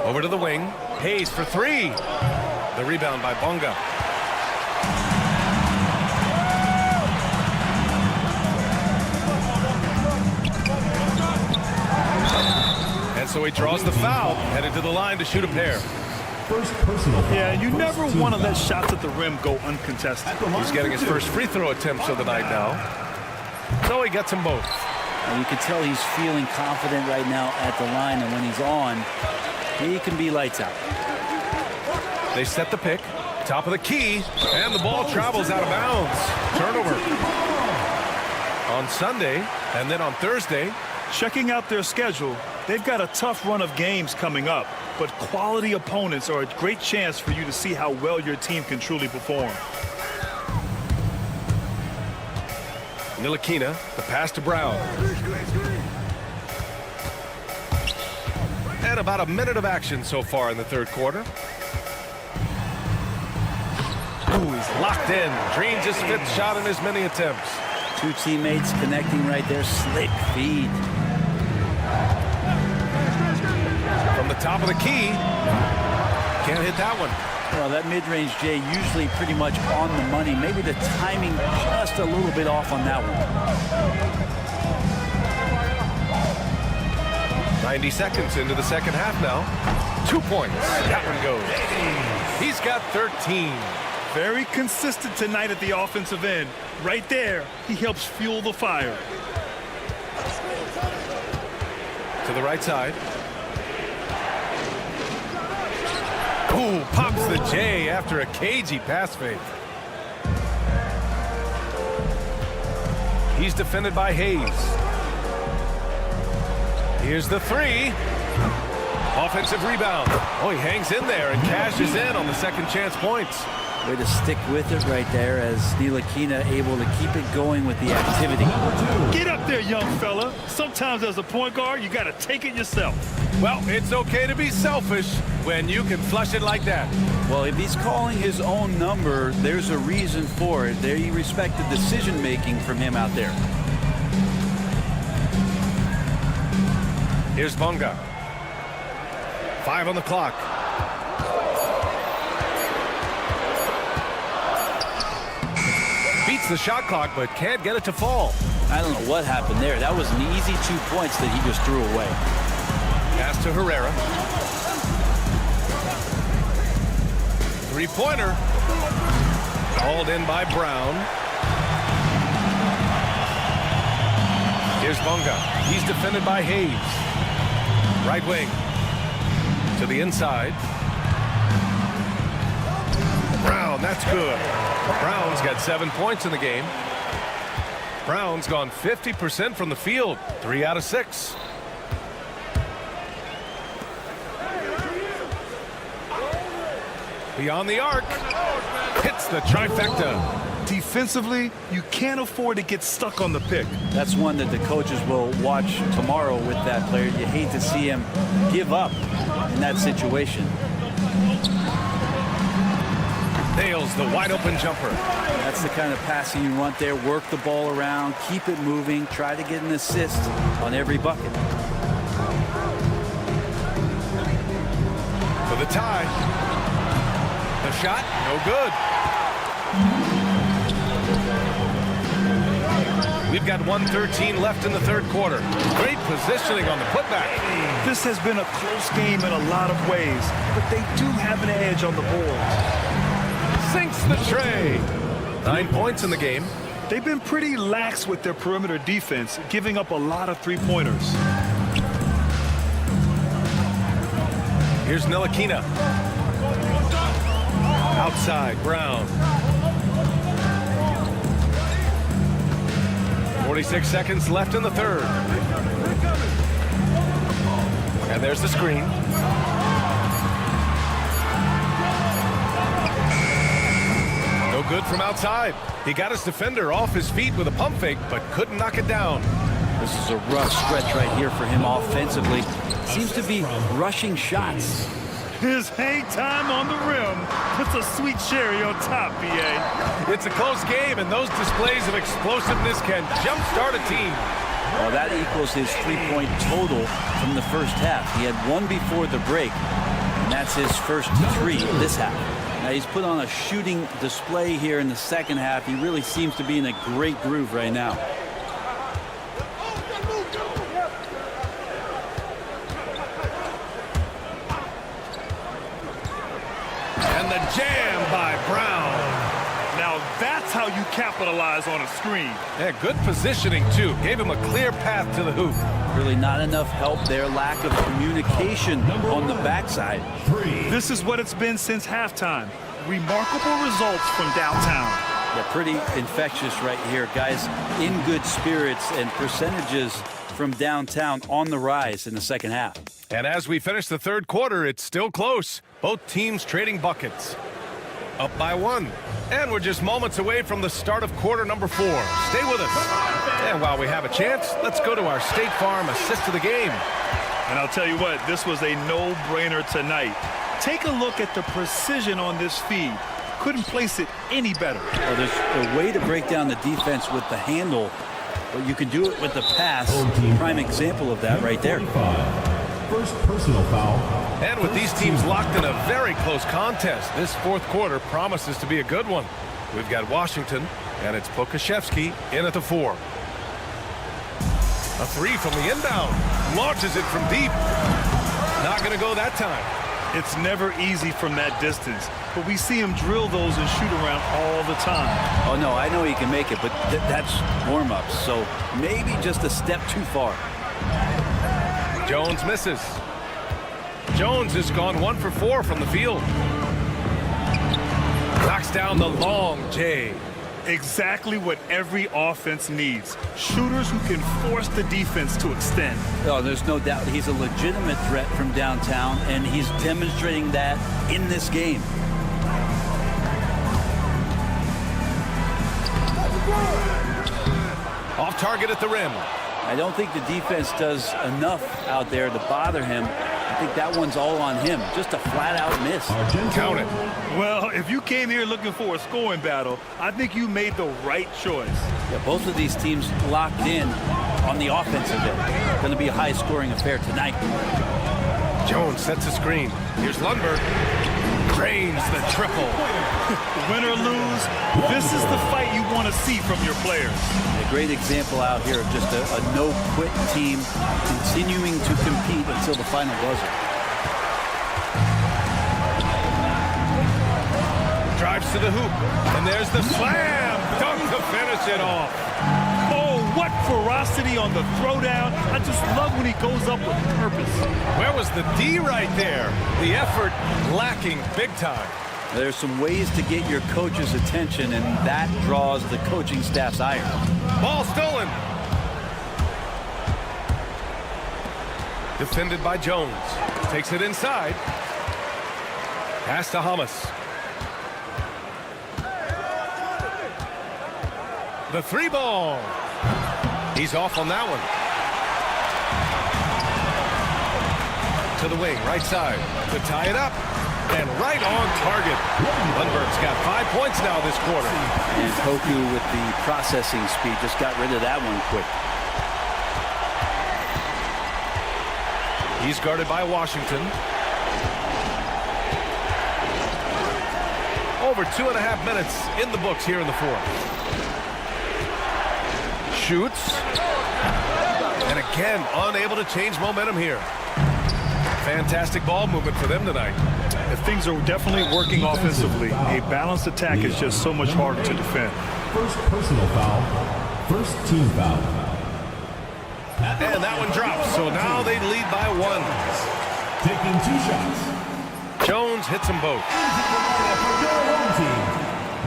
Over to the wing. Hayes for three. The rebound by Bonga. And so he draws the foul, headed to the line to shoot a pair. First personal foul. Yeah, you never want to let shots at the rim go uncontested. He's getting his first free throw attempts of the night now. So he gets them both. And you can tell he's feeling confident right now at the line, and when he's on, he can be lights out. They set the pick, top of the key, and the ball travels out of bounds. Turnover. On Sunday, and then on Thursday. Checking out their schedule, they've got a tough run of games coming up, but quality opponents are a great chance for you to see how well your team can truly perform. Ntilikina, the pass to Brown. And about a minute of action so far in the third quarter. Ooh, he's locked in. Dreams his fifth shot in as many attempts. Two teammates connecting right there. Slick feed. From the top of the key. Can't hit that one. Well, that mid-range, Jay, usually pretty much on the money. Maybe the timing just a little bit off on that one. 90 seconds into the second half now. 2 points. That one goes. He's got 13. Very consistent tonight at the offensive end. Right there, he helps fuel the fire. To the right side. Ooh, pops the J after a cagey pass fake. He's defended by Hayes. Here's the three. Offensive rebound. Oh, he hangs in there and cashes in on the second chance points. Way to stick with it right there as Ntilikina able to keep it going with the activity. Get up there, young fella. Sometimes as a point guard, you got to take it yourself. Well, it's okay to be selfish when you can flush it like that. Well, if he's calling his own number, there's a reason for it. There you respect the decision-making from him out there. Here's Bonga. 5 on the clock. Beats the shot clock, but can't get it to fall. I don't know what happened there. That was an easy 2 points that he just threw away. Pass to Herrera. Three-pointer. Called in by Brown. Here's Bonga. He's defended by Hayes. Right wing. To the inside. Brown, that's good. Brown's got 7 points in the game. Brown's gone 50% from the field. 3 out of 6. Beyond the arc. Hits the trifecta. Defensively, you can't afford to get stuck on the pick. That's one that the coaches will watch tomorrow with that player. You hate to see him give up in that situation. Nails the wide open jumper. That's the kind of passing you want there. Work the ball around, keep it moving, try to get an assist on every bucket. For the tie. The shot, no good. We've got 1:13 left in the third quarter. Great positioning on the putback. This has been a close game in a lot of ways, but they do have an edge on the boards. Sinks the tray. 9 points in the game. They've been pretty lax with their perimeter defense, giving up a lot of three-pointers. Here's Ntilikina. Outside, Brown. 46 seconds left in the third. And there's the screen. No good from outside. He got his defender off his feet with a pump fake, but couldn't knock it down. This is a rough stretch right here for him offensively. Seems to be rushing shots. His hang time on the rim puts a sweet cherry on top, BA. It's a close game, and those displays of explosiveness can jumpstart a team. Well, that equals his three-point total from the first half. He had one before the break, and that's his first three of this half. Now, he's put on a shooting display here in the second half. He really seems to be in a great groove right now. And the jam by Brown. Now that's how you capitalize on a screen. Yeah, good positioning, too. Gave him a clear path to the hoop. Really not enough help there. Lack of communication on the backside. This is what it's been since halftime. Remarkable results from downtown. Yeah, pretty infectious right here. Guys in good spirits and percentages from downtown on the rise in the second half. And as we finish the third quarter, it's still close. Both teams trading buckets. Up by one. And we're just moments away from the start of quarter number 4. Stay with us. And while we have a chance, let's go to our State Farm assist of the game. And I'll tell you what, this was a no-brainer tonight. Take a look at the precision on this feed. Couldn't place it any better. Well, there's a way to break down the defense with the handle, but you can do it with the pass. Prime example of that right there. First personal foul. And with these teams locked in a very close contest, this fourth quarter promises to be a good one. We've got Washington, and it's Pokashevsky in at the 4. A 3 from the inbound. Launches it from deep. Not going to go that time. It's never easy from that distance, but we see him drill those and shoot around all the time. Oh, no, I know he can make it, but that's warm-ups, so maybe just a step too far. Jones misses. Jones has gone 1 for 4 from the field. Knocks down the long J. Exactly what every offense needs. Shooters who can force the defense to extend. Oh, there's no doubt he's a legitimate threat from downtown, and he's demonstrating that in this game. Off target at the rim. I don't think the defense does enough out there to bother him. I think that one's all on him. Just a flat-out miss. Count it. Well, if you came here looking for a scoring battle, I think you made the right choice. Yeah, both of these teams locked in on the offensive end. Going to be a high-scoring affair tonight. Jones sets a screen. Here's Lundberg. Drains the triple. Win or lose, this is the fight you want to see from your players. A great example out here of just a no-quit team continuing to compete until the final buzzer. Drives to the hoop, and there's the slam dunk to finish it off. Oh, what ferocity on the throwdown. I just love when he goes up with purpose. Where was the D right there? The effort lacking big time. There's some ways to get your coach's attention, and that draws the coaching staff's ire. Ball stolen. Defended by Jones. Takes it inside. Pass to Hamas. The 3 ball. He's off on that one. To the wing, right side. To tie it up. And right on target. Lundberg's got 5 points now this quarter. And Poku with the processing speed just got rid of that one quick. He's guarded by Washington. Over 2.5 minutes in the books here in the fourth. Shoots. And again, unable to change momentum here. Fantastic ball movement for them tonight. Things are definitely working offensively. A balanced attack is just so much harder to defend. First personal foul. First team foul. And that one drops, so now they lead by 1. Taking 2 shots. Jones hits them both. For your home team,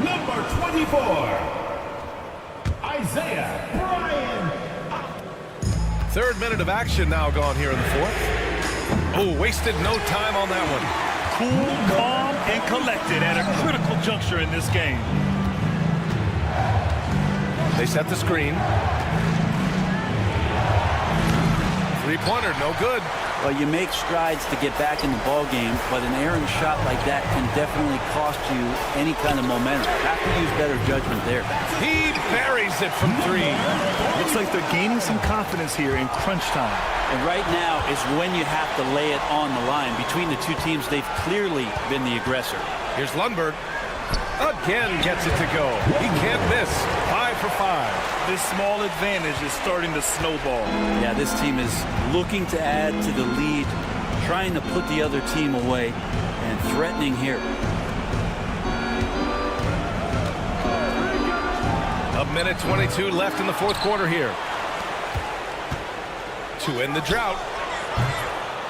number 24, Isaiah Bryan. Third minute of action now gone here in the fourth. Oh, wasted no time on that one. Cool, calm, and collected at a critical juncture in this game. They set the screen. Three-pointer, no good. Well, you make strides to get back in the ball game, but an errant shot like that can definitely cost you any kind of momentum. Have to use better judgment there. He buries it from three. Looks like they're gaining some confidence here in crunch time. And right now is when you have to lay it on the line. Between the two teams, they've clearly been the aggressor. Here's Lundberg. Again gets it to go. He can't miss. 5 for 5. This small advantage is starting to snowball. Yeah, this team is looking to add to the lead, trying to put the other team away, and threatening here. A minute 22 left in the fourth quarter here. To end the drought.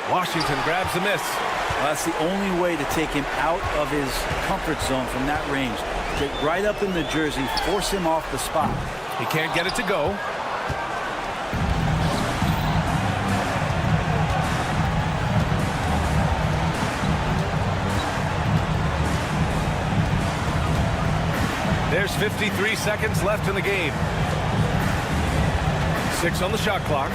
Washington grabs the miss. Well, that's the only way to take him out of his comfort zone from that range. Get right up in the jersey, force him off the spot. He can't get it to go. There's 53 seconds left in the game. 6 on the shot clock.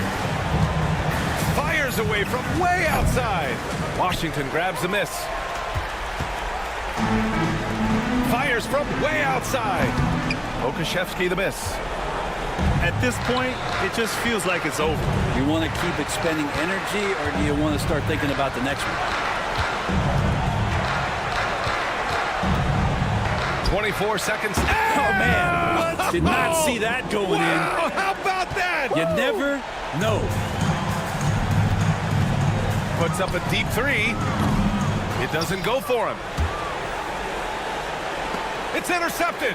Fires away from way outside. Washington grabs the miss. Fires from way outside. Okashevsky the miss. At this point, it just feels like it's over. You want to keep expending energy, or do you want to start thinking about the next one? 24 seconds. Oh, man. Did not see that going in. How about that? You never know. Puts up a deep three. It doesn't go for him. It's intercepted.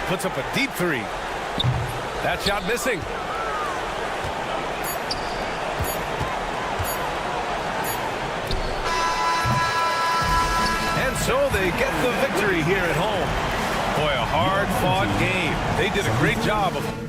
Puts up a deep three. That shot missing. And so they get the victory here at home. Boy, a hard-fought game. They did a great job of...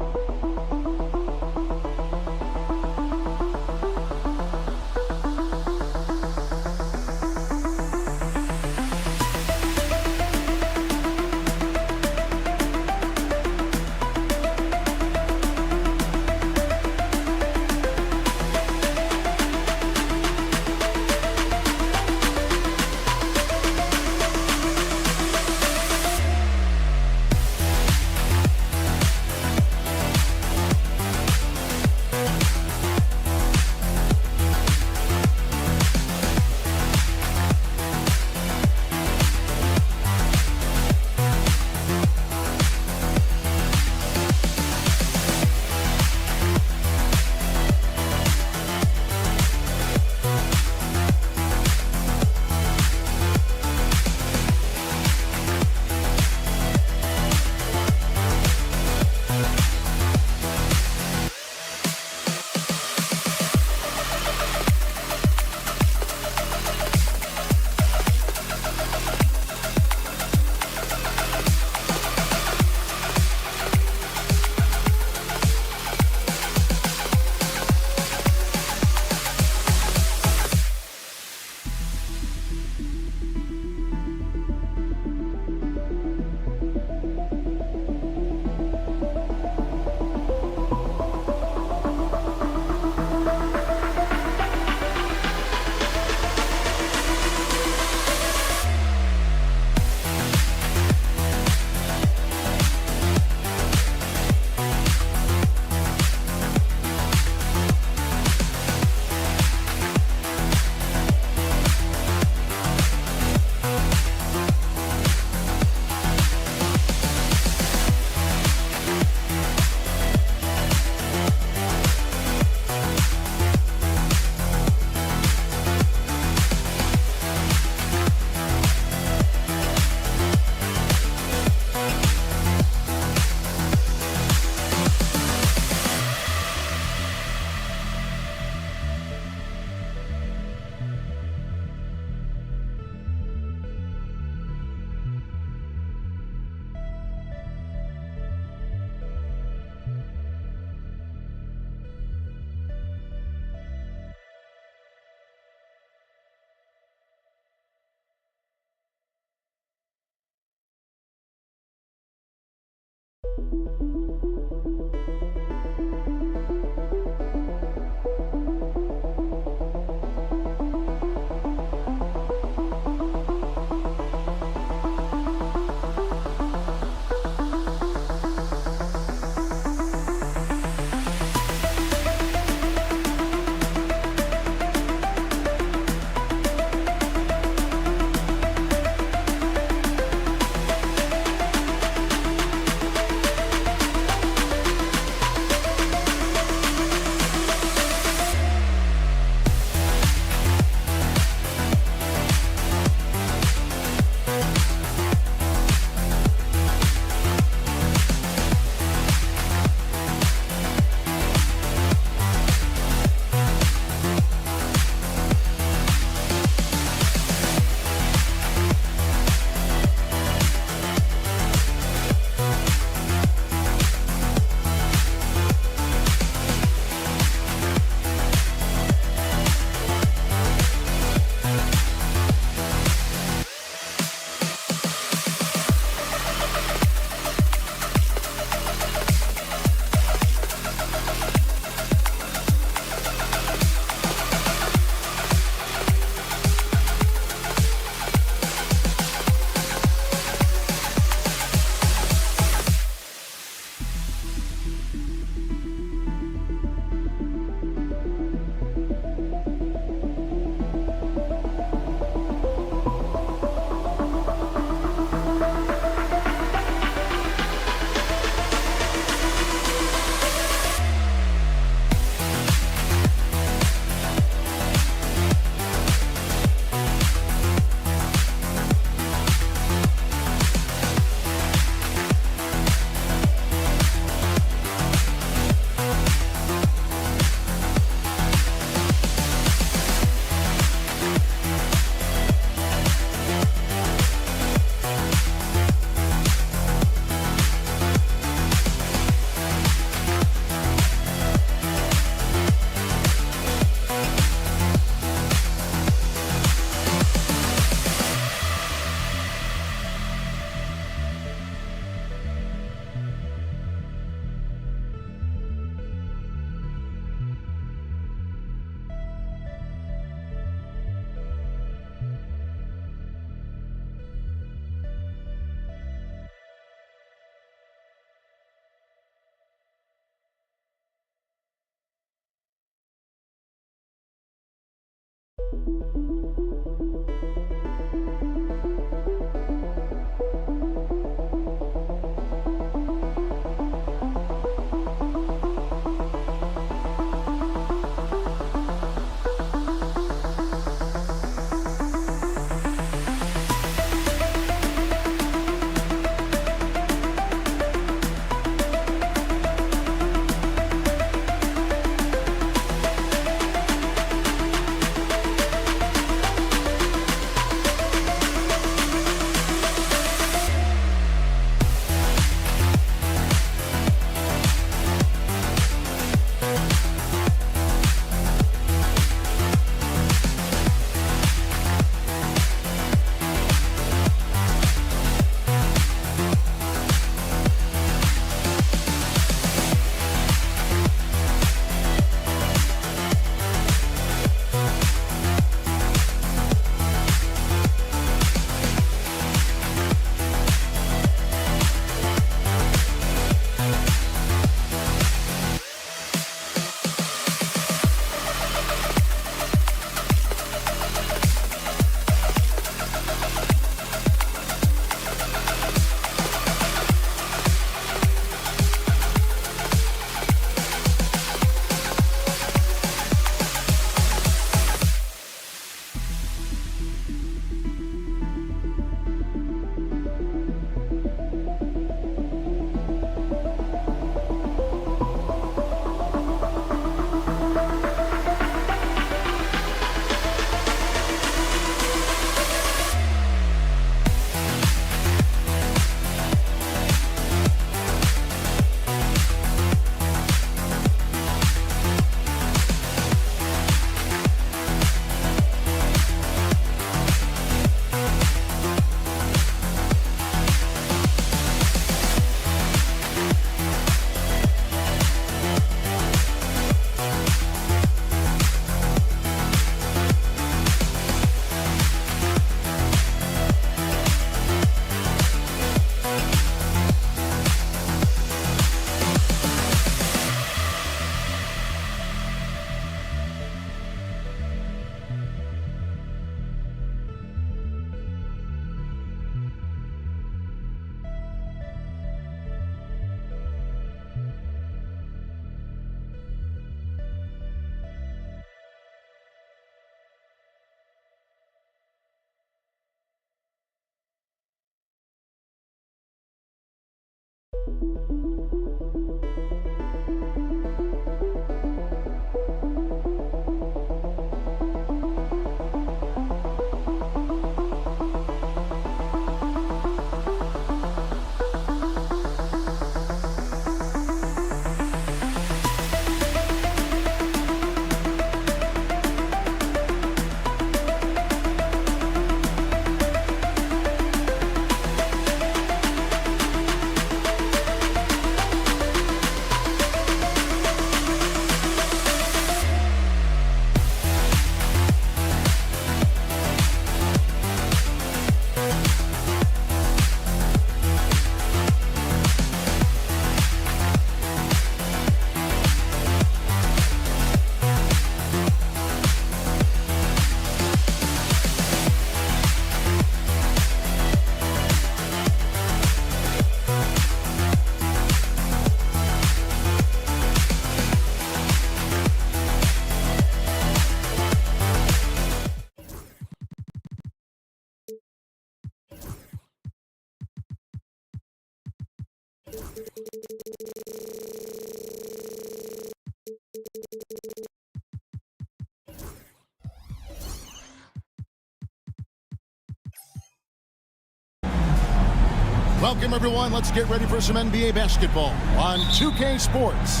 Welcome, everyone. Let's get ready for some NBA basketball on 2K Sports.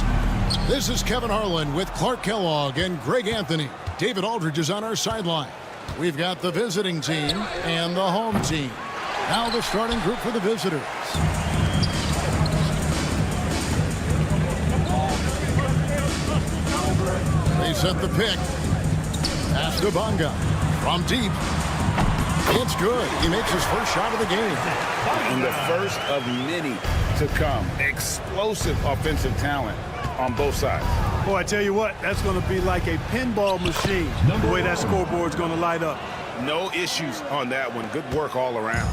This is Kevin Harlan with Clark Kellogg and Greg Anthony. David Aldridge is on our sideline. We've got the visiting team and the home team. Now the starting group for the visitors. They set the pick. Pass to Bonga. From deep. It's good. He makes his first shot of the game. And the first of many to come. Explosive offensive talent on both sides. Boy, I tell you what, that's going to be like a pinball machine, the way that scoreboard's going to light up. No issues on that one. Good work all around.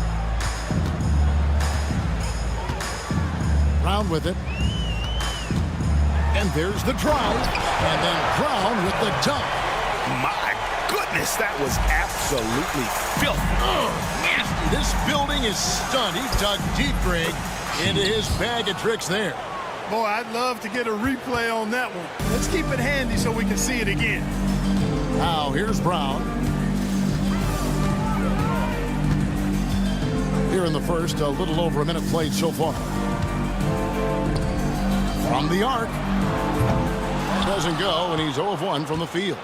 Brown with it. And there's the drive. And then Brown with the dunk. My goodness, that was absolutely filthy. Oh, nasty. This building is stunned. He dug deep, Greg, into his bag of tricks there. Boy, I'd love to get a replay on that one. Let's keep it handy so we can see it again. Now, here's Brown. Here in the first, a little over a minute played so far. From the arc. That doesn't go, and he's 0 of 1 from the field.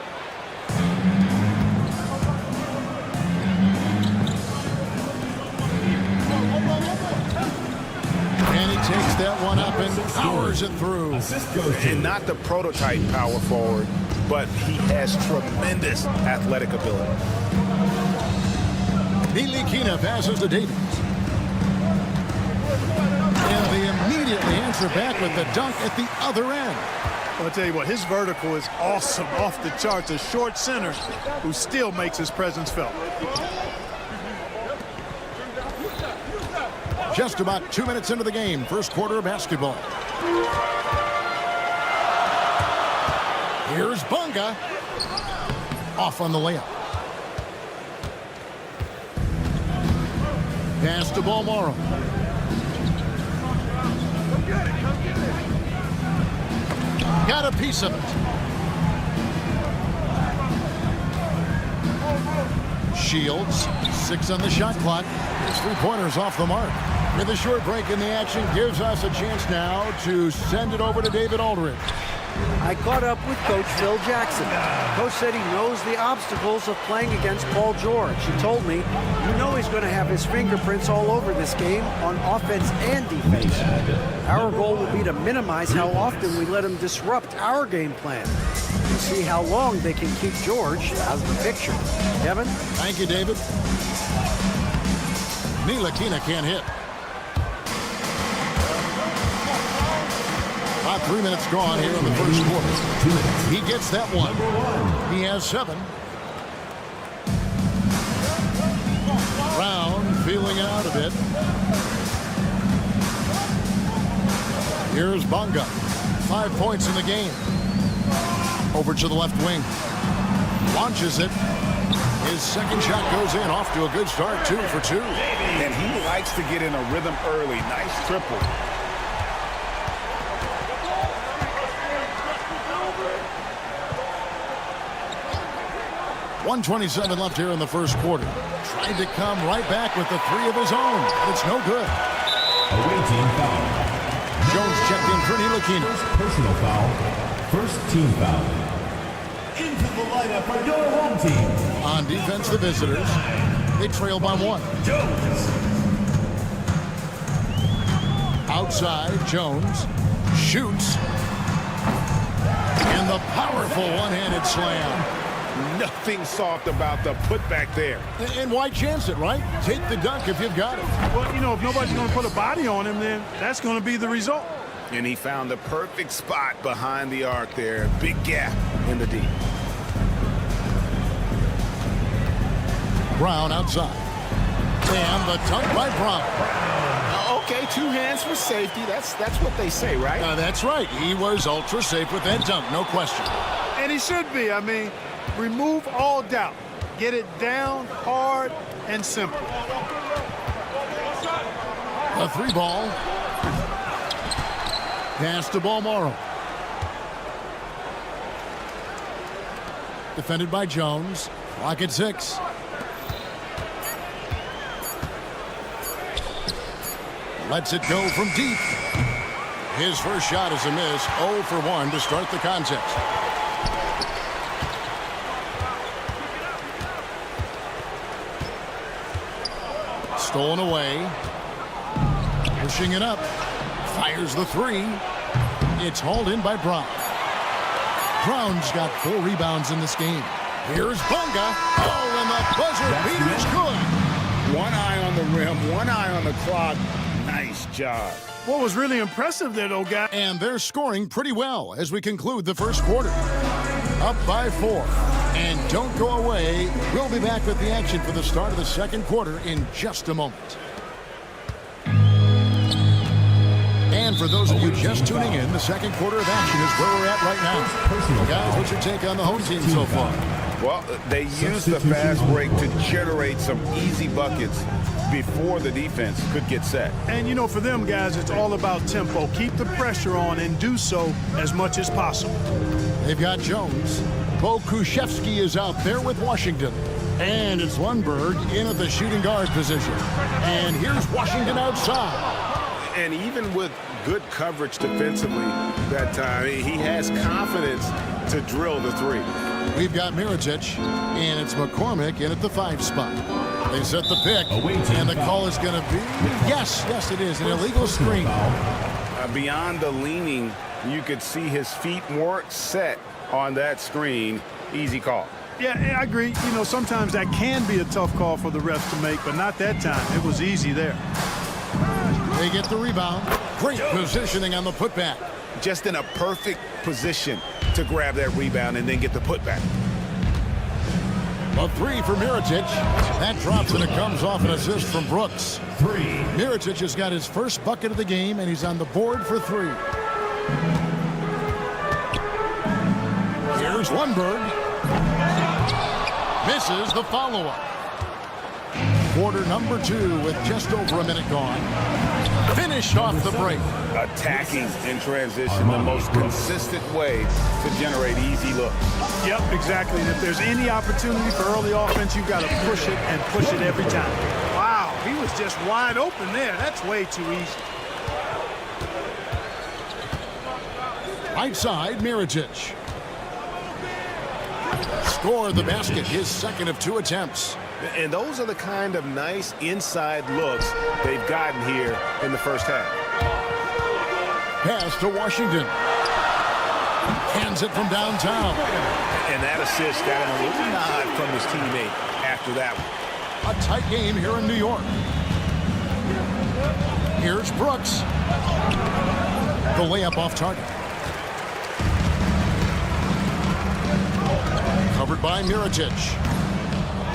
And he takes that one up and powers it through. And not the prototype power forward, but he has tremendous athletic ability. Ntilikina passes to Davies. And they immediately answer back with the dunk at the other end. I'll tell you what, his vertical is awesome, off the charts. A short center who still makes his presence felt. Just about 2 minutes into the game, first quarter of basketball. Here's Bonga. Off on the layup. Pass to Balmoro. Got a piece of it. Shields, 6 on the shot clock. His 3-pointers off the mark. With a short break in the action, gives us a chance now to send it over to David Aldridge. I caught up with Coach Phil Jackson. Coach said he knows the obstacles of playing against Paul George. He told me, you know he's going to have his fingerprints all over this game on offense and defense. Our goal will be to minimize how often we let him disrupt our game plan and see how long they can keep George out of the picture. Kevin? Thank you, David. Ntilikina can't hit. About 3 minutes gone here in the first quarter. He gets that one. He has 7. Brown feeling it out a bit. Here's Bonga. 5 points in the game. Over to the left wing. Launches it. His second shot goes in. Off to a good start. 2 for 2. And he likes to get in a rhythm early. Nice triple. 1:27 left here in the first quarter. Tried to come right back with the three of his own, but it's no good. Away team foul. Jones checked in for Ntilikina. First personal foul. First team foul. Into the lineup for your home team. On defense, the visitors. They trail by 1. Jones. Outside, Jones shoots. And the powerful one-handed slam. Nothing soft about the putback there. And why chance it, right? Take the dunk if you've got it. Well, you know, if nobody's going to put a body on him, then that's going to be the result. And he found the perfect spot behind the arc there. Big gap in the D. Brown outside. And the dunk by Brown. Okay, 2 hands for safety. That's what they say, right? That's right. He was ultra safe with that dunk, no question. And he should be. I mean, remove all doubt. Get it down, hard, and simple. A 3-ball. Pass to Balmoro. Defended by Jones. Clock at 6. Lets it go from deep. His first shot is a miss. 0 for 1 to start the contest. Stolen away. Pushing it up. Fires the 3. It's hauled in by Brown. Brown's got 4 rebounds in this game. Here's Bunga. Oh, and the buzzer beater's good. One eye on the rim, one eye on the clock. Nice job. What was really impressive there, though, guys. And they're scoring pretty well as we conclude the first quarter. Up by 4. And don't go away. We'll be back with the action for the start of the second quarter in just a moment. And for those of you just tuning in, the second quarter of action is where we're at right now. Guys, what's your take on the home team so far? Well, they used the fast break to generate some easy buckets before the defense could get set. And, you know, for them, guys, it's all about tempo. Keep the pressure on and do so as much as possible. They've got Jones. Bo Kuszewski is out there with Washington. And it's Lundberg in at the shooting guard position. And here's Washington outside. And even with good coverage defensively that time, he has confidence to drill the 3. We've got Mirotic, and it's McCormick in at the 5 spot. They set the pick, and the call is going to be, yes, it is, an illegal screen. Beyond the leaning, you could see his feet weren't set on that screen. Easy call. Yeah, I agree. You know, sometimes that can be a tough call for the refs to make, but not that time. It was easy there. They get the rebound. Great positioning on the putback. Just in a perfect position to grab that rebound and then get the putback. A 3 for Mirotic. That drops and it comes off an assist from Brooks. 3. Mirotic has got his first bucket of the game, and he's on the board for 3. Here's Lundberg. Misses the follow-up. Quarter number 2 with just over a minute gone. Finished off the break. Attacking in transition, the most consistent way to generate easy looks. Yep, exactly. And if there's any opportunity for early offense, you've got to push it and push it every time. Wow, he was just wide open there. That's way too easy. Right side, Mirotic. Scored the basket, his second of 2 attempts. And those are the kind of nice inside looks they've gotten here in the first half. Pass to Washington. Hands it from downtown. And that assist got him a little nod from his teammate after that one. A tight game here in New York. Here's Brooks. The layup off target. Covered by Mirotic.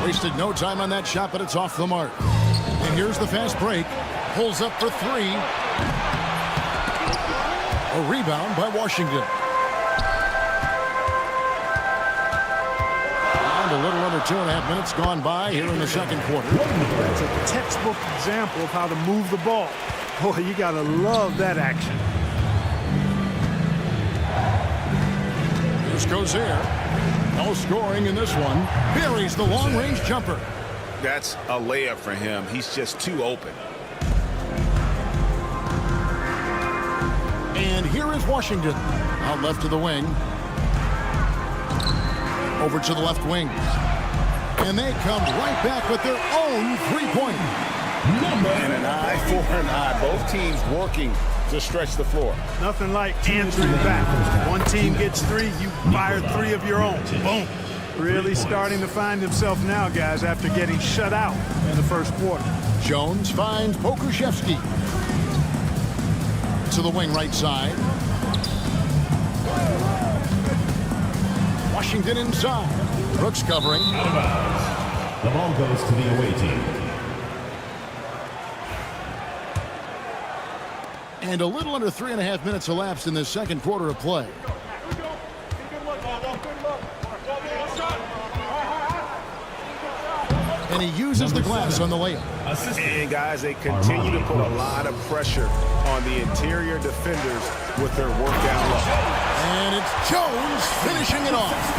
Wasted no time on that shot, but it's off the mark. And here's the fast break. Pulls up for 3. A rebound by Washington. And a little under 2.5 minutes gone by here in the second quarter. That's a textbook example of how to move the ball. Boy, you got to love that action. Post goes there. No scoring in this one. Buries the long-range jumper. That's a layup for him. He's just too open. And here is Washington. Out left to the wing. Over to the left wing. And they come right back with their own three-point. And an eye for an eye. Both teams working to stretch the floor. Nothing like answering back. One team gets three, you fire three of your own. Boom. Really starting to find himself now, guys, after getting shut out in the first quarter. Jones finds Pokuševski. To the wing right side. Washington inside. Brooks covering. Out of bounds. The ball goes to the away team. And a little under 3.5 minutes elapsed in this second quarter of play. And he uses the glass on the layup. And guys, they continue to put a lot of pressure on the interior defenders with their work down low. And it's Jones finishing it off.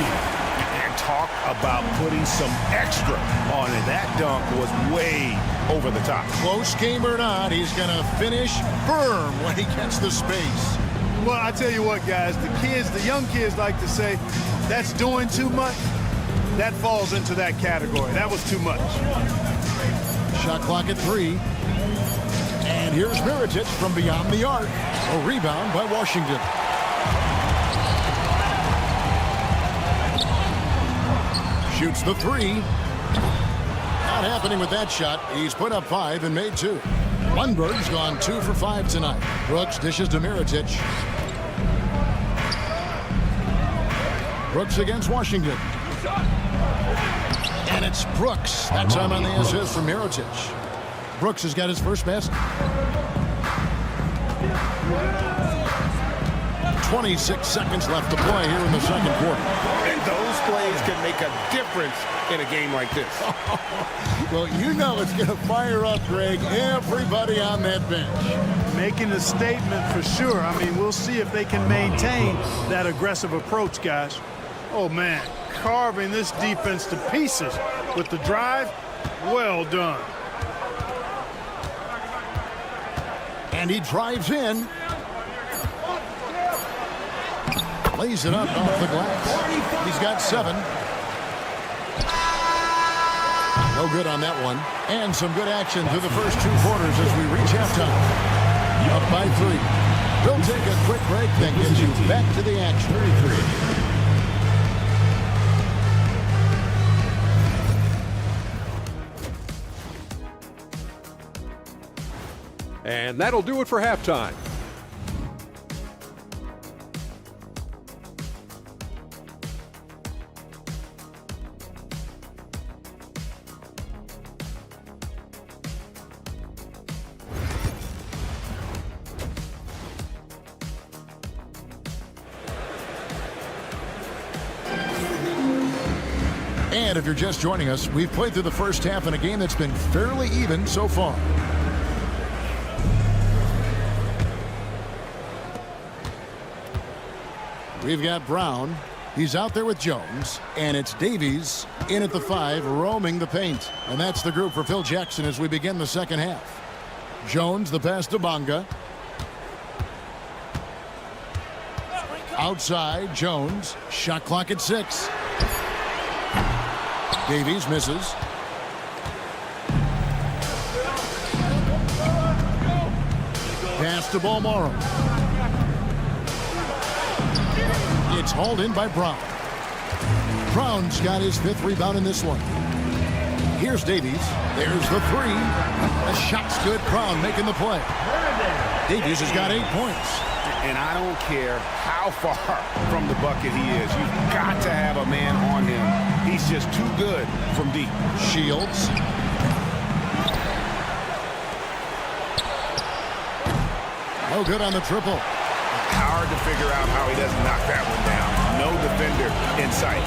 And talk about putting some extra on it. That dunk was way over the top. Close game or not, he's going to finish firm when he gets the space. Well, I tell you what, guys, the young kids like to say, that's doing too much. That falls into that category. That was too much. Shot clock at 3. And here's Mirotic from beyond the arc. A rebound by Washington. Shoots the 3. Not happening with that shot. He's put up 5 and made 2. Lundberg's gone 2 for 5 tonight. Brooks dishes to Mirotic. Brooks against Washington. And it's Brooks. That time on the assist from Mirotic. Brooks has got his first basket. 26 seconds left to play here in the second quarter. And those plays can make a difference in a game like this. Well, you know it's going to fire up, Greg, everybody on that bench. Making a statement for sure. I mean, we'll see if they can maintain that aggressive approach, guys. Oh, man, carving this defense to pieces with the drive. Well done. And he drives in. Lays it up off the glass. He's got 7. No good on that one. And some good action through the first 2 quarters as we reach halftime. Up by 3. We'll take a quick break, then get you back to the action. 33. And that'll do it for halftime. And if you're just joining us, we've played through the first half in a game that's been fairly even so far. We've got Brown. He's out there with Jones. And it's Davies in at the 5, roaming the paint. And that's the group for Phil Jackson as we begin the second half. Jones, the pass to Bonga. Outside, Jones. Shot clock at 6. Davies misses. Pass to Balmoro. It's hauled in by Brown. Brown's got his 5th rebound in this one. Here's Davies. There's the 3. The shot's good. Brown making the play. Davies has got 8 points. And I don't care how far from the bucket he is. You've got to have a man on him. He's just too good from deep. Shields. No good on the triple. Hard to figure out how he doesn't knock that one down. No defender in sight.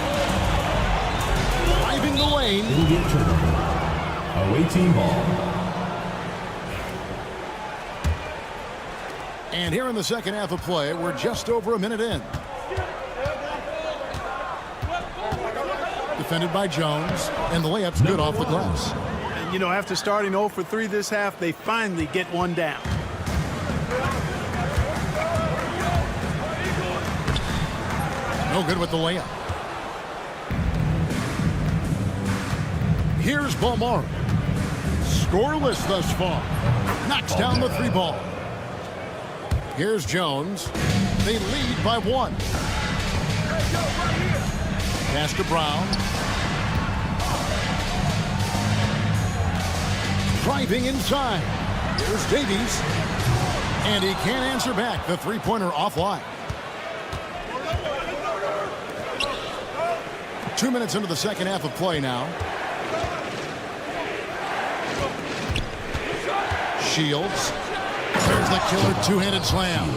Driving the lane. Indian turnover. Away team ball. And here in the second half of play, we're just over a minute in. Defended by Jones, and the layup's good off the glass. And, you know, after starting 0 for 3 this half, they finally get one down. No good with the layup. Here's Balmar. Scoreless thus far. Knocks down the 3 ball. Here's Jones. They lead by 1. Pass to Brown. Driving inside. Here's Davies. And he can't answer back. The 3-pointer offline. 2 minutes into the second half of play now. Shields. There's the killer two-handed slam.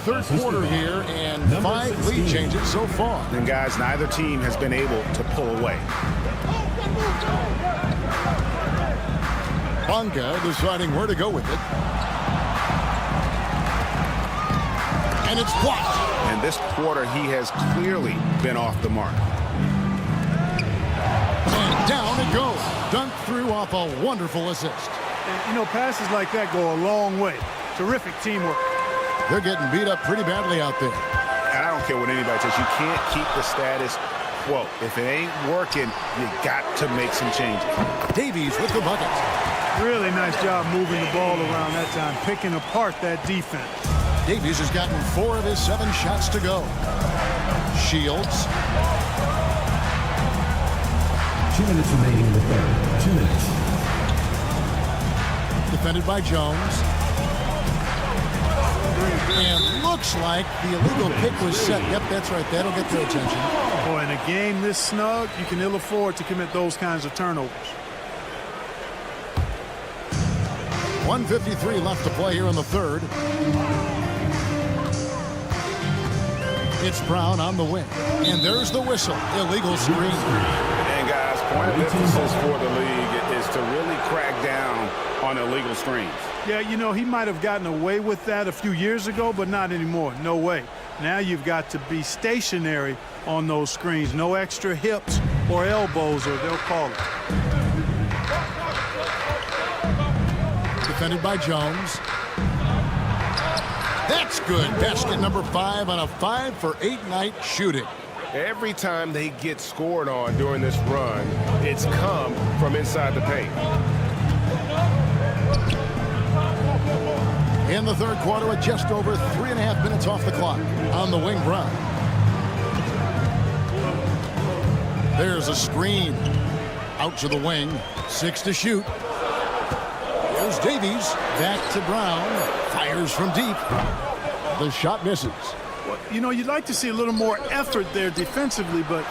Third quarter here and 5 lead changes so far. And guys, neither team has been able to pull away. Bunga deciding where to go with it. And it's blocked. And this quarter, he has clearly been off the mark. And down it goes. Dunked through off a wonderful assist. And, you know, passes like that go a long way. Terrific teamwork. They're getting beat up pretty badly out there. And I don't care what anybody says. You can't keep the status quo. If it ain't working, you got to make some changes. Davies with the bucket. Really nice job moving the ball around that time, picking apart that defense. Davies has gotten 4 of his 7 shots to go. Shields. 2 minutes remaining in the third. 2 minutes. Defended by Jones. And looks like the illegal pick was set. Yep, that's right. That'll get their attention. Boy, in a game this snug, you can ill afford to commit those kinds of turnovers. 1:53 left to play here in the third. It's Brown on the wing. And there's the whistle. Illegal screen. And guys, point of emphasis for the league is to really crack down on illegal screens. Yeah, you know, he might have gotten away with that a few years ago, but not anymore. No way. Now you've got to be stationary on those screens. No extra hips or elbows, or they'll call it. Defended by Jones. That's good. Basket number 5 on a 5 for 8 night shooting. Every time they get scored on during this run, it's come from inside the paint. In the third quarter with just over 3.5 minutes off the clock. On the wing, Brown. There's a screen. Out to the wing. 6 to shoot. Here's Davies. Back to Brown. Fires from deep. The shot misses. Well, you know, you'd like to see a little more effort there defensively, but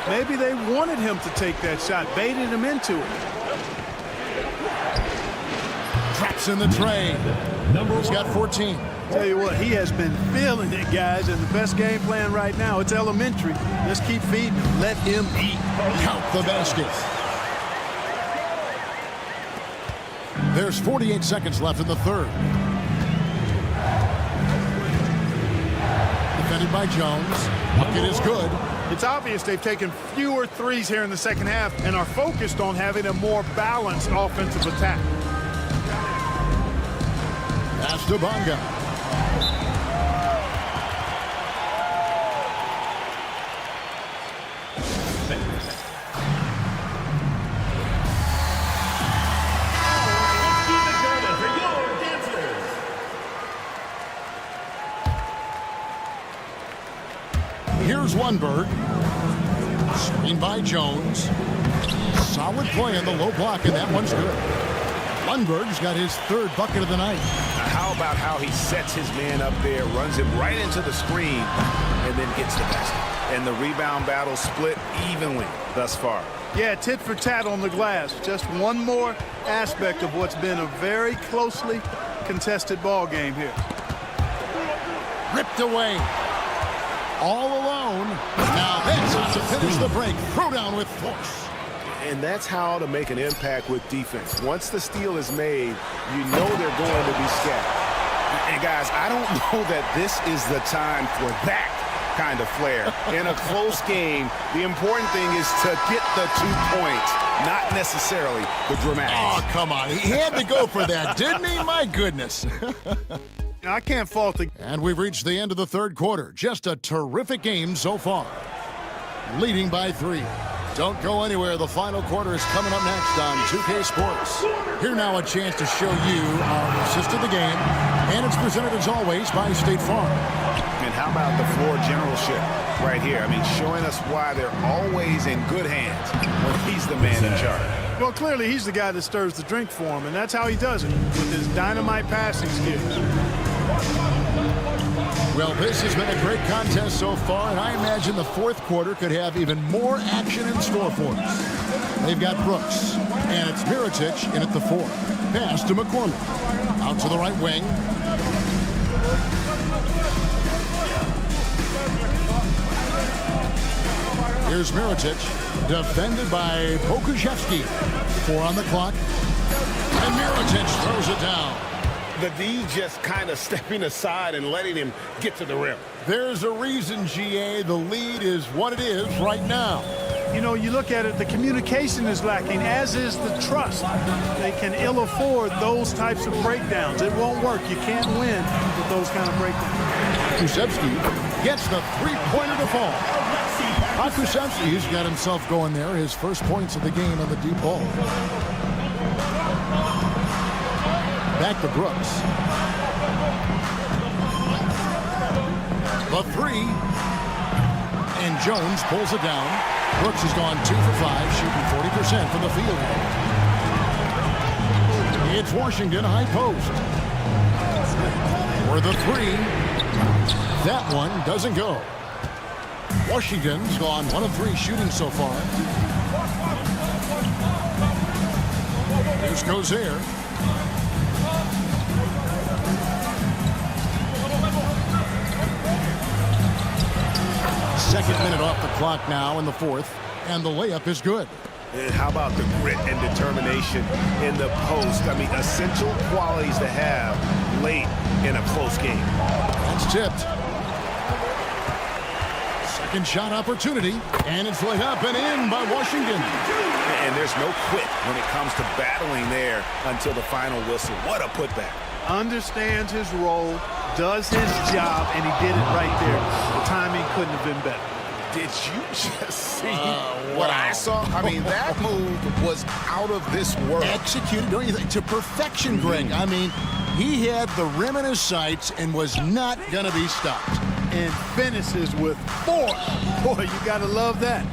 maybe they wanted him to take that shot, baited him into it. Traps in the tray. He's got 14. Tell you what, he has been feeling it, guys, and the best game plan right now, it's elementary. Just keep feeding him. Let him eat. Count the basket. There's 48 seconds left in the third. Defended by Jones. Bucket is good. It's obvious they've taken fewer threes here in the second half and are focused on having a more balanced offensive attack. Pass to Bunga. Here's Lundberg. Screen by Jones. Solid play in the low block, and that one's good. Lundberg's got his 3rd bucket of the night. How about how he sets his man up there, runs him right into the screen, and then gets the basket. And the rebound battle split evenly thus far. Yeah, tit for tat on the glass. Just one more aspect of what's been a very closely contested ball game here. Ripped away. All alone. Now that's how to finish the break. Throw down with force. And that's how to make an impact with defense. Once the steal is made, you know they're going to be scattered. And guys, I don't know that this is the time for that. kind of flair. In a close game, the important thing is to get the 2 points, not necessarily the dramatics. Oh, come on. He had to go for that, didn't he? My goodness. I can't fault it. And we've reached the end of the third quarter. Just a terrific game so far. Leading by 3. Don't go anywhere. The final quarter is coming up next on 2K Sports. Here now a chance to show you our assist of the game. And it's presented as always by State Farm. And how about the floor generalship right here? I mean, showing us why they're always in good hands when he's the man in charge. Well, clearly he's the guy that stirs the drink for him, and that's how he does it, with his dynamite passing skills. Well, this has been a great contest so far, and I imagine the fourth quarter could have even more action in store for us. They've got Brooks, and it's Mirotic in at the 4. Pass to McCormick. Out to the right wing. Here's Mirotic, defended by Pokuševski. 4 on the clock. And Mirotic throws it down. The D just kind of stepping aside and letting him get to the rim. There's a reason, GA. The lead is what it is right now. You know, you look at it, the communication is lacking, as is the trust. They can ill afford those types of breakdowns. It won't work. You can't win with those kind of breakdowns. Pokuševski gets the three-pointer to fall. Pokuševski's got himself going there. His first points of the game on the deep ball. Back to Brooks. The 3. And Jones pulls it down. Brooks has gone 2 for 5, shooting 40% from the field. It's Washington high post. For the 3. That one doesn't go. Washington's gone 1 of 3 shooting so far. Here's Gozer. Second minute off the clock now in the fourth, and the layup is good. And how about the grit and determination in the post? I mean, essential qualities to have late in a close game. That's tipped. Second shot opportunity, and it's laid up and in by Washington. And there's no quit when it comes to battling there until the final whistle. What a putback. Understands his role, does his job, and he did it right there. The timing couldn't have been better. Did you just see what I saw? I mean, that move was out of this world. Executed, don't you think, to perfection, Greg. I mean, he had the rim in his sights and was not going to be stopped. And finishes with force. Boy, you got to love that.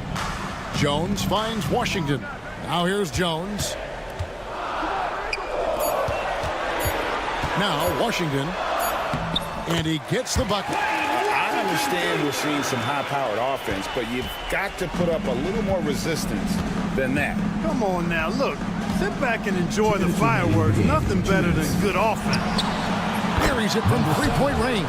Jones finds Washington. Now here's Jones. Now Washington. And he gets the bucket. I understand we're seeing some high-powered offense, but you've got to put up a little more resistance than that. Come on now, look. Sit back and enjoy the fireworks. Nothing better than good offense. Buries it from three-point range.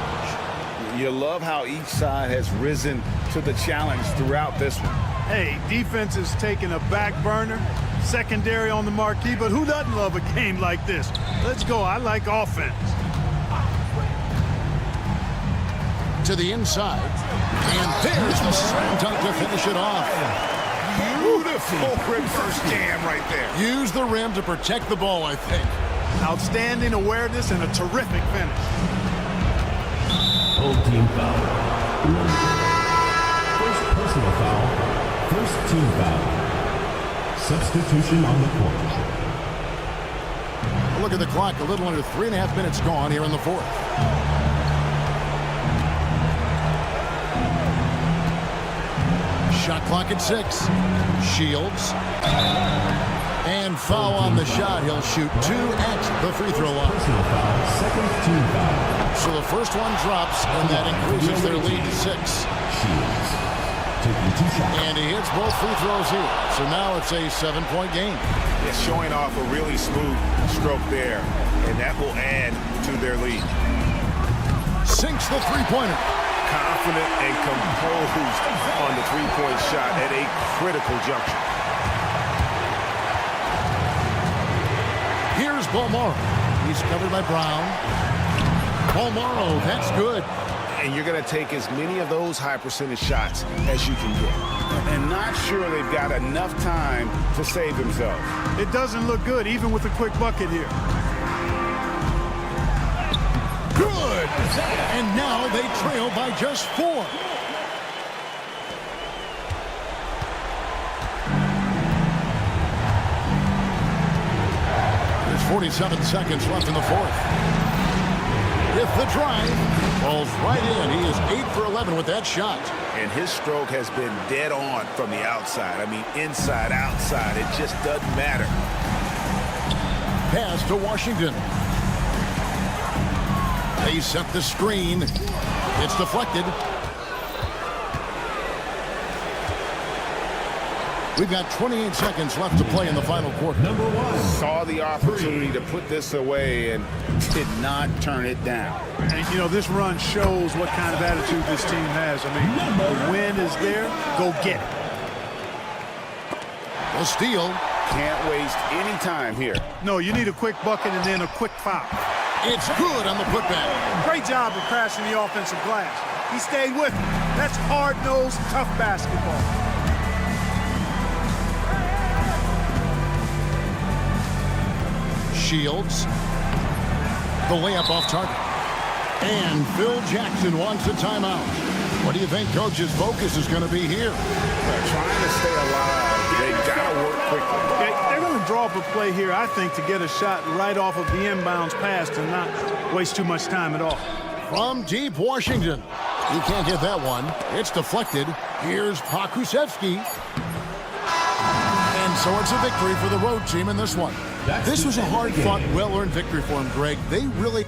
You love how each side has risen to the challenge throughout this one. Hey, defense is taking a back burner, secondary on the marquee, but who doesn't love a game like this? Let's go. I like offense. To the inside. And there's the slam dunk to finish it off. Beautiful reverse jam right there. Use the rim to protect the ball, I think. Outstanding awareness and a terrific finish. Whole team foul. First personal foul. First team foul. Substitution on the court. Look at the clock. A little under 3.5 minutes gone here in the fourth. Shot clock at 6. Shields. And foul on the shot. He'll shoot 2 at the free throw line. Personal foul. Second team foul. So the first one drops, and that increases their lead to 6. Shields taking 2 shots. And he hits both free throws here. So now it's a 7-point game. It's showing off a really smooth stroke there, and that will add to their lead. Sinks the three-pointer. Confident and composed on the three-point shot at a critical juncture. Here's Bolmaro. He's covered by Brown. Bolmaro, that's good. and you're going to take as many of those high percentage shots as you can get. And not sure they've got enough time to save themselves. It doesn't look good, even with a quick bucket here. Good! And now they trail by just 4. There's 47 seconds left in the fourth. With the drive, falls right in. He is 8 for 11 with that shot. And his stroke has been dead on from the outside. I mean, inside, outside, it just doesn't matter. Pass to Washington. They set the screen. It's deflected. We've got 28 seconds left to play in the final quarter. Number 1. Saw the opportunity to put this away and did not turn it down. And, you know, this run shows what kind of attitude this team has. I mean, the win is there. Go get it. The steal. Can't waste any time here. No, you need a quick bucket and then a quick foul. It's good on the putback. Great job of crashing the offensive glass. He stayed with it. That's hard-nosed, tough basketball. Shields. The layup off target. And Phil Jackson wants a timeout. What do you think Coach's focus is going to be here? They're trying to stay alive. They've got to work quickly. They're going to draw up a play here, I think, to get a shot right off of the inbounds pass and not waste too much time at all. From deep Washington. He can't get that one. It's deflected. Here's Pokusevski. And so it's a victory for the road team in this one. This was a hard-fought, well-earned victory for him, Greg. They really...